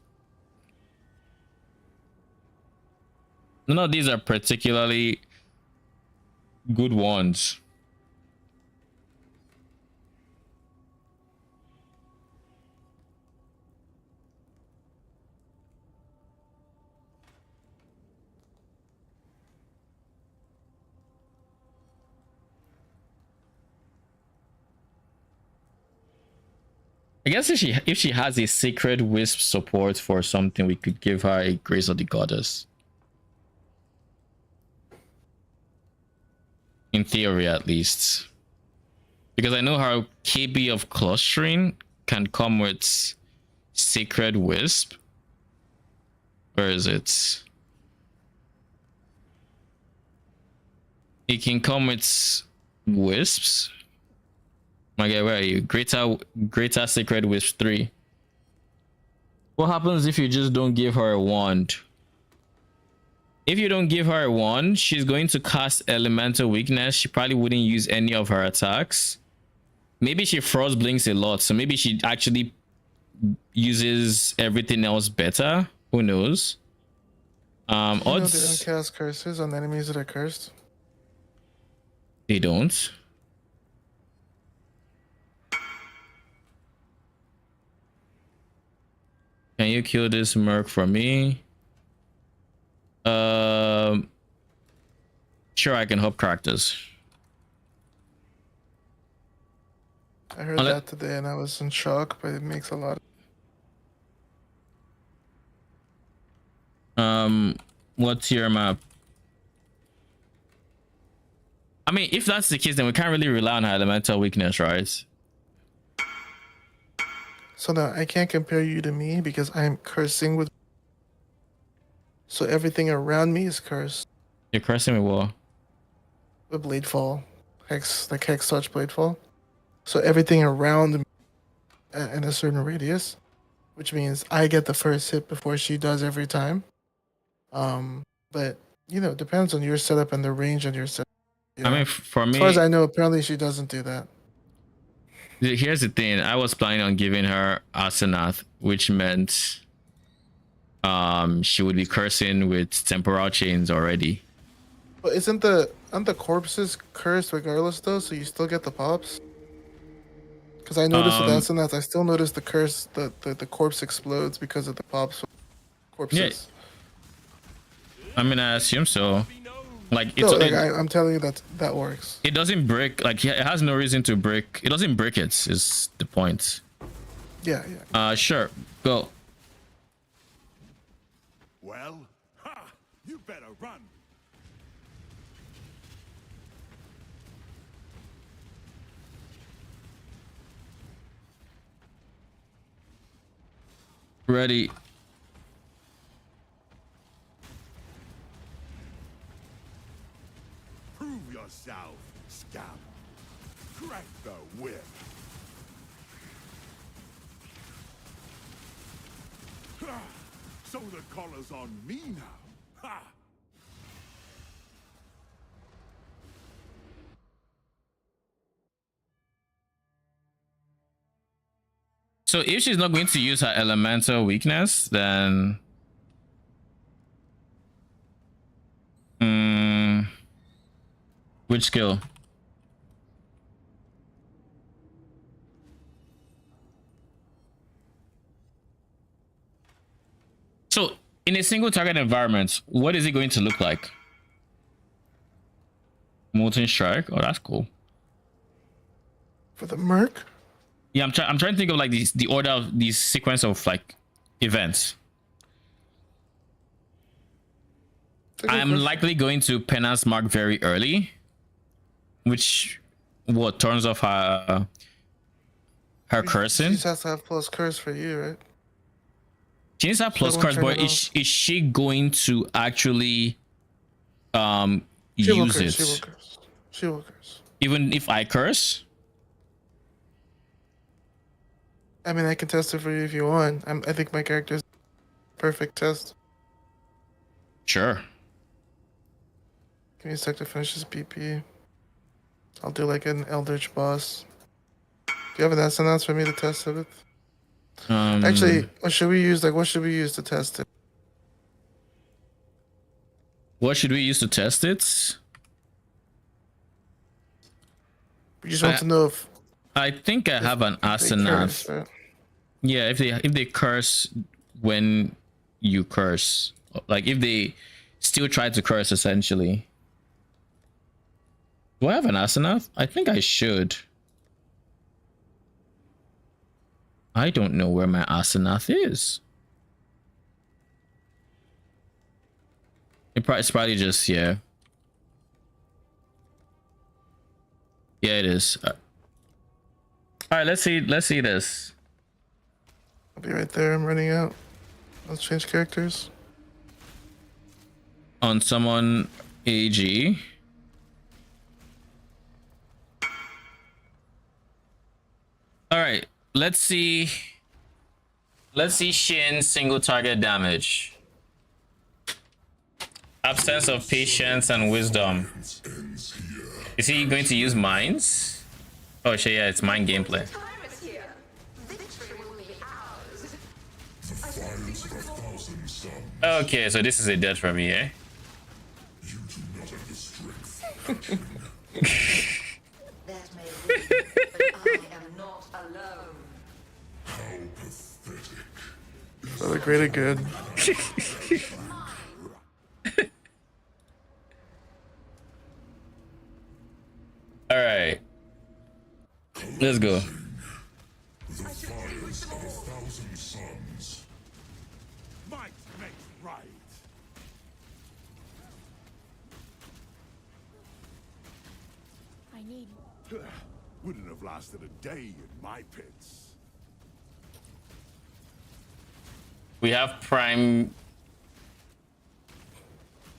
are particularly good ones. I guess if she has a sacred wisp support for something, we could give her a Grace of the Goddess. In theory, at least. Because I know her KB of clustering can come with sacred wisp. Where is it? It can come with wisps. My guy, where are you? Greater Sacred Wisp 3. What happens if you just don't give her a wand? If you don't give her a wand, she's going to cast Elemental Weakness. She probably wouldn't use any of her attacks. Maybe she Frost Blinks a lot, so maybe she actually uses everything else better. Who knows? Odds. You know they Odds. don't cast curses on enemies that are cursed. They don't. Can you kill this merc for me? Sure, I can help crack this. I heard that today and I was in shock, but it makes a lot of... What's your map? I mean, if that's the case, then we can't really rely on her elemental weakness, right? So now I can't compare you to me because I'm cursing with... So everything around me is cursed. You're cursing with what? With Bladefall. Hex, like Hex Touch Bladefall. So everything around me in a certain radius, which means I get the first hit before she does every time. But, you know, it depends on your setup and the range on your setup. You know? I mean, for me, as far as I know, apparently she doesn't do that. Here's the thing. I was planning on giving her Asenath, which meant she would be cursing with temporal chains already. But aren't the corpses cursed regardless though? So you still get the pops? Because I noticed with Asenath, I still noticed the curse, the corpse explodes because of the pops corpses. Yeah. I mean, I assume so. Like, it's, no, like I'm telling you that works. It doesn't break. Like, it has no reason to break. It doesn't break it. Is the point? Yeah, yeah. Sure. Go. Well, ha! You better run. Ready. Prove yourself, scum. Crack the whip. Ha! So the collar's on me now. Ha! So if she's not going to use her elemental weakness, then which skill? So in a single target environment, what is it going to look like? Molten Strike. Oh, that's cool. For the Merc? Yeah, I'm trying to think of like the order of these sequence of like events. I'm likely going to Penance Mark very early, which what turns off her cursing. She just has to have plus curse for you, right? She needs to have plus curse, but is she going to actually use it? She will curse. She will curse. Even if I curse? I mean, I can test it for you if you want. I think my character's perfect test. Sure. Give me a sec to finish this BP. I'll do like an Eldritch boss. Do you have an SNS for me to test it with? Actually, what should we use? Like, what should we use to test it? What should we use to test it? We just want to know if... I think I have an Asenath. Right? Yeah, if they curse when you curse, like if they still try to curse, essentially. Do I have an Asenath? I think I should. I don't know where my Asenath is. It's probably just, yeah. Yeah, it is. All right, let's see this. I'll be right there. I'm running out. Let's change characters. On someone AG. All right, let's see Shin single target damage. Absence of patience and wisdom. Is he going to use mines? Oh shit, yeah, it's mine gameplay. Okay, so this is a death for me, eh? You do not have the strength. That may be, but I am not alone. How pathetic. For the greater good. All right, let's go. Wouldn't have lasted a day in my pits. We have prime.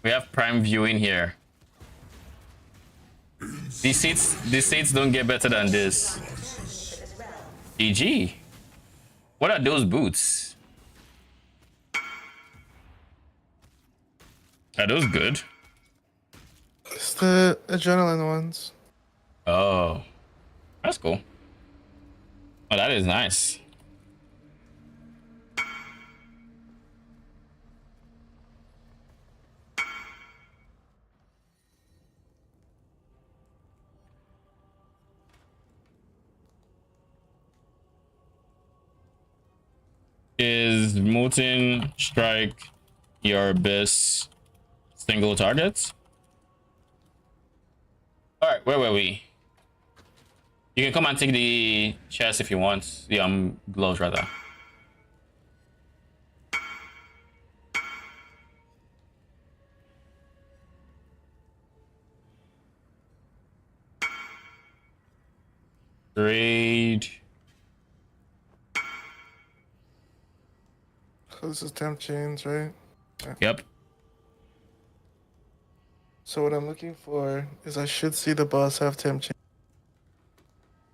We have prime viewing here. These seats don't get better than this. GG. What are those boots? Are those good? It's the adrenaline ones. Oh, that's cool. Oh, that is nice. Is Molten Strike your best single target? All right, where were we? You can come and take the chest if you want. The gloves rather. Trade. So this is temp chains, right? Yep. So what I'm looking for is I should see the boss have temp chains.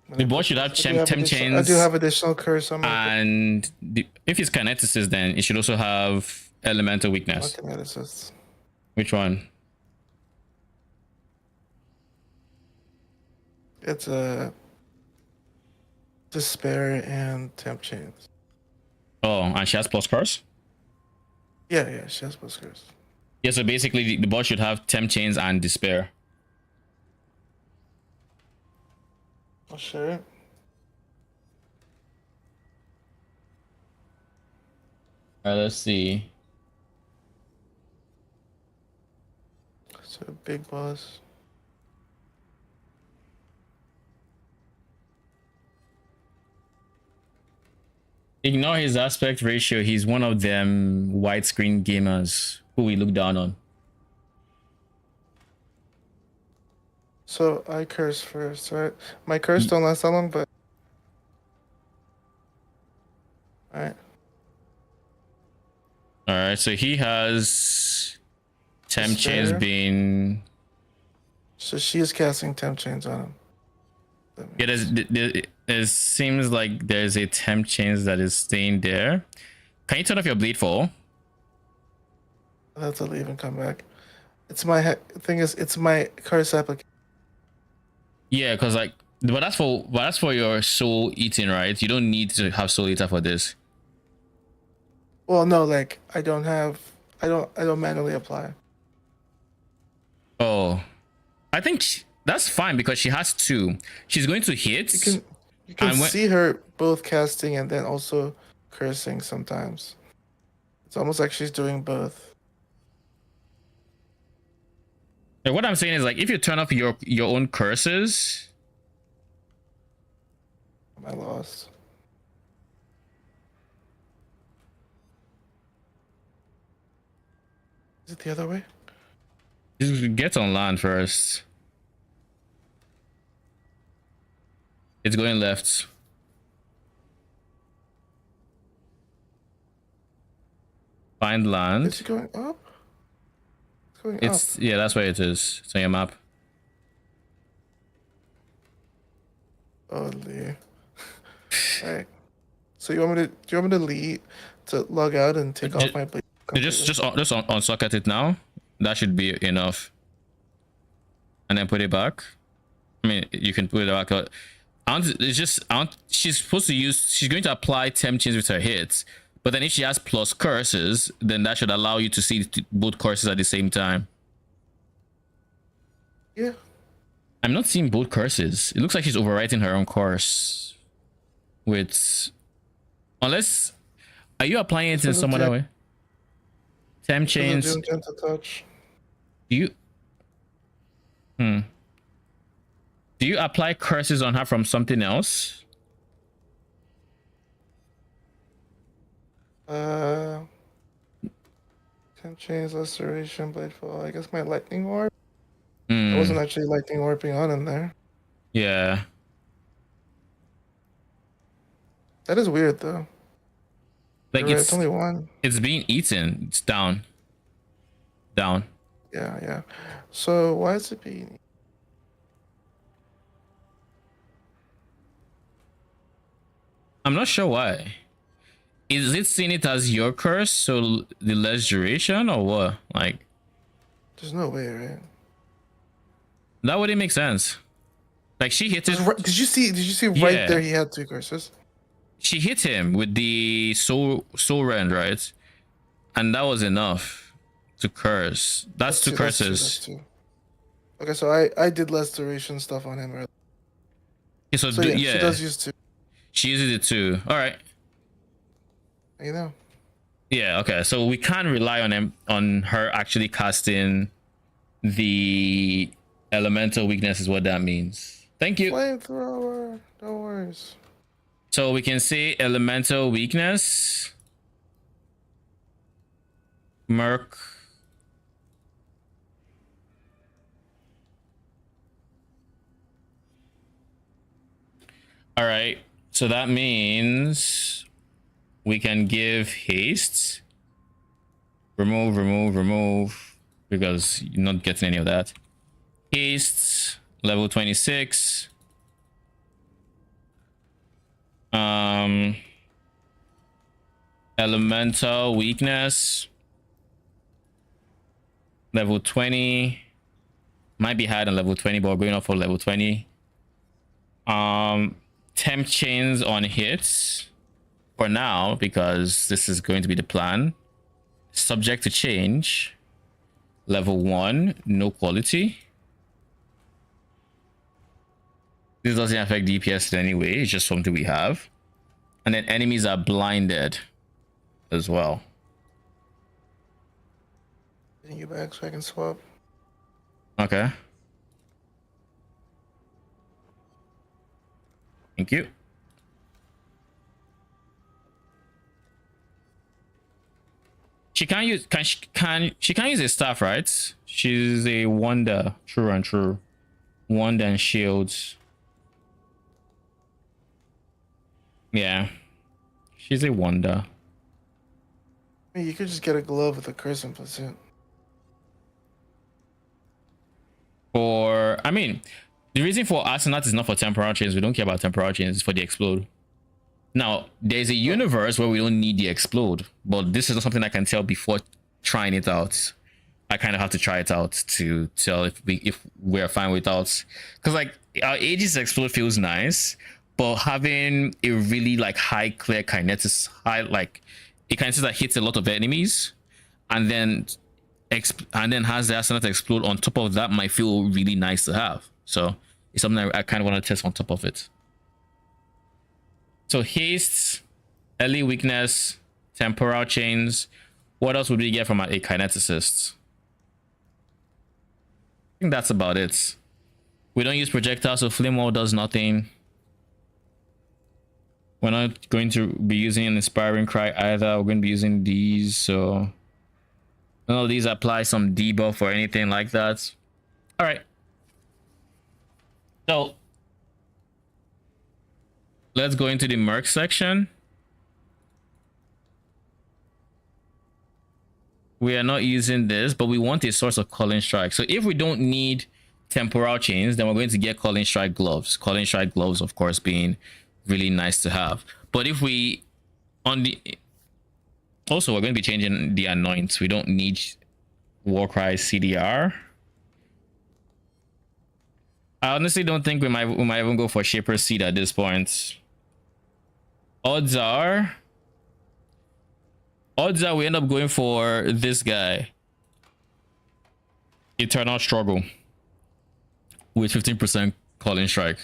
The boss should have temp I chains. do have additional curse on my And if it's kineticist, then it should also have elemental weakness. kineticist. Which one? It's a despair and temp chains. Oh, and she has plus curse? Yeah, she has plus curse. Yeah, so basically the boss should have temp chains and despair. I'll share it. All right, let's see. So big boss. Ignore his aspect ratio. He's one of them widescreen gamers who we look down on. So I curse first, right? My curse don't last that long, but alright. All right, so he has temp chains Despair. being. So she is casting temp chains on him. That Yeah, means- it seems like there's a temp chains that is staying there. Can you turn off your bleed fall? I have to leave and come back. It's my thing is it's my curse application. Yeah, because like, but that's for your soul eating, right? You don't need to have soul eater for this. Well, no, like I don't manually apply. Oh, I think that's fine because she has two. She's going to hit. You can And when- see her both casting and then also cursing sometimes. It's almost like she's doing both. And what I'm saying is like, if you turn off your own curses, Am I lost? Is it the other way? just get on land first. It's going left. Find land. Is it going up? It's going It's up. yeah, that's where it is. It's on your map. Holy. Alright. So you want me to? Do you want me to leave to log out and take off my bleed? Just on socket it now. That should be enough. And then put it back. I mean, you can put it back. She's supposed to use. She's going to apply temp chains with her hits. But then if she has plus curses, then that should allow you to see both curses at the same time. Yeah. I'm not seeing both curses. It looks like she's overwriting her own curse. With, unless, are you applying it in some other way? Temp chains. Doing gentle touch. Do you? Do you apply curses on her from something else? Temp chains, restoration, blade fall. I guess my lightning orb. I wasn't actually lightning orbing on in there. Yeah. That is weird though. Like You're right, it's it's only one. it's being eaten. It's down. Down. Yeah, yeah. So why is it being? I'm not sure why. Is it seeing it as your curse, so the less duration, or what? Like There's no way, right? that wouldn't make sense. Like she hit it. Did you see? Did you see right Yeah. there? He had two curses. She hit him with the soul rend, right? And that was enough to curse. That's two curses. That's two. Okay, so I did less duration stuff on him earlier. Okay, so So yeah, she does use two. she uses it too. All right. You know. Yeah. Okay. So we can't rely on her actually casting the elemental weakness. Is what that means. Thank you. Flamethrower. No worries. So we can say elemental weakness. Merc. All right. So that means we can give haste. Remove. Because you're not getting any of that. Haste, level 26. Elemental weakness. Level 20. Might be higher than level 20, but we're going off for level 20. Temp chains on hits for now, because this is going to be the plan. Subject to change. Level 1, no quality. This doesn't affect DPS in any way, it's just something we have. And then enemies are blinded as well. Getting you back so I can swap. Okay. Thank you. She can't use she can't use a staff, right? She's a wonder. True. Wonder and shields. Yeah. She's a wonder. I mean, you could just get a glove with a curse and plus it. For I mean, the reason for Astronaut is not for temporal chains. We don't care about temporal chains, it's for the explode. Now, there's a universe where we don't need the explode, but this is not something I can tell before trying it out. I kind of have to try it out to tell if we're fine without, because like our Aegis explode feels nice, but having a really like high clear kinetic, high like a kinetic that hits a lot of enemies, and then has the astronaut explode on top of that might feel really nice to have. So it's something I kind of want to test on top of it. So haste, early weakness, temporal chains. What else would we get from a kineticist? I think that's about it. We don't use projectiles, so flame wall does nothing. We're not going to be using an inspiring cry either. We're going to be using these, so none of these apply some debuff or anything like that. All right. So let's go into the merc section. We are not using this, but we want a source of calling strike. So if we don't need temporal chains, then we're going to get calling strike gloves. Calling strike gloves, of course, being really nice to have. But if we also we're going to be changing the anoint. We don't need Warcry CDR. I honestly don't think we might even go for Shaper's Seed at this point. Odds are we end up going for this guy, Eternal Struggle, with 15% calling strike.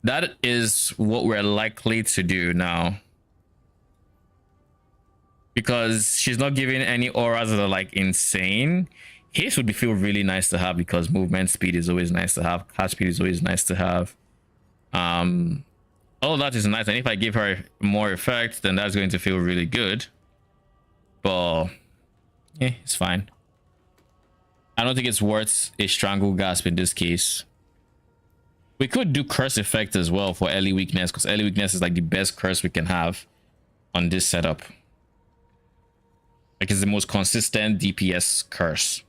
That is what we're likely to do now, because she's not giving any auras that are like insane. Haste would feel really nice to have, because movement speed is always nice to have. Cast speed is always nice to have. All of that is nice, and if I give her more effect, then that's going to feel really good. But yeah, it's fine. I don't think it's worth a strangle gasp in this case. We could do curse effect as well for early weakness, because early weakness is like the best curse we can have on this setup. Like, it's the most consistent DPS curse.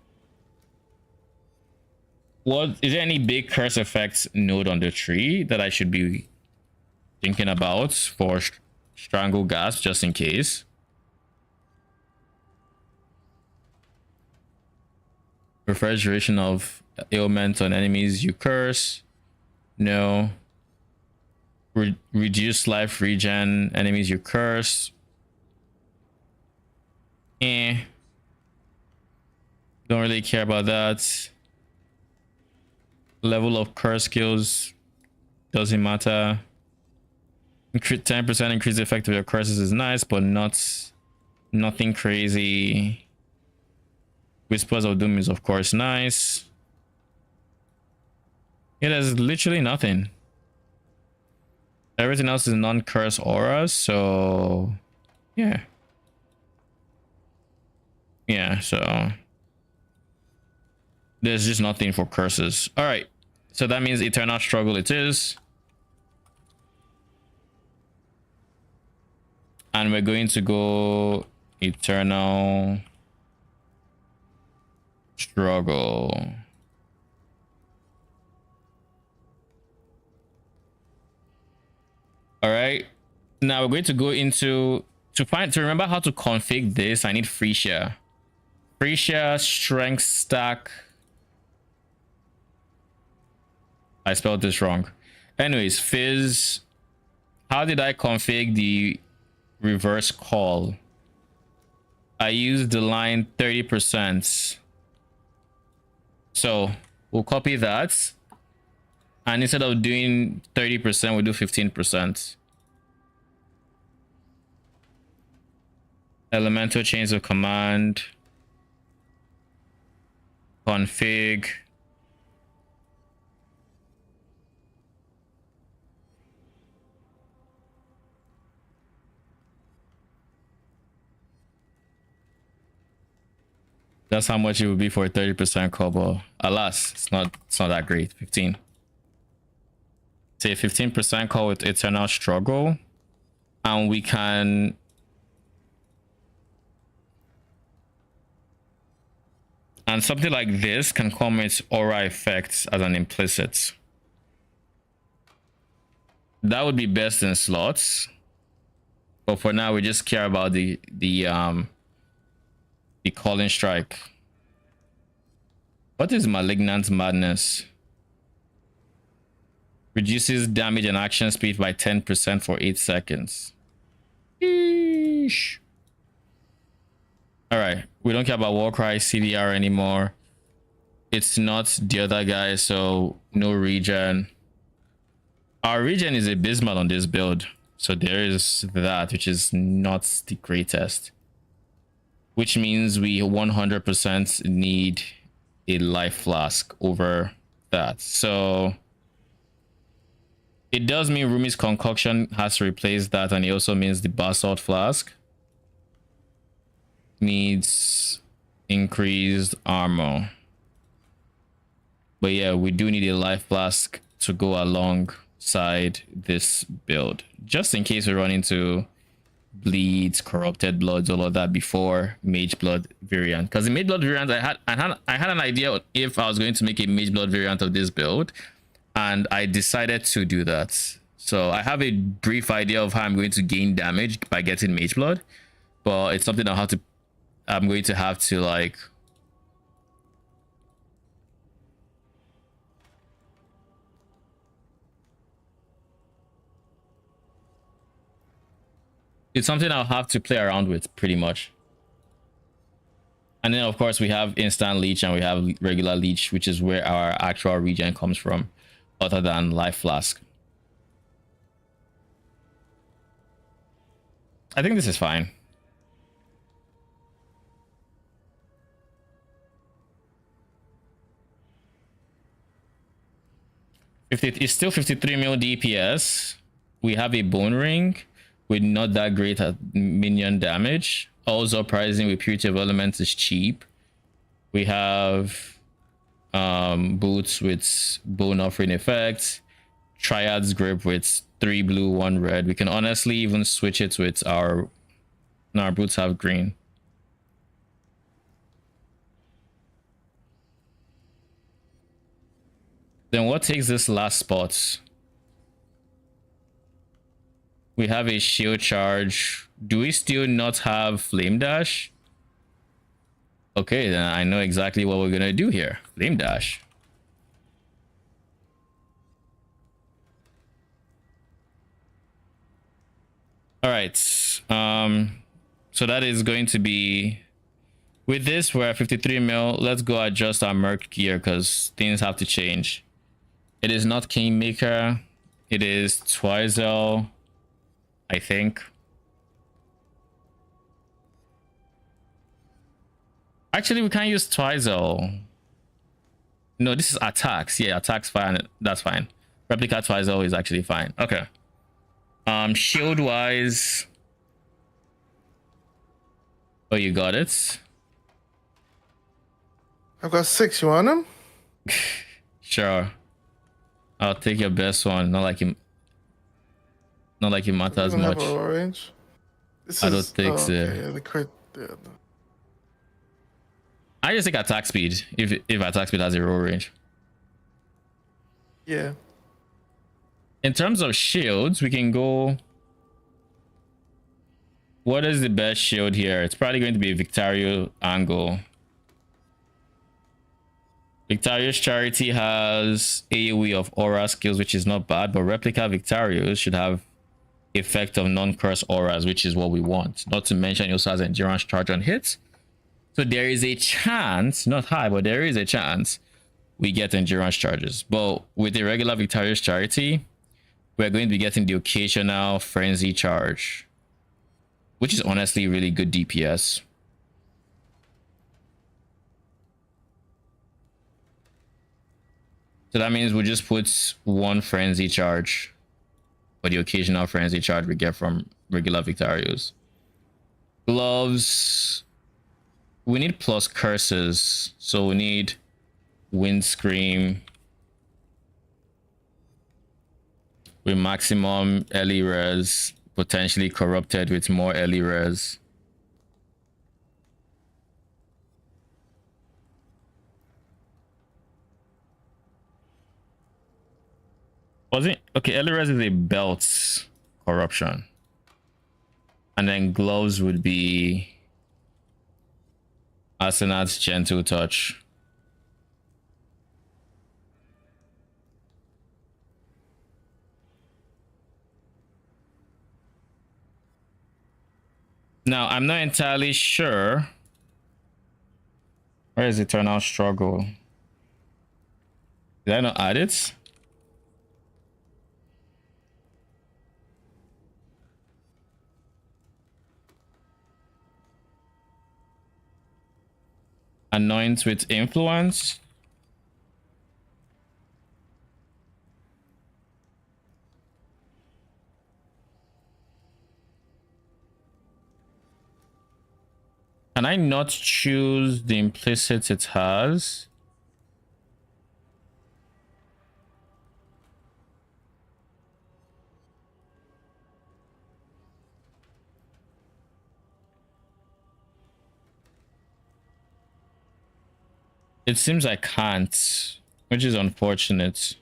What is there any big curse effects node on the tree that I should be thinking about for strangle gas, just in case? Refresh duration of ailment on enemies you curse. No. Reduce life regen enemies you curse. Don't really care about that. Level of curse skills doesn't matter. 10% increase the effect of your curses is nice, but nothing crazy. Whispers of Doom is of course nice. Yeah, there's literally nothing. Everything else is non-curse auras, so yeah. Yeah, so there's just nothing for curses. All right, so that means Eternal Struggle it is. And we're going to go Eternal Struggle. All right, now we're going to go into to remember how to config this. I need Frisia strength stack. I spelled this wrong. Anyways, Fizz, how did I config the reverse call? I used the line 30%. So we'll copy that. And instead of doing 30%, we'll do 15%. Elemental chains of command. Config. That's how much it would be for a 30% call. Alas, it's not that great. 15. Say 15% call with Eternal Struggle. And we can and something like this can come with aura effects as an implicit. That would be best in slots. But for now, we just care about the calling strike. What is Malignant Madness? Reduces damage and action speed by 10% for 8 seconds. Eesh. All right, we don't care about Warcry CDR anymore. It's not the other guy, so no regen. Our regen is abysmal on this build, so there is that, which is not the greatest. Which means we 100% need a life flask over that. So it does mean Rumi's concoction has to replace that, and it also means the basalt flask needs increased armor. But yeah, we do need a life flask to go alongside this build, just in case we run into bleeds, corrupted bloods, all of that before mage blood variant. Because the mage blood variant, I had an idea if I was going to make a mage blood variant of this build, and I decided to do that. So I have a brief idea of how I'm going to gain damage by getting mage blood, but it's something I'm going to have to like it's something I'll have to play around with pretty much. And then of course we have instant leech and we have regular leech, which is where our actual regen comes from, other than life flask. I think this is fine. It's still 53 mil DPS. We have a bone ring with not that great at minion damage. Also pricing with Purity of Elements is cheap. We have boots with bone offering effects. Triad's Grip with 3 blue, 1 red. We can honestly even switch it with our... No, our boots have green. Then what takes this last spot? We have a shield charge. Do we still not have Flame Dash? Okay, then I know exactly what we're gonna do here. Flame Dash. All right. So that is going to be... With this, we're at 53 mil. Let's go adjust our Merc gear because things have to change. It is not Kingmaker. It is Twizel, I think. Actually, we can't use Twizel. No, this is attacks. Yeah, attacks fine. That's fine. Replica Twizel is actually fine. Okay. Shield wise. Oh, you got it. I've got 6. You want them? Sure. I'll take your best one. Not like it matters Doesn't have much. a range. This I don't think so. Okay, yeah, the crit. Yeah. I just think attack speed. If attack speed has a roll range. Yeah. In terms of shields, we can go. What is the best shield here? It's probably going to be Victario Angle. Victario's Charity has AoE of aura skills, which is not bad, but Replica Victario's should have effect of non-curse auras, which is what we want. Not to mention it also has endurance charge on hits. So there is a chance, not high, but there is a chance we get endurance charges. But with the regular Victario's Charity, we're going to be getting the occasional frenzy charge, which is honestly really good DPS. So that means we'll just put 1 frenzy charge for the occasional frenzy charge we get from regular Victarios. Gloves. We need plus curses. So we need Wind Scream with maximum early res, potentially corrupted with more early res. Was it? Okay, early res is a belt corruption. And then gloves would be Asenat's Gentle Touch. Now, I'm not entirely sure. Where is Eternal Struggle? Did I not add it? Anoint with influence. Can I not choose the implicit it has? It seems I can't, which is unfortunate.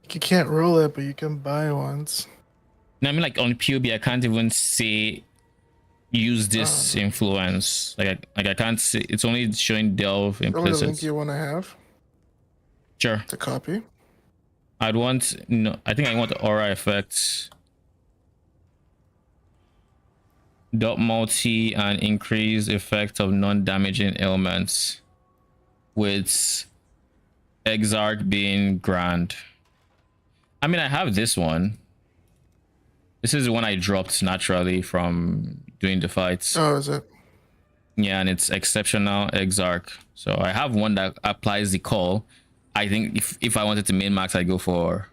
You can't roll it, but you can buy ones. No, I mean, like on PUB, I can't even say use this influence. Like I can't say. It's only showing delve Probably the link implicit. you want to have Sure. to copy. I'd want no. I think I want the aura effects. Dot multi and increase effect of non-damaging ailments, with Exarch being grand. I mean, I have this one. This is the one I dropped naturally from doing the fights. Oh, is it? Yeah, and it's exceptional Exarch. So I have one that applies the call. I think if I wanted to min max, I'd go for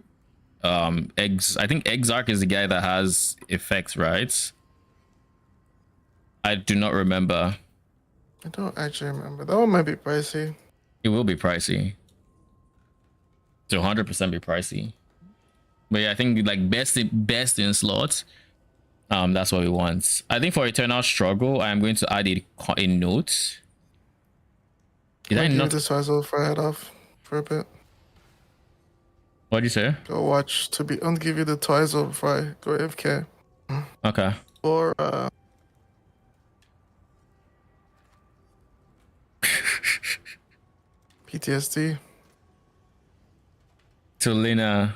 I think Exarch is the guy that has effects, right? I do not remember. I don't actually remember. That one might be pricey. It will be pricey. to 100% be pricey. But yeah, I think like best in slots. That's what we want. I think for Eternal Struggle, I'm going to add a note. Did I I'll give you not? this Exile for head off for a bit. What'd you say? Go watch to be. I'll give you the Twizel before I go AFK. Okay. Or PTSD. To Lena.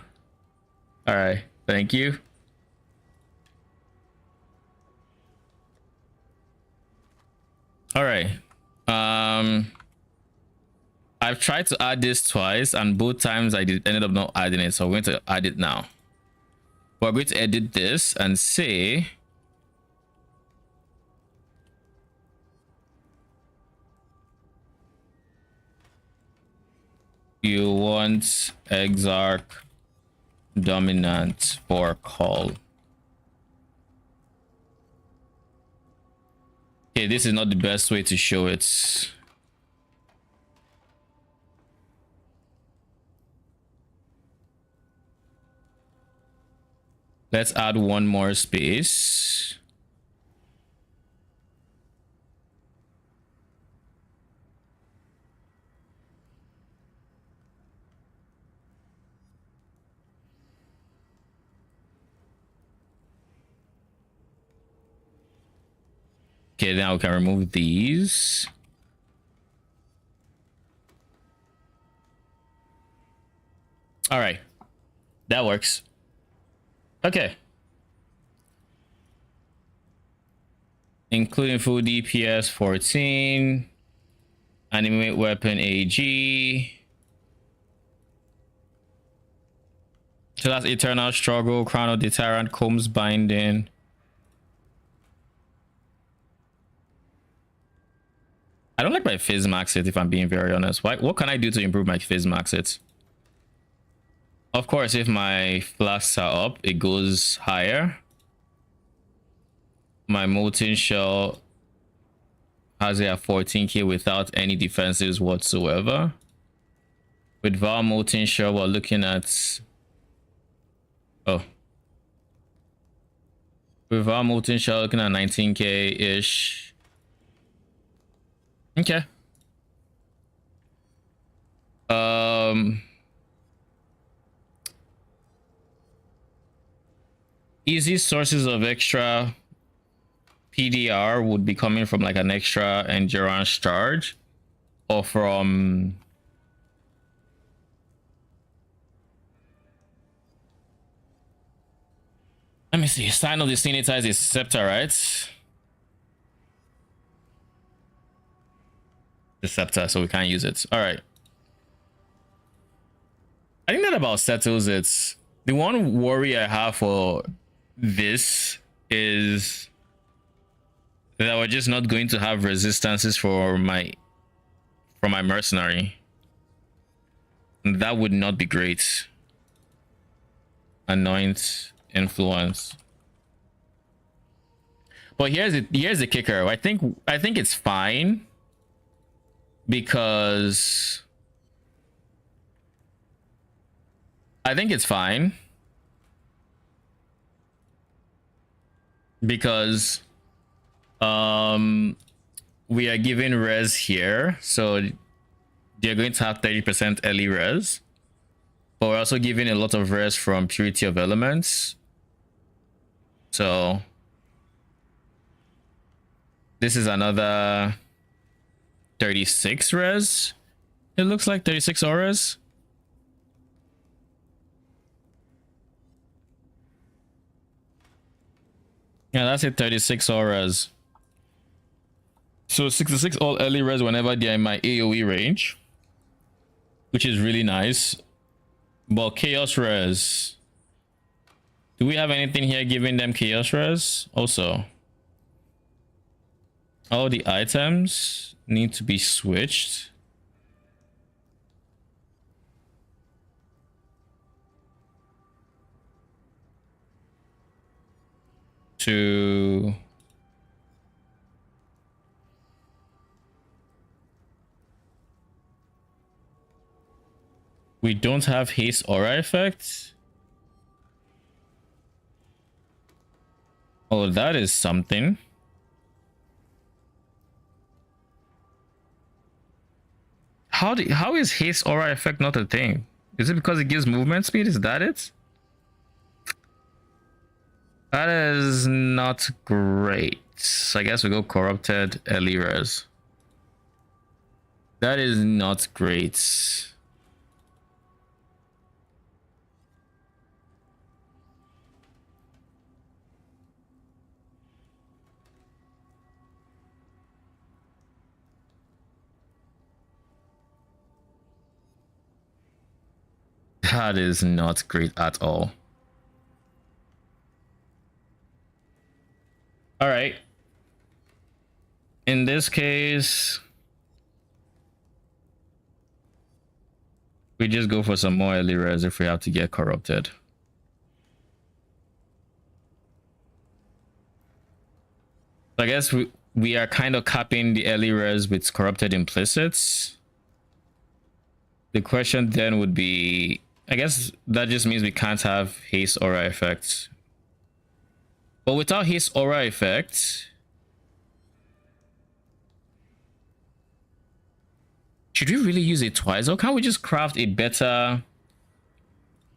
All right. Thank you. All right. I've tried to add this twice, and both times I ended up not adding it. So I'm going to add it now. We're going to edit this and say you want Exarch dominant for call. Okay, this is not the best way to show it. Let's add one more space. Okay, now we can remove these. All right, that works. Okay. Including full DPS 14. Animate weapon AG. So that's Eternal Struggle, Crown of the Tyrant, Combs Binding. I don't like my Fizz Max it, if I'm being very honest. What can I do to improve my Fizz Max it? Of course, if my flasks are up, it goes higher. My Molten Shell has it at 14k without any defensives whatsoever. With Val Molten Shell, we're looking at... Oh. With Val Molten Shell, looking at 19k-ish. Okay. Easy sources of extra PDR would be coming from like an extra endurance charge, or from let me see, sign of the sanitized is scepter, right? The scepter, so we can't use it. All right, I think that about settles it. The one worry I have for this is that we're just not going to have resistances for my mercenary. That would not be great. Anoint, influence. But here's the kicker. I think it's fine, because I think it's fine because we are given res here, so they're going to have 30% early res, but we're also giving a lot of res from Purity of Elements. So this is another 36 res. It looks like 36 auras. Yeah, that's it, 36 auras. So 66 all early res whenever they're in my AoE range, which is really nice. But chaos res, do we have anything here giving them chaos res? Also, all the items need to be switched to We don't have haste aura effect. Oh, that is something. How is haste aura effect not a thing? Is it because it gives movement speed? Is that it? That is not great. I guess we go corrupted early res. That is not great. That is not great at all. All right. In this case, we just go for some more early res if we have to get corrupted. I guess we are kind of capping the early res with corrupted implicits. The question then would be, I guess that just means we can't have haste aura effect. But without haste aura effect, should we really use it twice, or can't we just craft a better,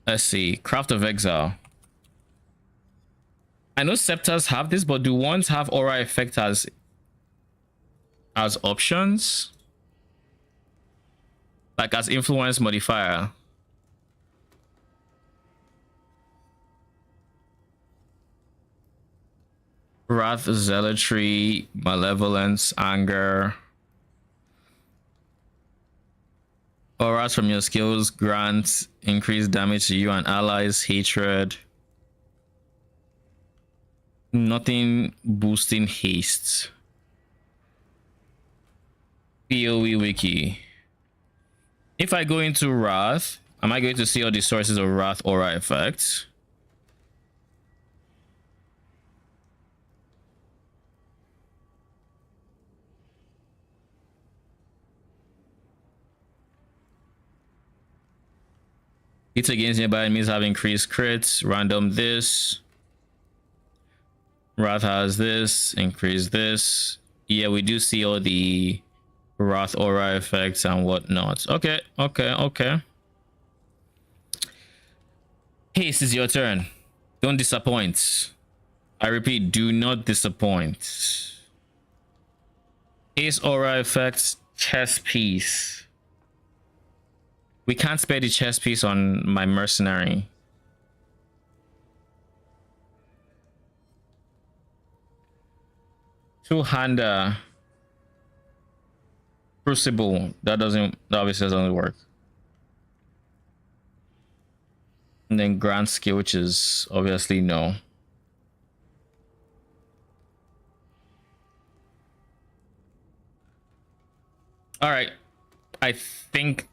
let's see, Craft of Exile? I know scepters have this, but do ones have aura effect as options? Like as influence modifier? Wrath, zealotry, malevolence, anger. Auras from your skills grant increased damage to you and allies, hatred. Nothing boosting haste. PoE wiki. If I go into Wrath, am I going to see all the sources of Wrath aura effects? Hits against nearby enemies have increased crits, random this. Wrath has this, increase this. Yeah, we do see all the Wrath aura effects and whatnot. Okay. Haste is your turn. Don't disappoint. I repeat, do not disappoint. Haste aura effects, chess piece. We can't spare the chess piece on my mercenary. Two-hander. Crucible. That obviously doesn't work. And then Grand Skill, which is obviously no. All right. I think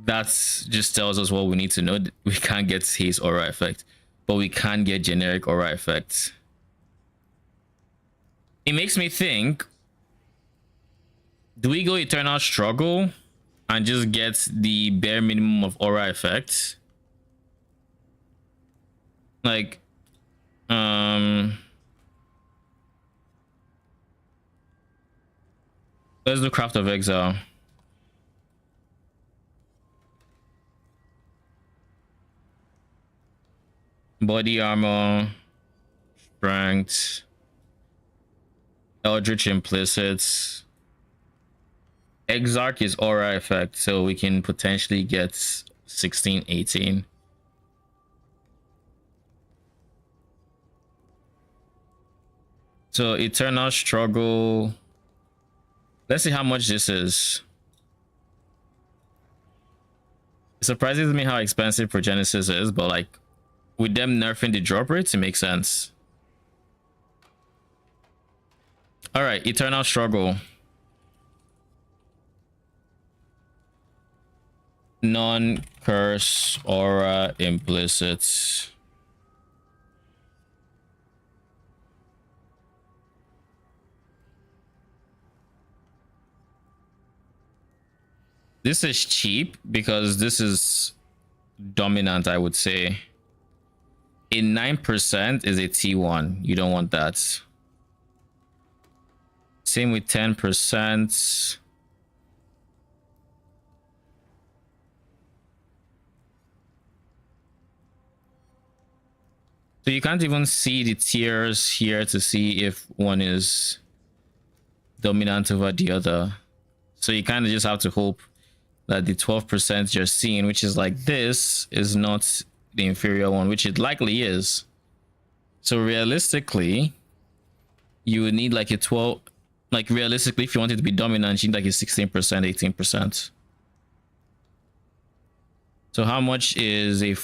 that's just tells us what we need to know. We can't get haste aura effect, but we can get generic aura effects. It makes me think, do we go Eternal Struggle and just get the bare minimum of aura effects? Like, let's do Craft of Exile. Body armor, strength, Eldritch implicits. Exarch is aura effect, so we can potentially get 16, 18. So Eternal Struggle. Let's see how much this is. It surprises me how expensive Progenesis is, but like with them nerfing the drop rates, it makes sense. All right, Eternal Struggle. Non-curse aura implicits. This is cheap because this is dominant, I would say. A 9% is a T1. You don't want that. Same with 10%. So you can't even see the tiers here to see if one is dominant over the other. So you kind of just have to hope that the 12% you're seeing, which is like this, is not the inferior one, which it likely is. So realistically, you would need like a 12, like realistically, if you want it to be dominant, you need like a 16%, 18%. So how much is a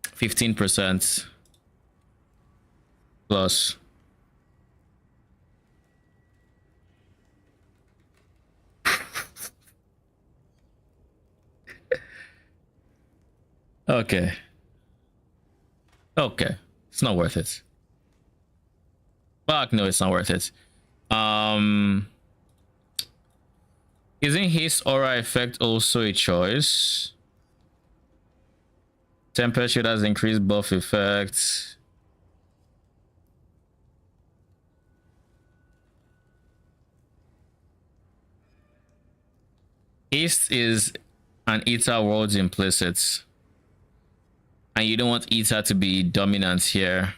15% plus? Okay. Okay. It's not worth it. Fuck no, it's not worth it. Isn't his aura effect also a choice? Temperature has increased buff effect. Haste is an Eta world's implicit. And you don't want Eta to be dominant here.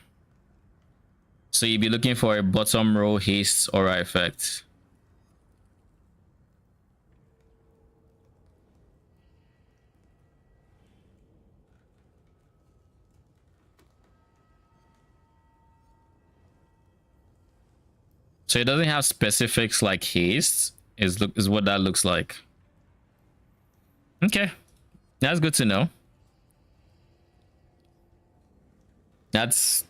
So you'd be looking for a bottom row haste aura effect. So it doesn't have specifics like haste, is what that looks like. Okay, that's good to know. That's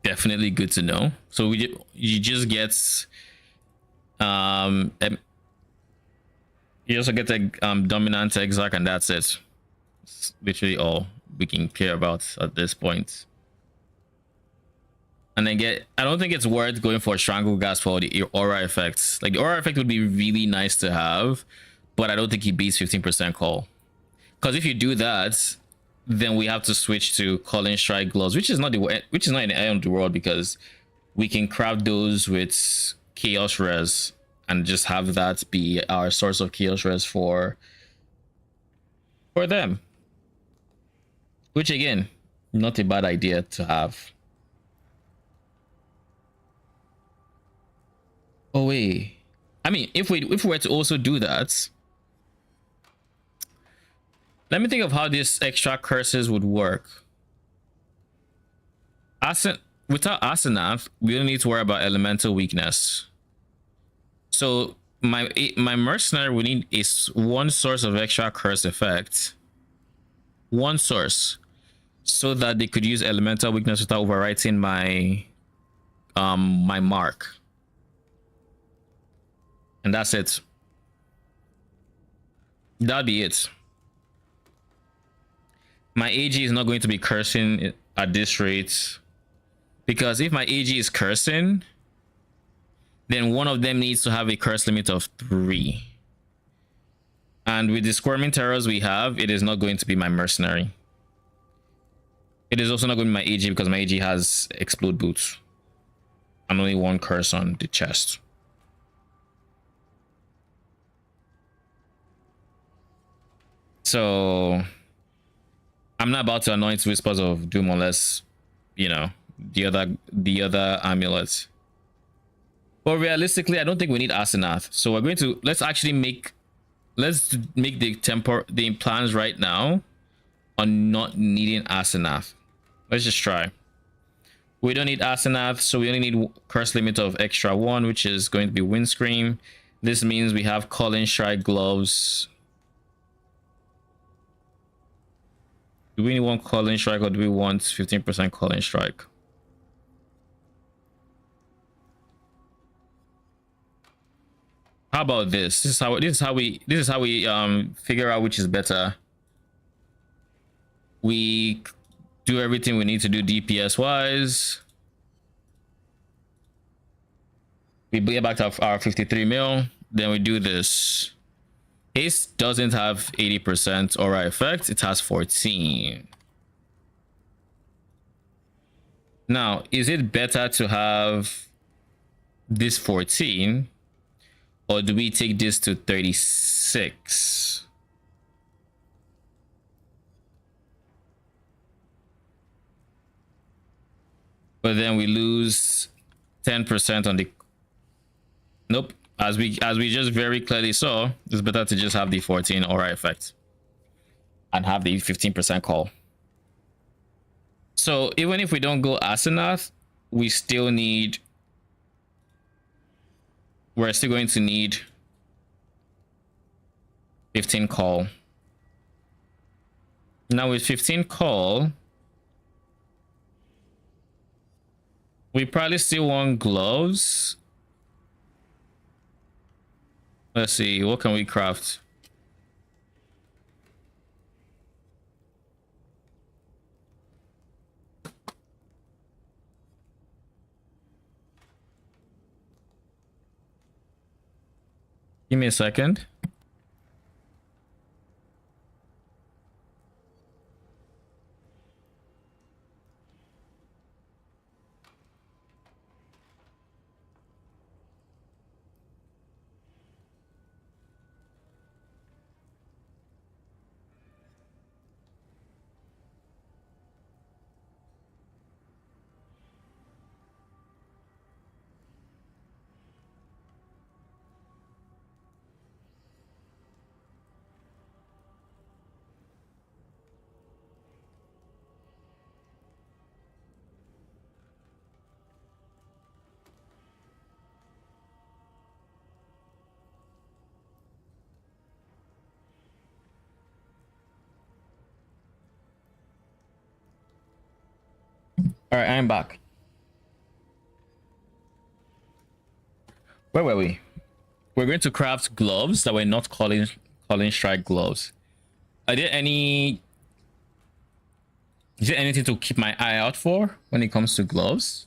definitely good to know. So you just get you also get a dominant exarch, and that's it. It's literally all we can care about at this point. And then I don't think it's worth going for strangle gas for the aura effects. Like the aura effect would be really nice to have, but I don't think he beats 15% call. Because if you do that, then we have to switch to calling strike gloves, which is not in the end of the world, because we can craft those with chaos res and just have that be our source of chaos res for them, which again, not a bad idea to have. Oh wait, I mean, if we were to also do that, let me think of how these extra curses would work. Without Asenath, we don't need to worry about elemental weakness. So my mercenary would need is one source of extra curse effect. One source. So that they could use elemental weakness without overwriting my my mark. And that's it. That'd be it. My AG is not going to be cursing at this rate, because if my AG is cursing, then one of them needs to have a curse limit of 3. And with the squirming terrors we have, it is not going to be my mercenary. It is also not going to be my AG, because my AG has explode boots and only one curse on the chest. So I'm not about to anoint Whispers of Doom unless, you know, the other amulets. But realistically, I don't think we need Asenath. So we're going to let's make the plans right now on not needing Asenath. Let's just try. We don't need Asenath, so we only need curse limit of extra 1, which is going to be Windscream. This means we have Calling Strike gloves. Do we want Calling Strike, or do we want 15% Calling Strike? How about this? This is how we figure out which is better. We do everything we need to do DPS wise. We get back to our 53 mil. Then we do this. Haste doesn't have 80% aura effect. It has 14. Now, is it better to have this 14, or do we take this to 36? But then we lose 10% on the... Nope. As we just very clearly saw, it's better to just have the 14 aura effect and have the 15% call. So even if we don't go Asenath, we're still going to need 15 call. Now with 15 call, we probably still want gloves. Let's see, what can we craft? Give me a second. All right, I'm back. Where were we? We're going to craft gloves that we're not calling strike gloves. Is there anything to keep my eye out for when it comes to gloves?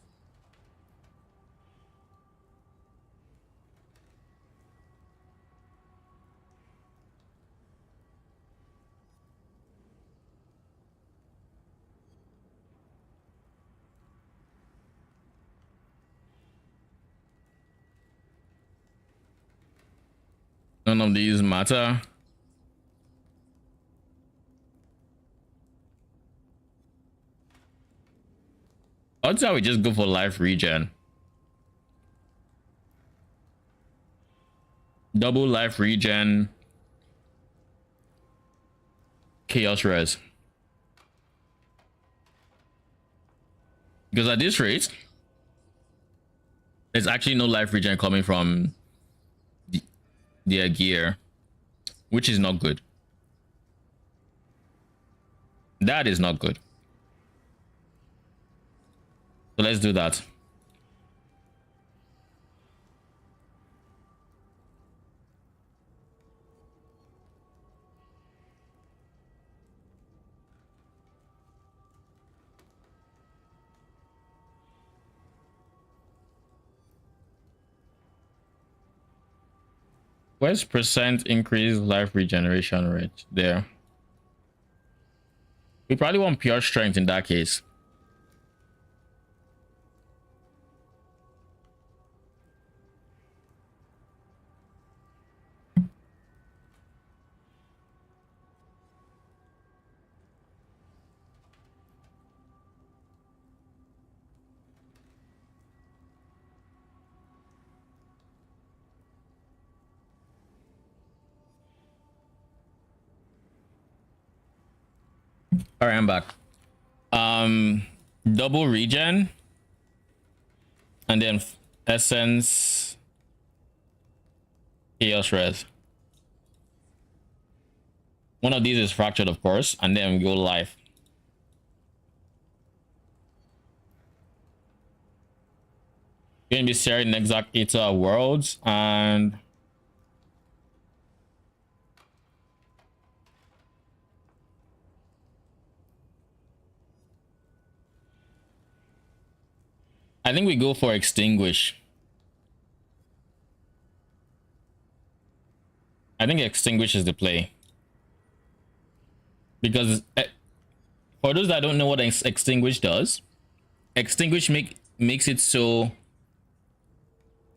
None of these matter. Odds are we just go for life regen. Double life regen. Chaos res. Because at this rate, there's actually no life regen coming from their gear, which is not good. That is not good. So let's do that. Where's percent increase life regeneration rate? There. We probably want pure strength in that case. All right, I'm back. Double regen and then essence chaos res. One of these is fractured, of course, and then we go live. You're gonna be sharing exact Eta worlds and I think we go for extinguish. I think extinguish is the play. Because for those that don't know what extinguish does, extinguish makes it so,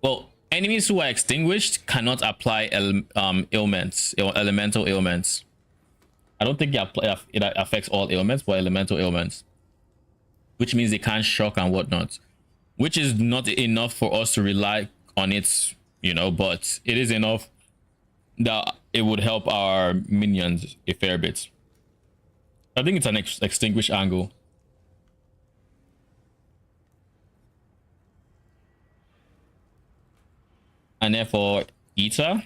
well, enemies who are extinguished cannot apply ailments or elemental ailments. I don't think it affects all ailments, but elemental ailments, which means they can't shock and whatnot, which is not enough for us to rely on it, you know, but it is enough that it would help our minions a fair bit. I think it's an extinguish angle. And therefore, Eta.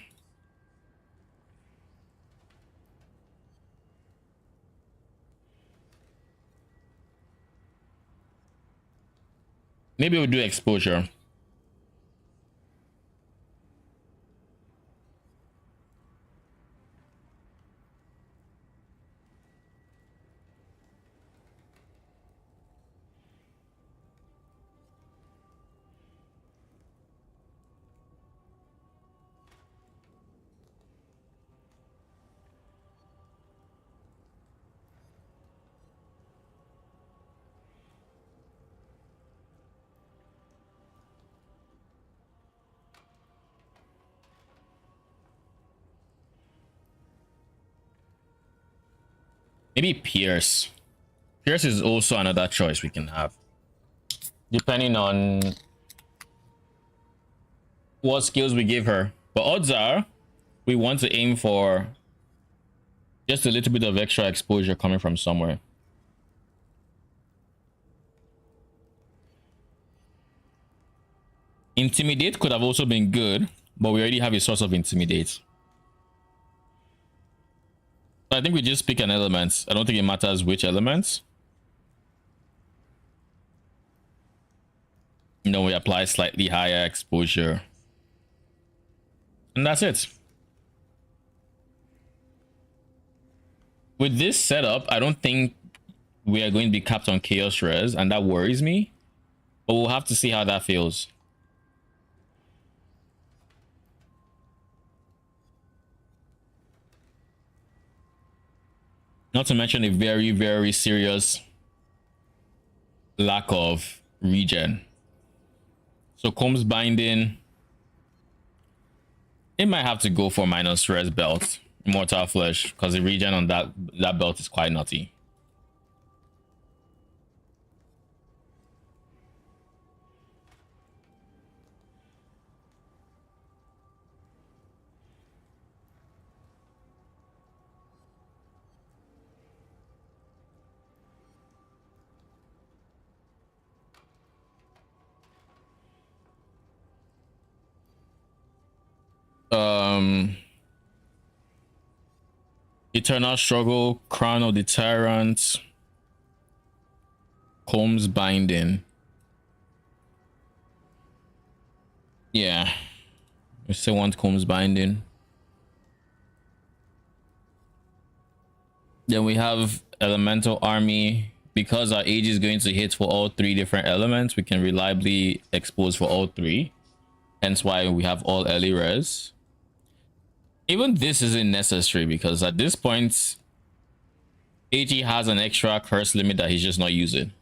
Maybe we'll do exposure. Maybe Pierce. Pierce is also another choice we can have, depending on what skills we give her. But odds are we want to aim for just a little bit of extra exposure coming from somewhere. Intimidate could have also been good, but we already have a source of intimidate. I think we just pick an element. I don't think it matters which elements. You know, we apply slightly higher exposure. And that's it. With this setup, I don't think we are going to be capped on Chaos Res, and that worries me. But we'll have to see how that feels. Not to mention a very, very serious lack of regen. So Combs Binding, it might have to go for minus res belt, Immortal Flesh, because the regen on that belt is quite nutty. Eternal Struggle, Crown of the Tyrant, Combs Binding. Yeah, we still want Combs Binding. Then we have Elemental Army. Because our age is going to hit for all three different elements, we can reliably expose for all three. Hence why we have all early res. Even this isn't necessary because at this point, AG has an extra curse limit that he's just not using.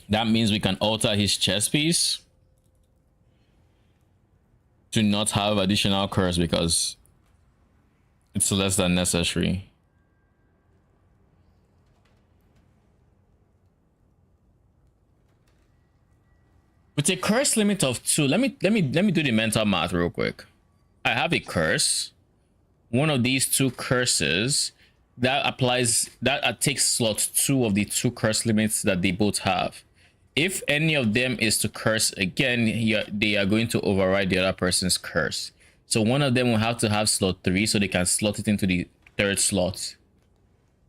That means we can alter his chest piece to not have additional curse because it's less than necessary. With a curse limit of 2, let me do the mental math real quick. I have a curse. One of these 2 curses that applies, that takes slot 2 of the 2 curse limits that they both have. If any of them is to curse again, they are going to override the other person's curse. So one of them will have to have slot 3 so they can slot it into the 3rd slot,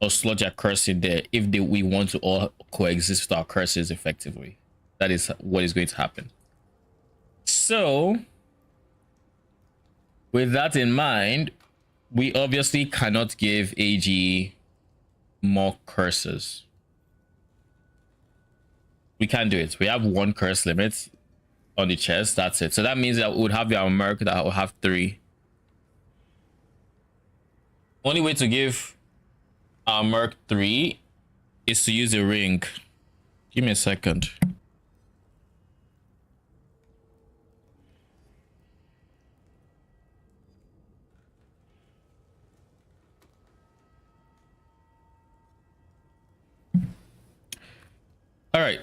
or slot their curse in there if we want to all coexist with our curses effectively. That is what is going to happen. So, with that in mind, we obviously cannot give AG more curses. We can't do it. We have 1 curse limit on the chest. That's it. So that means that we would have your merc that will have 3. Only way to give our merc 3 is to use a ring. Give me a second. All right.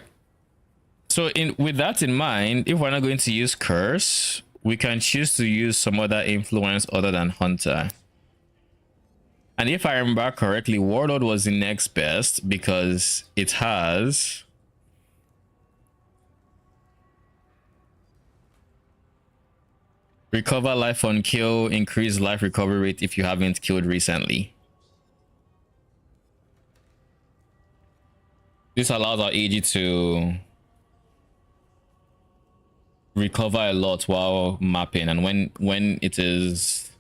So with that in mind, if we're not going to use curse, we can choose to use some other influence other than hunter. And if I remember correctly, warlord was the next best because it has recover life on kill, increase life recovery rate if you haven't killed recently. This allows our AG to recover a lot while mapping, and when it is,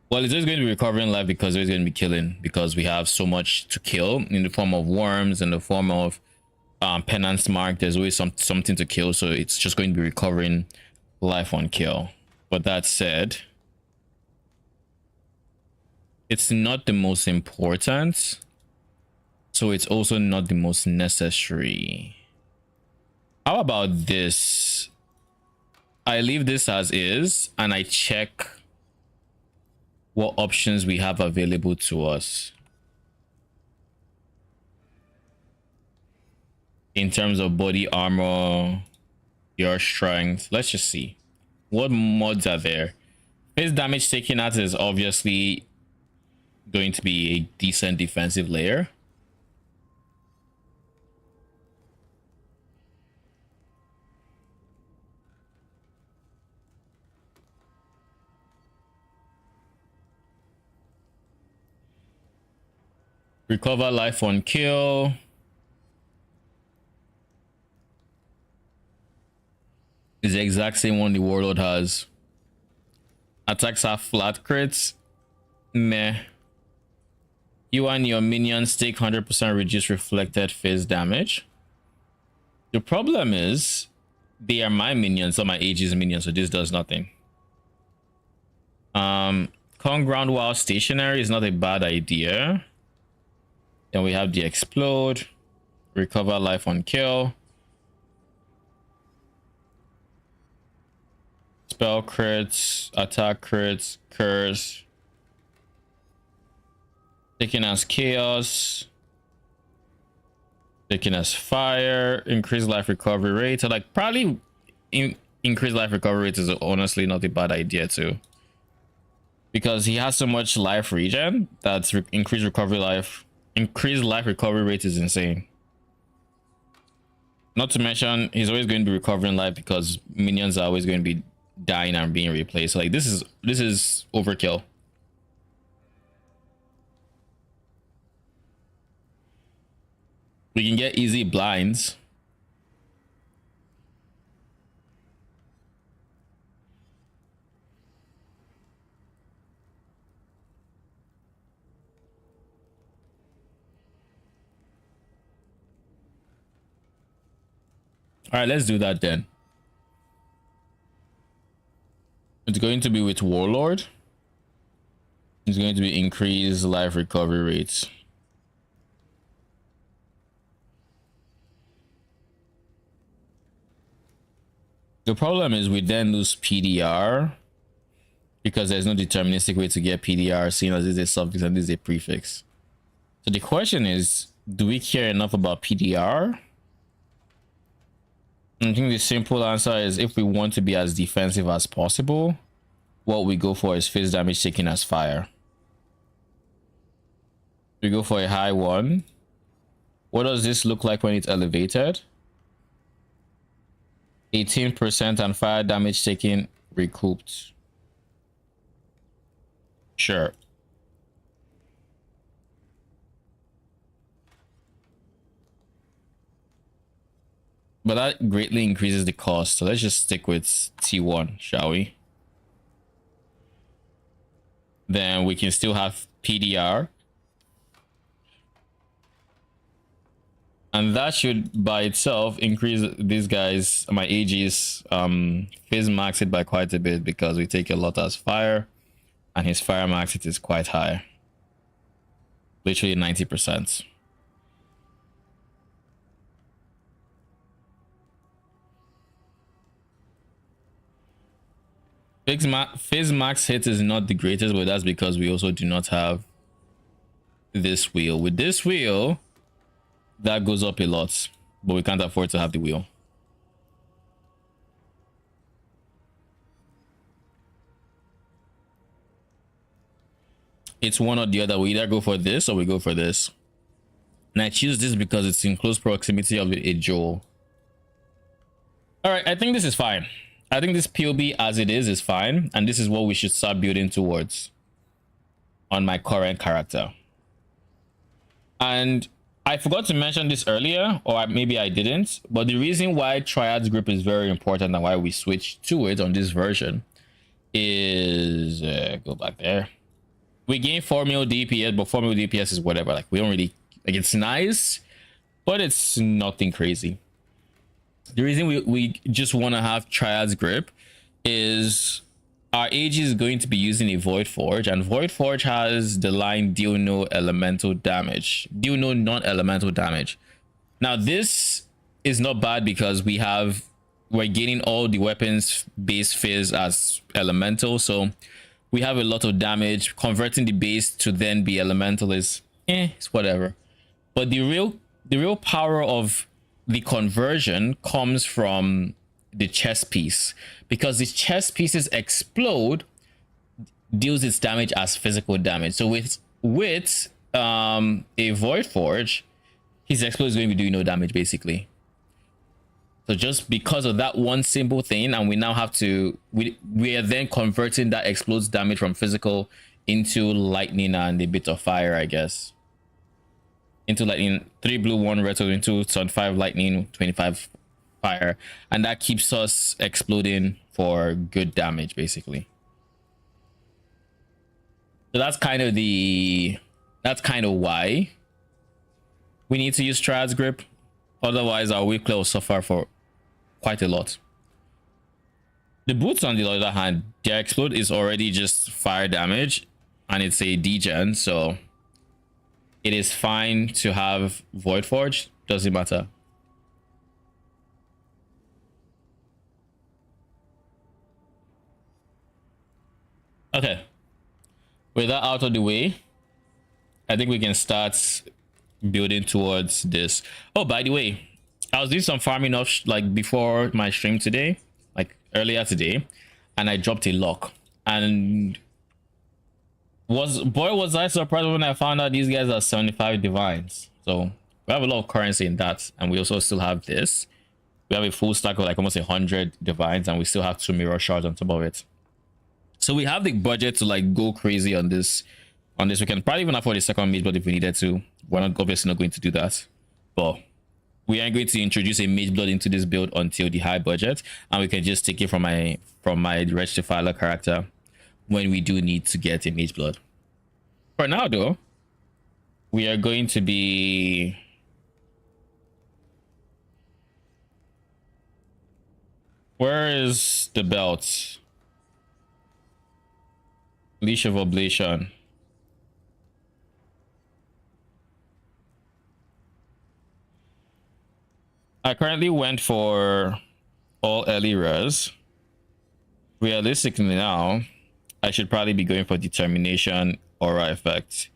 well, it's just going to be recovering life because it's going to be killing, because we have so much to kill in the form of worms, in the form of penance mark. There's always something to kill, so it's just going to be recovering life on kill. But that said, it's not the most important, so it's also not the most necessary. How about this? I leave this as is and I check what options we have available to us in terms of body armor, your strength. Let's just see what mods are there. Face damage taken out is obviously going to be a decent defensive layer. Recover life on kill. Is the exact same one the warlord has. Attacks are flat crits. Meh. You and your minions take 100% reduced reflected phase damage. The problem is they are my minions, not my AG's minions, so this does nothing. Con ground while stationary is not a bad idea. Then we have the explode, recover life on kill, spell crits, attack crits, curse, taken as chaos, taken as fire, increase life recovery rate. So like probably increase life recovery rate is honestly not a bad idea too, because he has so much life regen that's increased life recovery rate is insane. Not to mention he's always going to be recovering life because minions are always going to be dying and being replaced. So like this is overkill. We can get easy blinds. All right, let's do that then. It's going to be with warlord. It's going to be increased life recovery rates. The problem is we then lose PDR because there's no deterministic way to get PDR, seeing as this is a suffix and this is a prefix. So the question is, do we care enough about PDR? I think the simple answer is, if we want to be as defensive as possible, what we go for is face damage taken as fire. We go for a high one. What does this look like when it's elevated? 18% and fire damage taken recouped. Sure. But that greatly increases the cost, so let's just stick with T1, shall we? Then we can still have PDR. And that should by itself increase these guys, my AG's phase max it by quite a bit, because we take a lot as fire and his fire max it is quite high. Literally 90%. Phase max hit is not the greatest, but that's because we also do not have this wheel. With this wheel, that goes up a lot, but we can't afford to have the wheel. It's one or the other. We either go for this or we go for this. And I choose this because it's in close proximity of a Joel. All right, I think this is fine. I think this POB as it is fine, and this is what we should start building towards on my current character. And I forgot to mention this earlier, or maybe I didn't, but the reason why Triad's grip is very important and why we switched to it on this version is go back there. We gain 4 mil DPS, but 4 mil DPS is whatever. Like, we don't really like, it's nice, but it's nothing crazy. The reason we just want to have Triad's grip is our AG is going to be using a Void Forge, and Void Forge has the line deal no elemental damage, deal no non-elemental damage. Now this is not bad because we're gaining all the weapons base phase as elemental, so we have a lot of damage. Converting the base to then be elemental is it's whatever. But the real power of the conversion comes from the chest piece, because the chest pieces explode, deals its damage as physical damage. So with a Void Forge, his explode is going to be doing no damage basically. So just because of that one simple thing, and we now have to we are then converting that explodes damage from physical into lightning and a bit of fire, I guess. Into lightning, 3 blue, 1 red, so into 25 lightning, 25 fire, and that keeps us exploding for good damage basically. So that's kind of why we need to use Triad's grip. Otherwise our weak play will suffer for quite a lot. The boots on the other hand, their explode is already just fire damage and it's a degen, so it is fine to have Void Forge, doesn't matter. Okay, with that out of the way, I think we can start building towards this. Oh, by the way, I was doing some farming off like before my stream today, like earlier today, and I dropped a lock, and was I surprised when I found out these guys are 75 divines. So we have a lot of currency in that, and we also still have this. We have a full stack of like almost 100 divines, and we still have 2 mirror shards on top of it. So we have the budget to like go crazy on this. We can probably even afford a second mage blood if we needed to. We're not obviously not going to do that, but we are going to introduce a mage blood into this build until the high budget, and we can just take it from my Rectifier character when we do need to get a mage blood. For now though, we are going to be where is the belt? Leash of Oblation. I currently went for all early res. Realistically now, I should probably be going for Determination Aura Effect.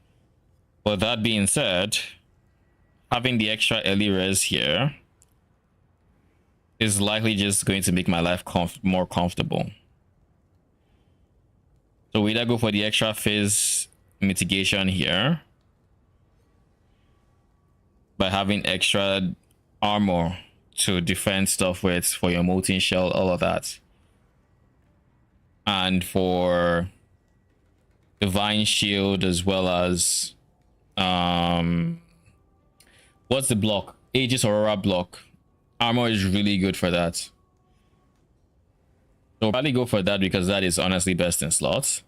But that being said, having the extra early res here is likely just going to make my life more comfortable. So we either go for the extra phase mitigation here by having extra armor to defend stuff with for your molten shell, all of that, and for divine shield, as well as what's the block? Aegis Aurora block. Armor is really good for that, so we'll probably go for that because that is honestly best in slots,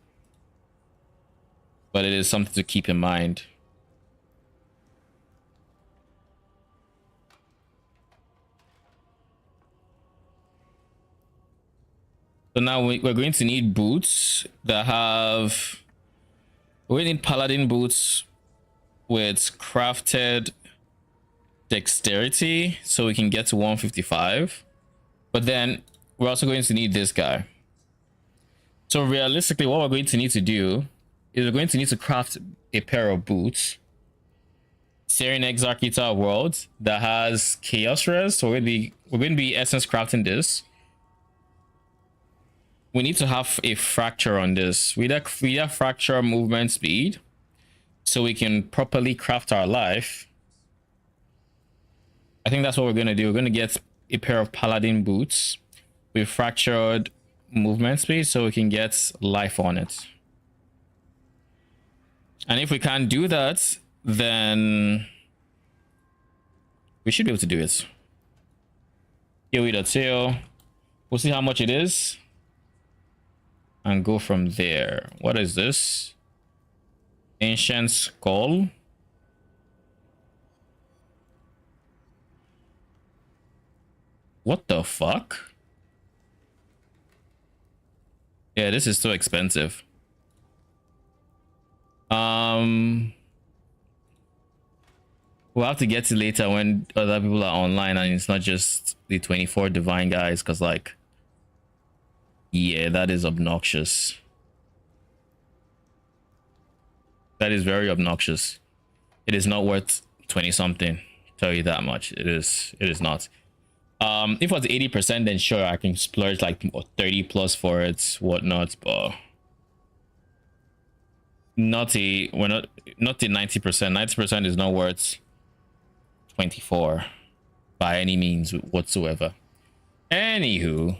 but it is something to keep in mind. So now we're going to need boots that have. We need paladin boots with crafted dexterity, so we can get to 155. But then we're also going to need this guy. So realistically, what we're going to need to do is we're going to need to craft a pair of boots. Searing Exarchita World that has Chaos Res. So we're going to be essence crafting this. We need to have a fracture on this. We have fracture movement speed, so we can properly craft our life. I think that's what we're gonna do. We're gonna get a pair of paladin boots with fractured movement speed, so we can get life on it. And if we can't do that, then we should be able to do it. Here we go. We'll see how much it is and go from there. What is this? Ancient Skull. What the fuck? Yeah, this is too expensive. We'll have to get to later when other people are online and it's not just the 24 divine guys, because like, yeah, that is obnoxious. That is very obnoxious. It is not worth 20 something. Tell you that much. It is not. If it was 80%, then sure, I can splurge like 30 plus for it, whatnot, but not the 90%. 90% is not worth 24 by any means whatsoever. Anywho,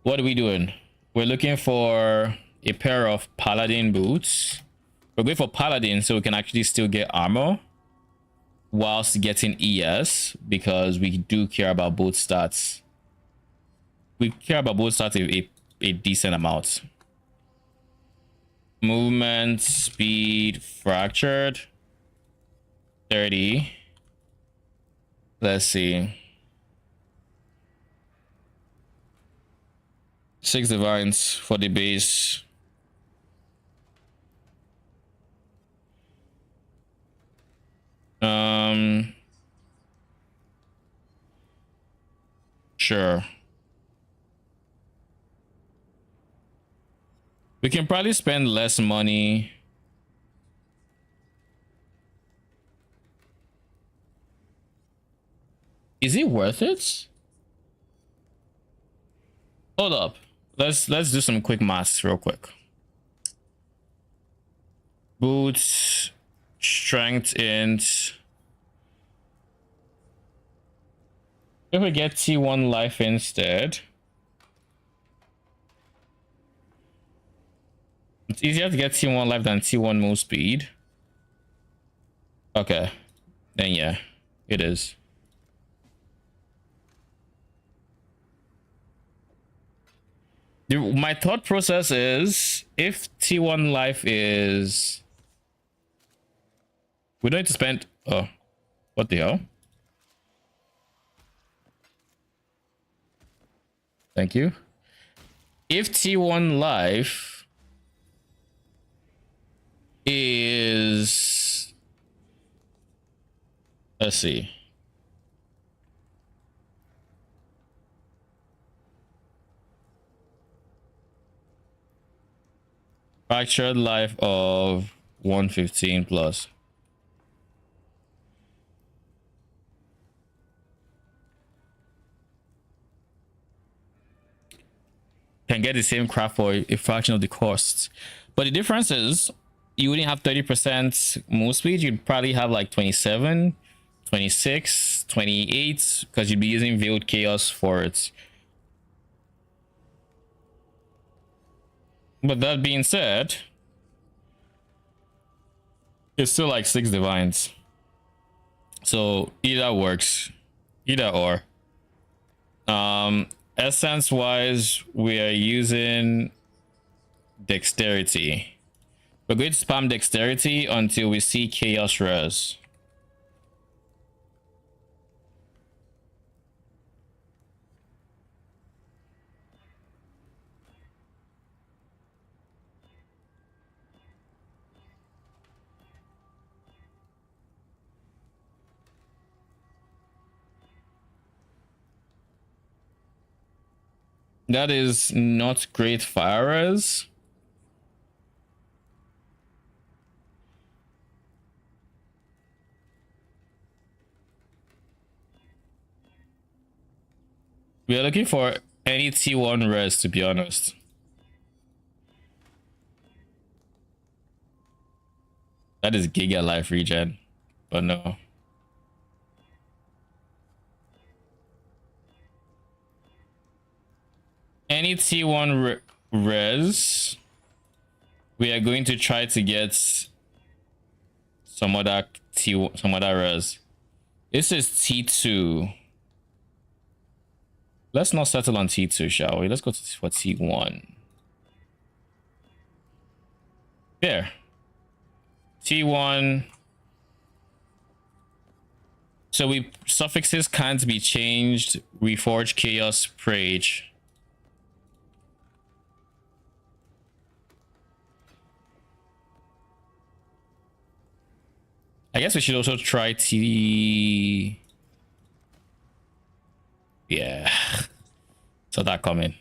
what are we doing? We're looking for a pair of paladin boots. We're going for paladin so we can actually still get armor whilst getting ES, because we do care about both stats. We care about both stats a decent amount. Movement speed fractured 30. Let's see. 6 divines for the base. Sure. We can probably spend less money. Is it worth it? Hold up. Let's do some quick maths real quick. Boots, strength int. If we get T1 life instead, it's easier to get T1 life than T1 move speed. Okay, then yeah, it is. My thought process is, if T1 life is, we don't need to spend, oh, what the hell? Thank you. If T1 life is, let's see. Fractured life of 115 plus. Can get the same craft for a fraction of the cost. But the difference is you wouldn't have 30% move speed. You'd probably have like 27, 26, 28, because you'd be using Veiled Chaos for it. But that being said, it's still like 6 divines. So either works, either or. Essence wise, we are using dexterity. We're going to spam dexterity until we see chaos res. That is not great fires. We are looking for any T1 res, to be honest. That is Giga Life regen, but no. Any T1 res, we are going to try to get some other res. This is T2. Let's not settle on T2, shall we? Let's go for T1. There. T1. So suffixes can't be changed. Reforge Chaos Prage. I guess we should also try T. Yeah. So that coming.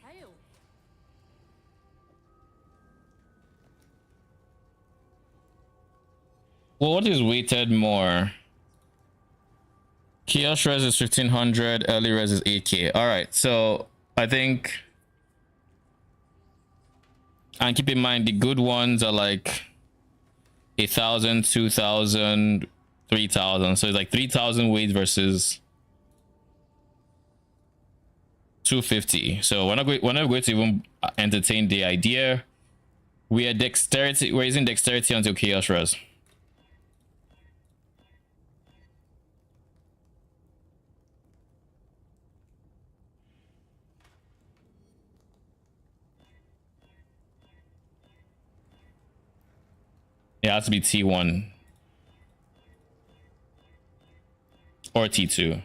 Well, what is weighted more? Chaos res is 1500, early res is 8k. All right, so I think, and keep in mind the good ones are like 1,000, 2,000, 3,000. So it's like 3,000 weight versus 250. So we're not going to even entertain the idea. We're using dexterity until chaos res. It has to be T1 or T2.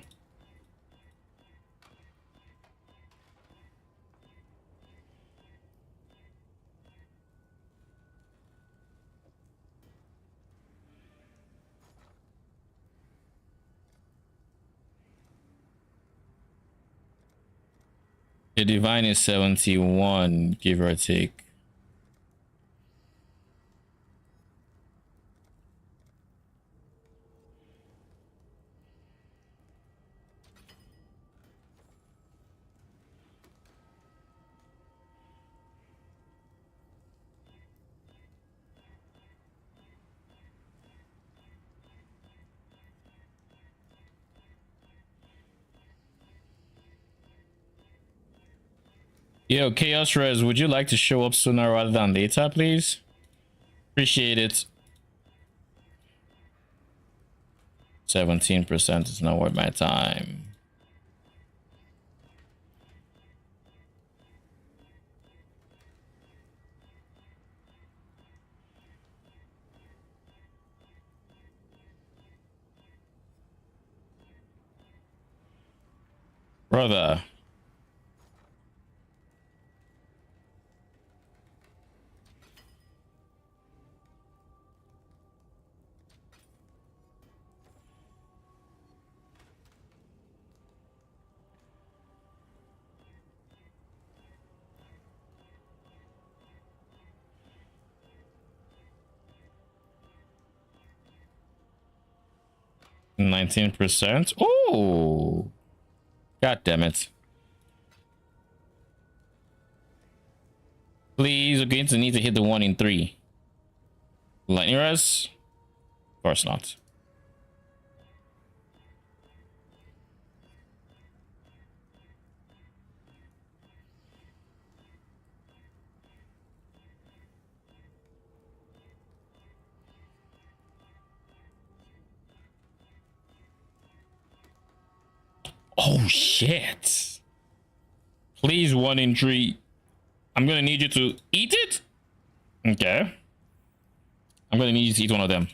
The divine is 71, give or take. Yo, Chaos Res, would you like to show up sooner rather than later, please? Appreciate it. 17% is not worth my time. Brother. %. Oh, god damn it. Please, we're going to need to hit the 1 in 3. Lightning res? Of course not. Oh shit. Please, 1 in 3. I'm gonna need you to eat it. Okay. I'm gonna need you to eat one of them.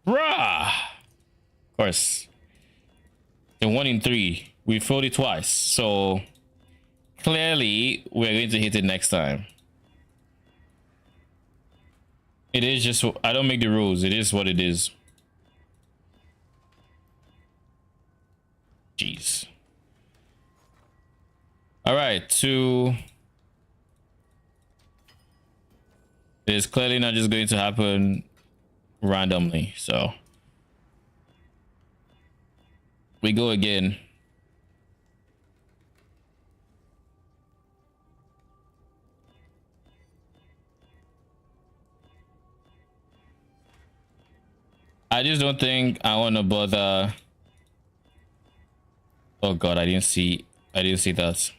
Bruh. Of course. The 1 in 3. We failed it twice. So clearly we're going to hit it next time. It is just, I don't make the rules. It is what it is. Jeez. All right. right, 2 is clearly not just going to happen randomly, so we go again. I just don't think I want to bother. Oh god, I didn't see that.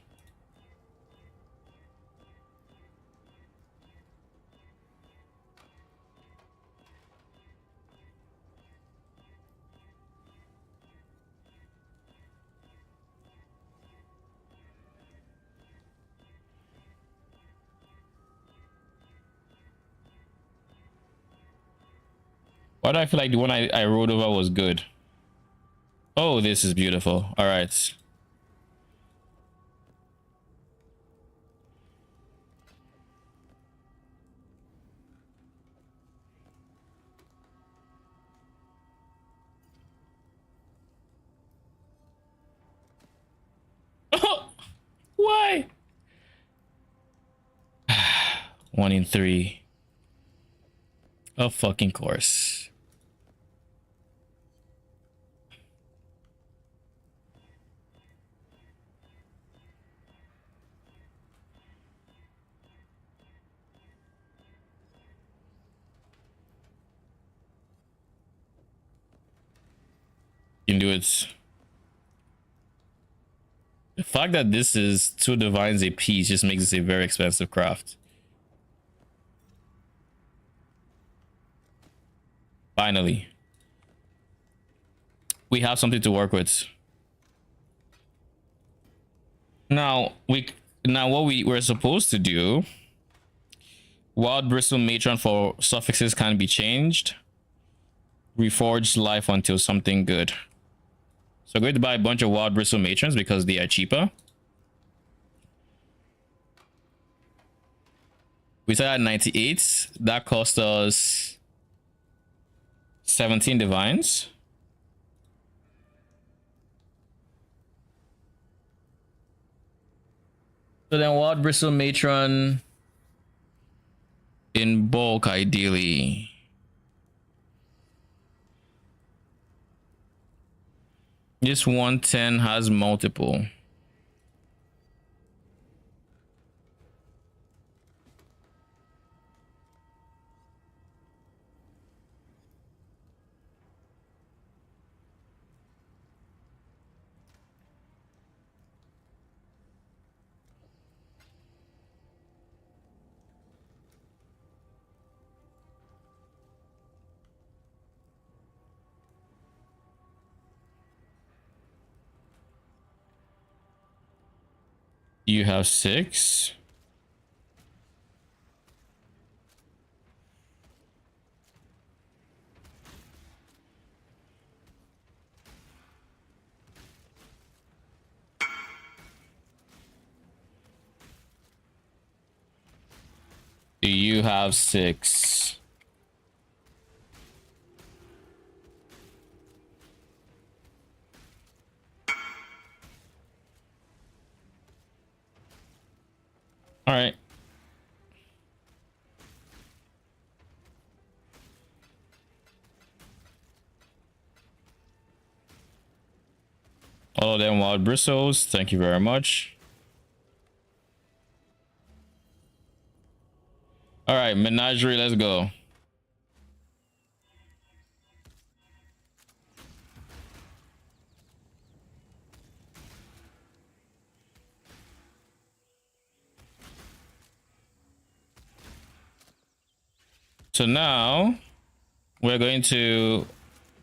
Why do I feel like the one I rode over was good? Oh, this is beautiful. All right. Why? 1 in 3. Of fucking course. You can do it. The fact that this is 2 divines a piece just makes this a very expensive craft. Finally. We have something to work with. Now what we were supposed to do, Wild Bristle Matron for suffixes can be changed. Reforged life until something good. So I'm going to buy a bunch of Wild Bristle Matrons because they are cheaper. We started at 98. That cost us 17 divines. So then Wild Bristle Matron in bulk, ideally. This 110 has multiple. You have 6. You have 6. All right. All of them wild bristles. Thank you very much. All right, menagerie, let's go. So now we're going to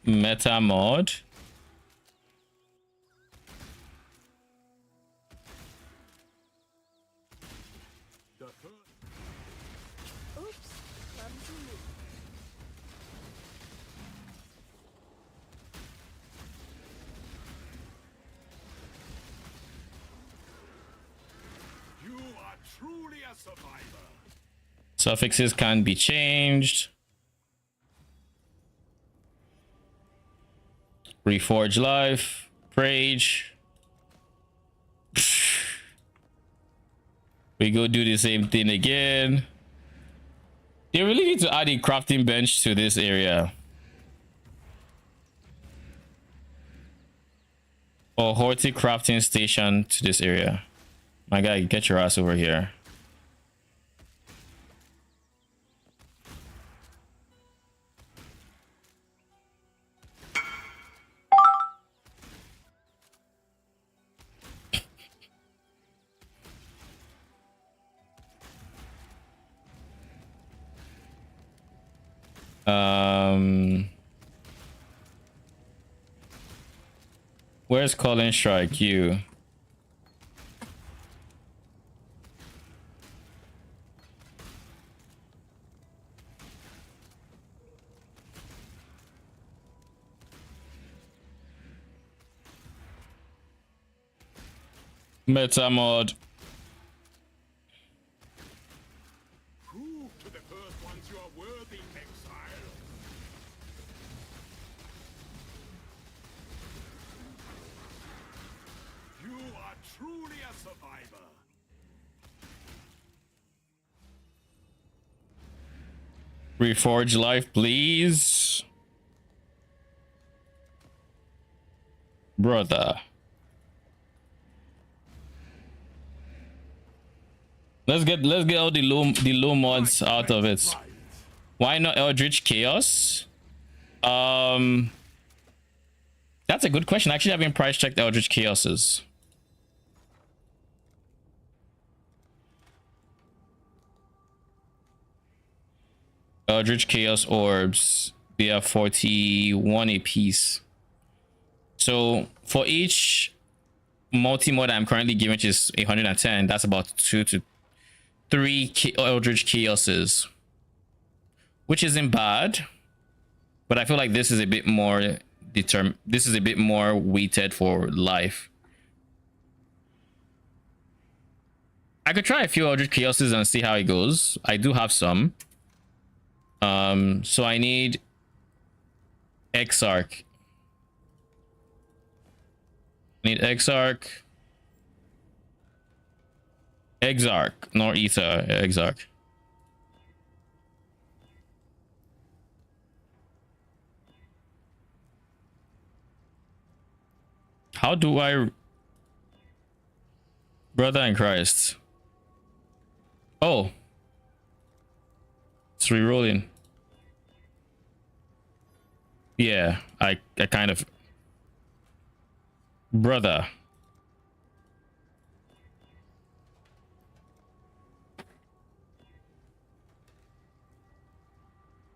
meta mod. You are truly a survivor. Suffixes can be changed. Reforge life, Rage. We go do the same thing again. They really need to add a crafting bench to this area. Or horti crafting station to this area. My guy, get your ass over here. Where's Colin Strike? You. Meta mod. Prove to the first ones you are worthy, Exile. You are truly a survivor. Reforge life, please. Brother. Let's get all the low mods out of it. Why not Eldritch Chaos? That's a good question. Actually, I haven't price checked Eldritch Chaoses. Eldritch Chaos orbs. They are 41 a piece. So for each multi-mod I'm currently giving, which is 110, that's about 2 to 3 Eldritch Chaoses, which isn't bad, but I feel like this is a bit more this is a bit more weighted for life. I could try a few Eldritch Chaoses and see how it goes. I do have some. So I need Exarch. Exarch, nor Ether, Exarch. How do I... Brother in Christ. Oh. It's re-rolling. Yeah, I kind of... Brother.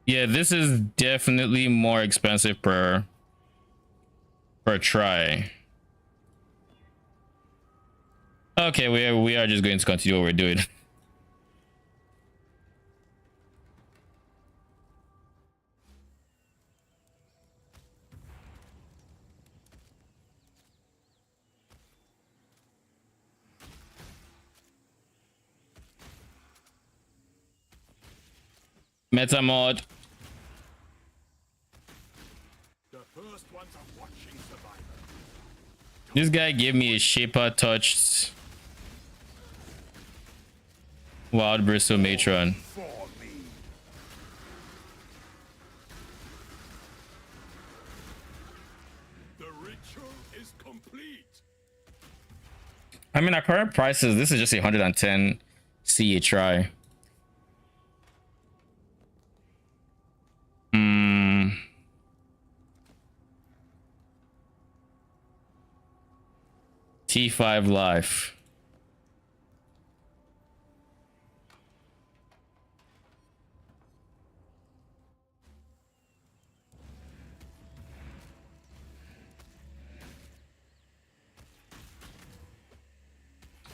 Yeah, this is definitely more expensive per try. Okay, we are just going to continue what we're doing. Meta mod. The first ones are watching survivor. This guy gave me a Shaper touched Wild Bristle Matron. For me. The ritual is complete. I mean, at current prices, this is just 110 C a try. T5 life.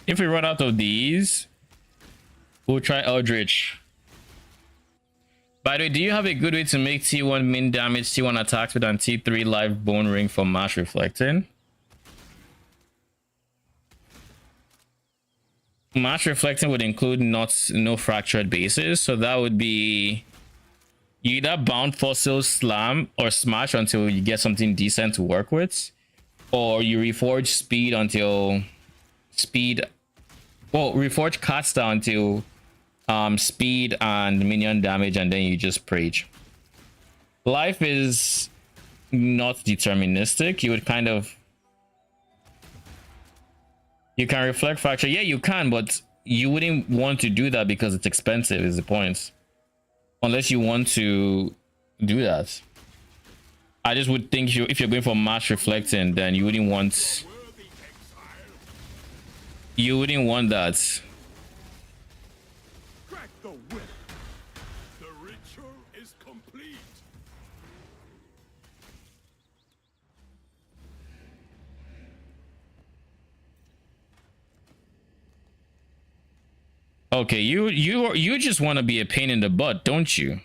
If we run out of these, we'll try Eldritch. By the way, do you have a good way to make T1 min damage, T1 attacks with an T3 live bone ring for mass reflecting? Mass reflecting would include no fractured bases, so that would be you either bound fossil, slam, or smash until you get something decent to work with, or you reforge speed until speed Well, reforge cuts down to speed and minion damage, and then you just preach. Life is not deterministic. You would kind of, you can reflect fracture. Yeah, you can, but you wouldn't want to do that because it's expensive is the point. Unless you want to do that. I just would think if you're going for mass reflecting, then you wouldn't want that. Crack the whip. The ritual is complete. Okay, you just want to be a pain in the butt, don't you?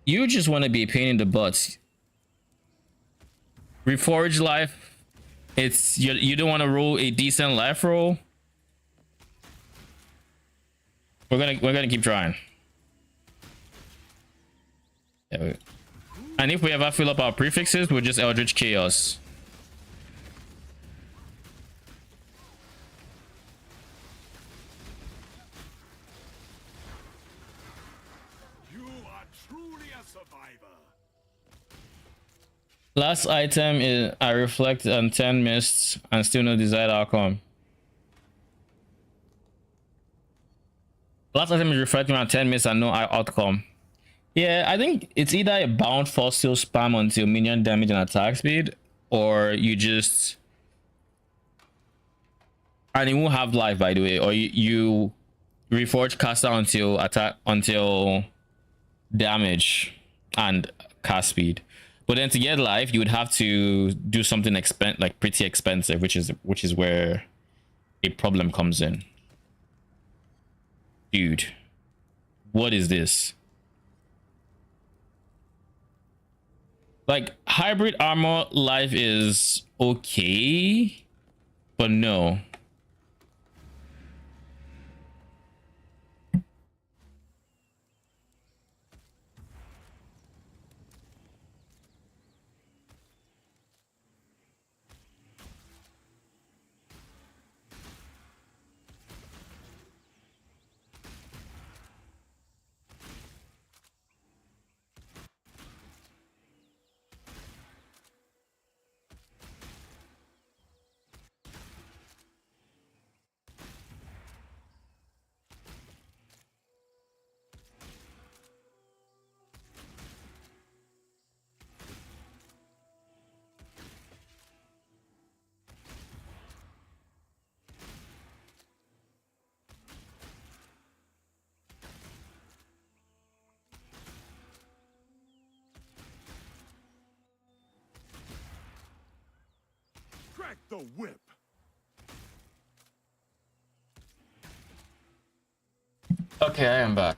You just want to be a pain in the butt. Reforge life. It's you don't want to roll a decent life roll. We're gonna keep trying. Yeah, and if we ever fill up our prefixes, we'll just Eldritch Chaos. Last item is I reflect on 10 mists and still no desired outcome. Last item is reflecting on 10 mists and no outcome. Yeah, I think it's either a bound fossil spam until minion damage and attack speed, or you just, and it won't have life by the way, or you reforge caster until damage and cast speed. But then to get life, you would have to do something pretty expensive, which is where a problem comes in. Dude, what is this? Like, hybrid armor life is okay, but no. Crack the whip. Okay, I am back.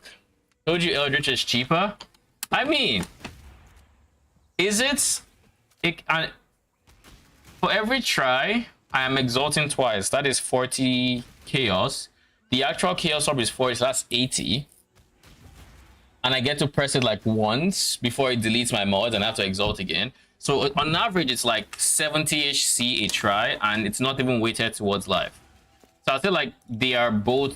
Told you Eldritch is cheaper. I mean, is it? For every try, I am exalting twice. That is 40 chaos. The actual chaos orb is 40, so that's 80. And I get to press it like once before it deletes my mod and I have to exalt again. So on average, it's like 70-ish C a try, and it's not even weighted towards life. So I feel like they are both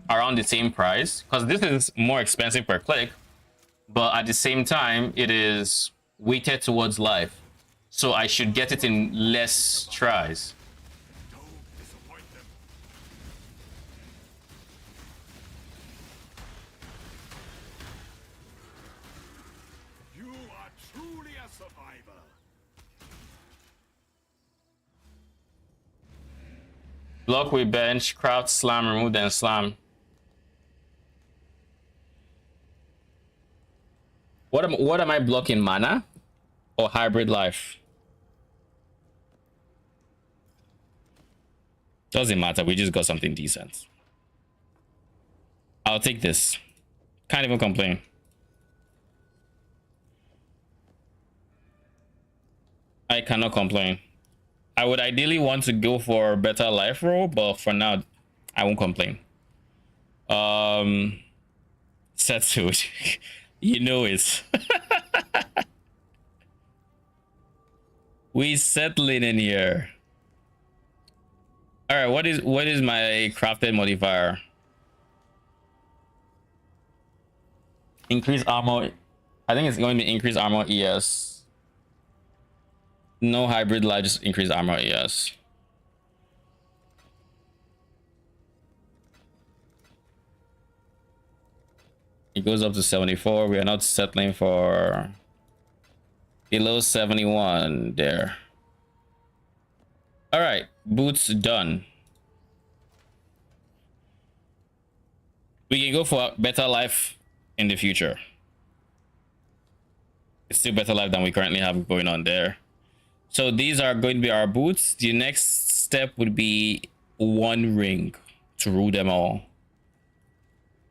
around the same price, because this is more expensive per click, but at the same time, it is weighted towards life. So I should get it in less tries. Don't disappoint them. You are truly a survivor. Block with bench, craft, slam, remove, then slam. What am I blocking? Mana or hybrid life? Doesn't matter, we just got something decent. I'll take this. Can't even complain. I cannot complain. I would ideally want to go for a better life roll, but for now, I won't complain. Settled. You know it. We settling in here. All right, what is my crafted modifier? Increase armor. I think it's going to be increase armor ES. No hybrid life, just increase armor ES. It goes up to 74. We are not settling for below 71 there. All right, boots done. We can go for better life in the future. It's still better life than we currently have going on there. So these are going to be our boots. The next step would be one ring to rule them all.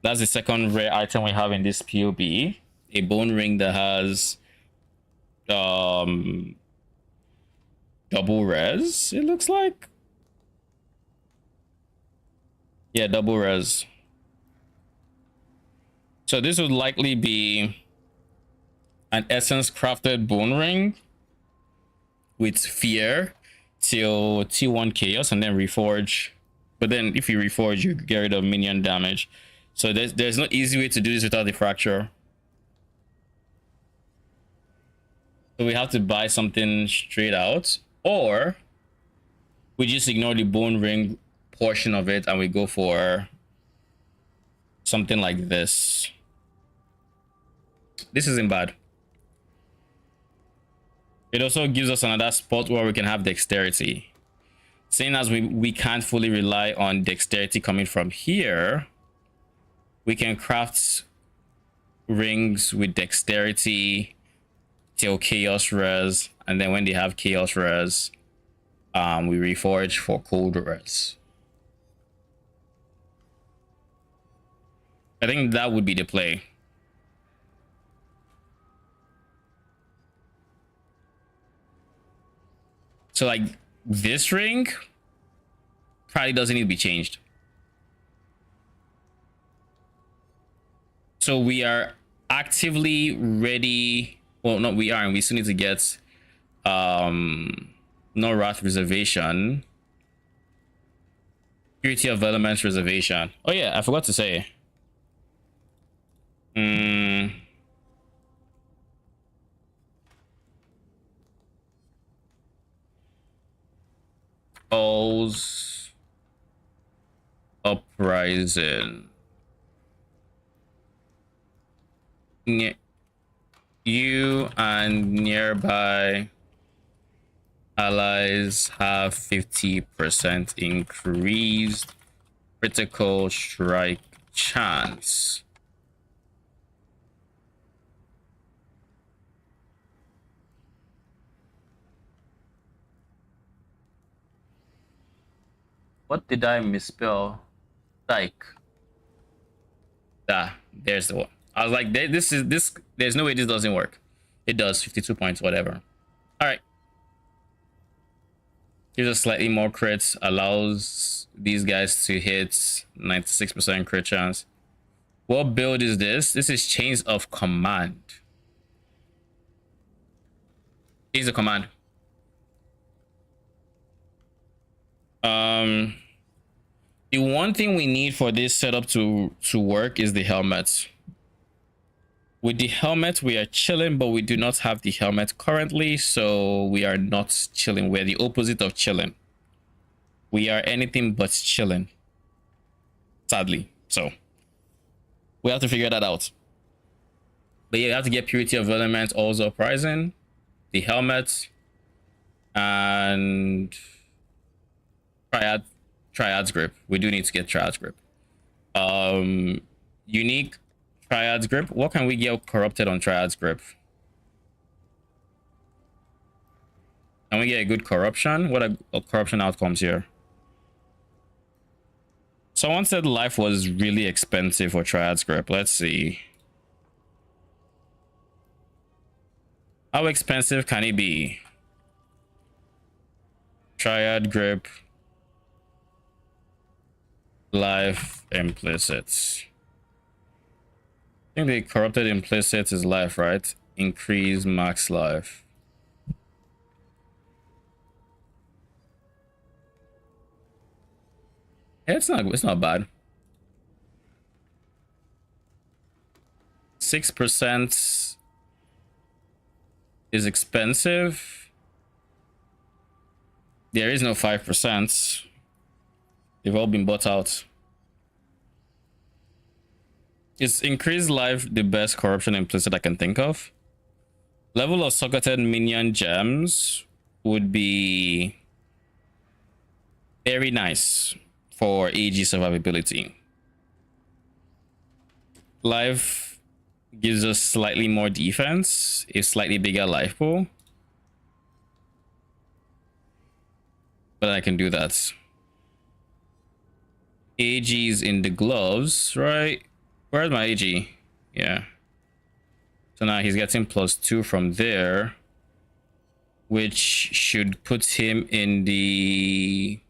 That's the second rare item we have in this POB. A bone ring that has double res, it looks like. Yeah, double res. So this would likely be an essence crafted bone ring with fear till T1 chaos and then reforge. But then if you reforge, you get rid of minion damage. So there's no easy way to do this without the fracture. So we have to buy something straight out, or we just ignore the bone ring portion of it and we go for something like this. This isn't bad. It also gives us another spot where we can have dexterity. Seeing as we can't fully rely on dexterity coming from here, we can craft rings with dexterity till chaos res, and then when they have chaos res, we reforge for cold res. I think that would be the play. So like this ring probably doesn't need to be changed. So we are actively ready. Well, no, we aren't. We still need to get no wrath reservation. Purity of elements reservation. Oh yeah, I forgot to say. All's uprising. You and nearby allies have 50% increased critical strike chance. What did I misspell? Like, there's the one. I was like, this. There's no way this doesn't work. It does. 52 points, whatever. All right. Gives us slightly more crits. Allows these guys to hit 96% crit chance. What build is this? This is Chains of Command. Chains of Command. The one thing we need for this setup to work is the helmet. With the helmet, we are chilling, but we do not have the helmet currently, so we are not chilling. We're the opposite of chilling. We are anything but chilling, sadly. So we have to figure that out. But yeah, you have to get Purity of Element, also uprising, the helmet, and Triad's Grip. We do need to get Triad's Grip. Unique Triad's Grip. What can we get corrupted on Triad's Grip? Can we get a good corruption? What are corruption outcomes here? Someone said life was really expensive for Triad's Grip. Let's see. How expensive can it be? Triad Grip. Life implicit. I think the corrupted implicit is life, right? Increase max life. Yeah, it's not bad. 6% is expensive. There is no 5%. They've all been bought out. Is increased life the best corruption implicit I can think of? Level of socketed minion gems would be very nice for AG survivability. Life gives us slightly more defense, a slightly bigger life pool. But I can do that. AG's in the gloves, right? Where's my AG? Yeah. So now he's getting +2 from there, which should put him in the...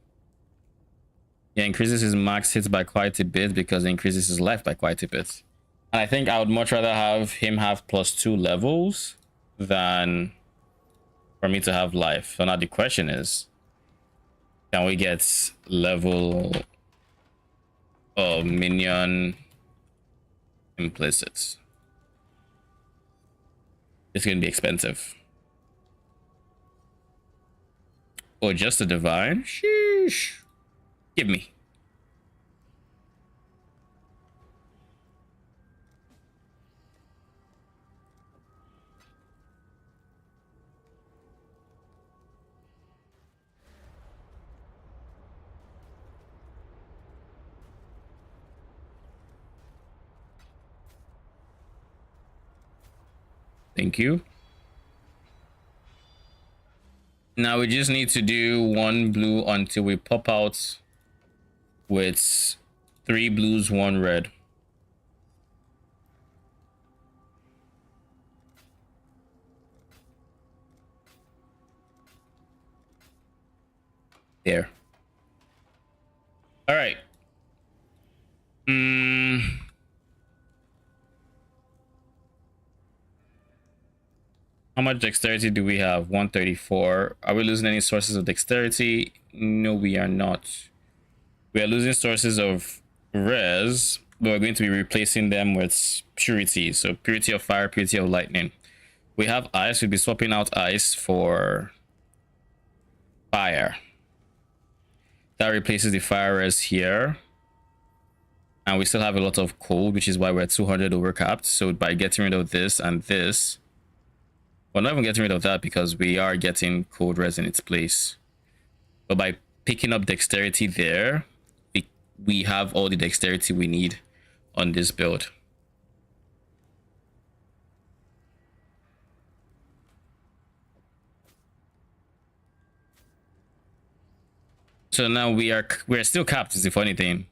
Yeah, increases his max hits by quite a bit because it increases his life by quite a bit. And I think I would much rather have him have +2 levels than for me to have life. So now the question is, can we get level of minion implicit? It's gonna be expensive. Or just a divine? Sheesh. Give me. Thank you. Now we just need to do 1 blue until we pop out with 3 blues, 1 red. There. All right. How much dexterity do we have? 134. Are we losing any sources of dexterity? No, we are not. We are losing sources of res, but we're going to be replacing them with purity. So purity of fire, purity of lightning. We have ice. We'll be swapping out ice for fire. That replaces the fire res here. And we still have a lot of cold, which is why we're 200 overcapped. So by getting rid of this and this, well, not even getting rid of that because we are getting cold res in its place. But by picking up dexterity there, we have all the dexterity we need on this build. So now we're still capped is the funny thing.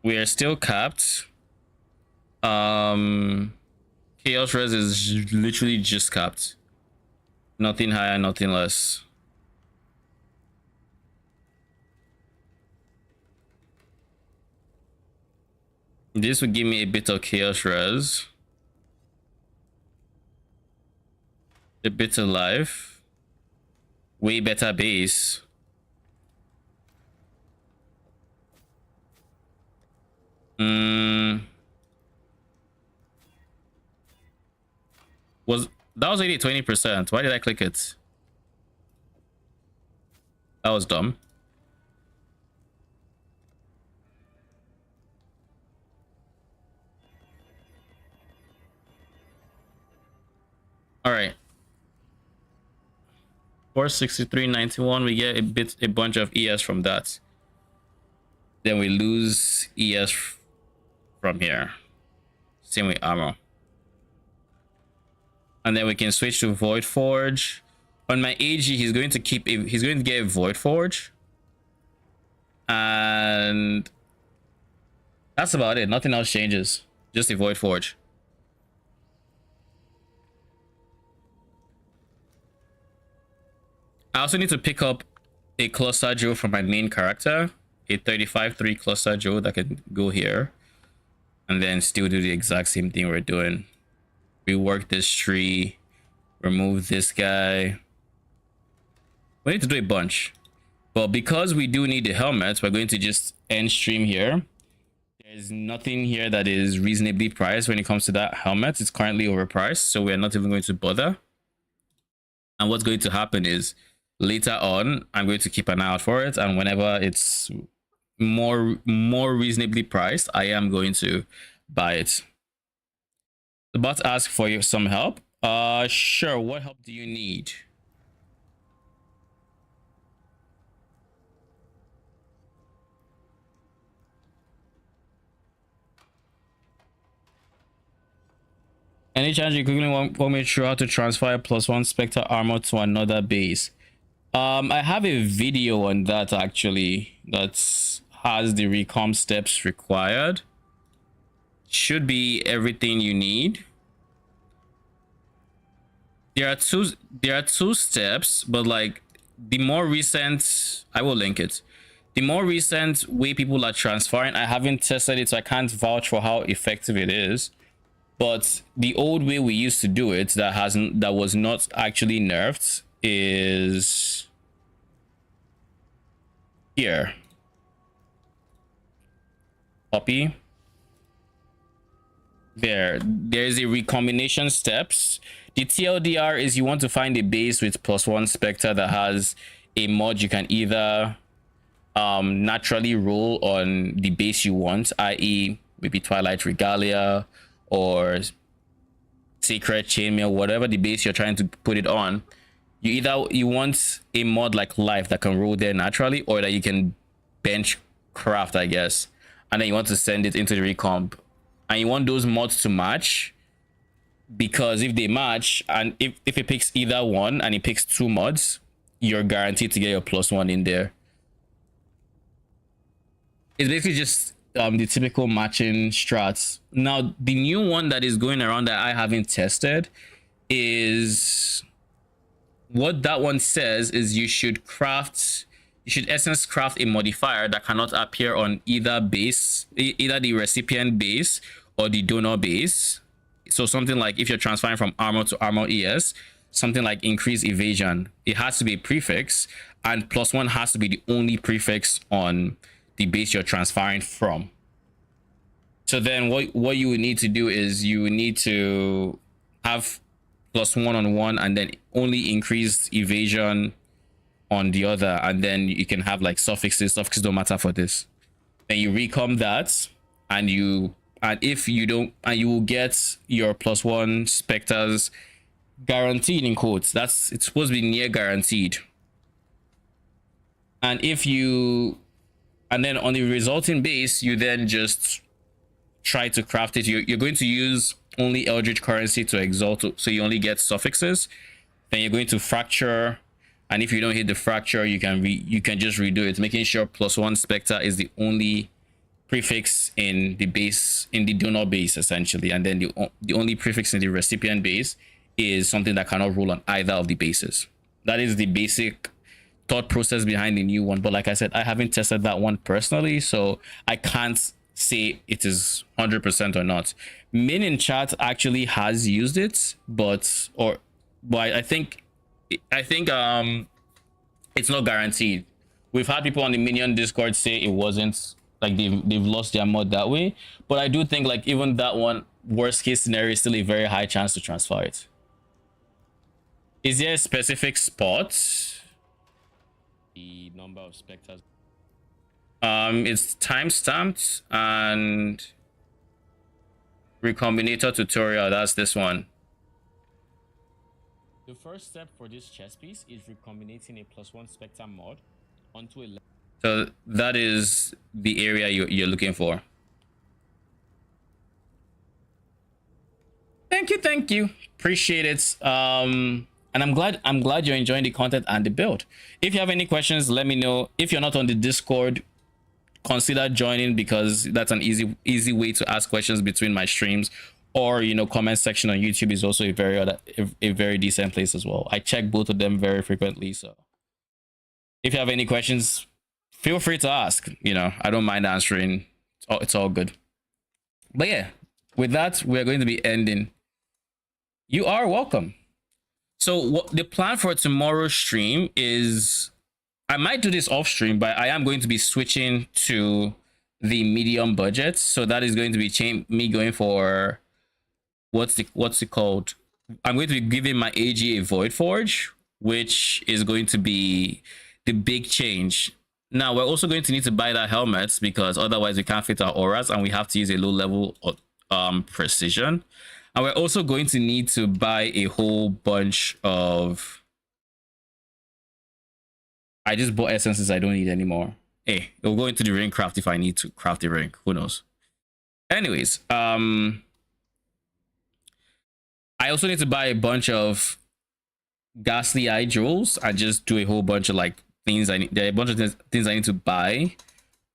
We are still capped. Chaos res is literally just capped. Nothing higher, nothing less. This would give me a bit of chaos res. A bit of life. Way better base. That was only 20%. Why did I click it? That was dumb. All right. 463.91. We get a bunch of ES from that. Then we lose ES from here. Same with armor. And then we can switch to Void Forge. On my AG, he's going to get a Void Forge. And that's about it. Nothing else changes. Just a Void Forge. I also need to pick up a Cluster Joe for my main character. A 35-3 Cluster Joe that can go here. And then still do the exact same thing we're doing. Rework this tree. Remove this guy. We need to do a bunch. But because we do need the helmet, we're going to just end stream here. There's nothing here that is reasonably priced when it comes to that helmet. It's currently overpriced, so we're not even going to bother. And what's going to happen is later on, I'm going to keep an eye out for it, and whenever it's more reasonably priced, I am going to buy it. About to ask for some help. Sure. What help do you need? Any chance you quickly want me to show how to transfer +1 Spectre armor to another base? I have a video on that actually that has the recom steps required. Should be everything you need. There are two steps, but like the more recent, I will link it. The more recent way people are transferring, I haven't tested it, so I can't vouch for how effective it is. But the old way we used to do it that was not actually nerfed is here. Copy. There's a recombination steps. The TLDR is you want to find a base with +1 Spectre that has a mod you can either naturally roll on the base you want, i.e. maybe Twilight Regalia or Sacred Chainmail, whatever the base you're trying to put it on. You want a mod like Life that can roll there naturally, or that you can bench craft, I guess, and then you want to send it into the recomp, and you want those mods to match, because if they match, and if it picks either one and it picks two mods, you're guaranteed to get your +1 in there. It's basically just the typical matching strats. Now the new one that is going around that I haven't tested is, what that one says is you should essence craft a modifier that cannot appear on either base, either the recipient base or the donor base. So something like if you're transferring from armor to armor ES, something like increased evasion, it has to be a prefix, and +1 has to be the only prefix on the base you're transferring from. So then what you would need to do is you would need to have +1 on one and then only increased evasion on the other, and then you can have like suffixes don't matter for this. Then you recom that, and if you don't, and you will get your +1 Spectres guaranteed, in quotes. It's supposed to be near guaranteed. And then on the resulting base, you then just try to craft it. You're going to use only Eldritch currency to exalt, so you only get suffixes. Then you're going to fracture, and if you don't hit the fracture, you can just redo it, making sure +1 Spectre is the only prefix in the base, in the donor base essentially, and then the only prefix in the recipient base is something that cannot roll on either of the bases. That is the basic thought process behind the new one. But like I said, I haven't tested that one personally, so I can't say it is 100% or not. Min in chat actually has used it, but I think it's not guaranteed. We've had people on the Minion Discord say it wasn't, like they've lost their mod that way, but I do think like even that one, worst case scenario, is still a very high chance to transfer it. Is there a specific spot? The number of specters. It's timestamped and recombinator tutorial. That's this one. The first step for this chess piece is recombinating a +1 Spectre mod onto a. So that is the area you're looking for. Thank you. Appreciate it. And I'm glad you're enjoying the content and the build. If you have any questions, let me know. If you're not on the Discord, consider joining, because that's an easy way to ask questions between my streams, or comment section on YouTube is also a very decent place as well. I check both of them very frequently, so if you have any questions, feel free to ask. I don't mind answering. It's all good. But yeah, with that, we're going to be ending. You are welcome. So what the plan for tomorrow's stream is, I might do this off stream, but I am going to be switching to the medium budget. So that is going to be me going for what's it called? I'm going to be giving my AG a Void Forge, which is going to be the big change. Now we're also going to need to buy that helmet because otherwise we can't fit our auras and we have to use a low level precision. And we're also going to need to buy a whole bunch of... I just bought essences I don't need anymore. Hey, it'll go into the ring craft if I need to craft a ring. Who knows? Anyways, I also need to buy a bunch of ghastly eye jewels. I just do a whole bunch of like things I need. There are a bunch of things I need to buy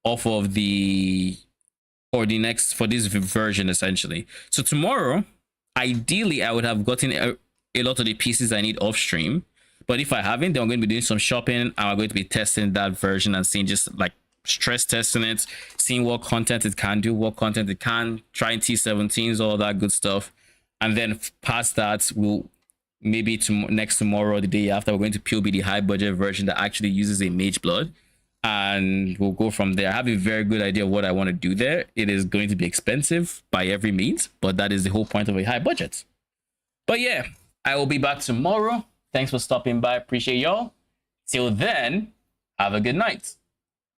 off of the for this version essentially. So tomorrow, ideally, I would have gotten a lot of the pieces I need off stream. But if I haven't, then I'm going to be doing some shopping and I'm going to be testing that version and seeing, just like stress testing it, seeing what content it can do, what content it can, trying T17s, all that good stuff. And then past that, we'll maybe tomorrow or the day after, we're going to POB the high budget version that actually uses a mage blood. And we'll go from there. I have a very good idea of what I want to do there. It is going to be expensive by every means, but that is the whole point of a high budget. But yeah, I will be back tomorrow. Thanks for stopping by. Appreciate y'all. Till then, have a good night.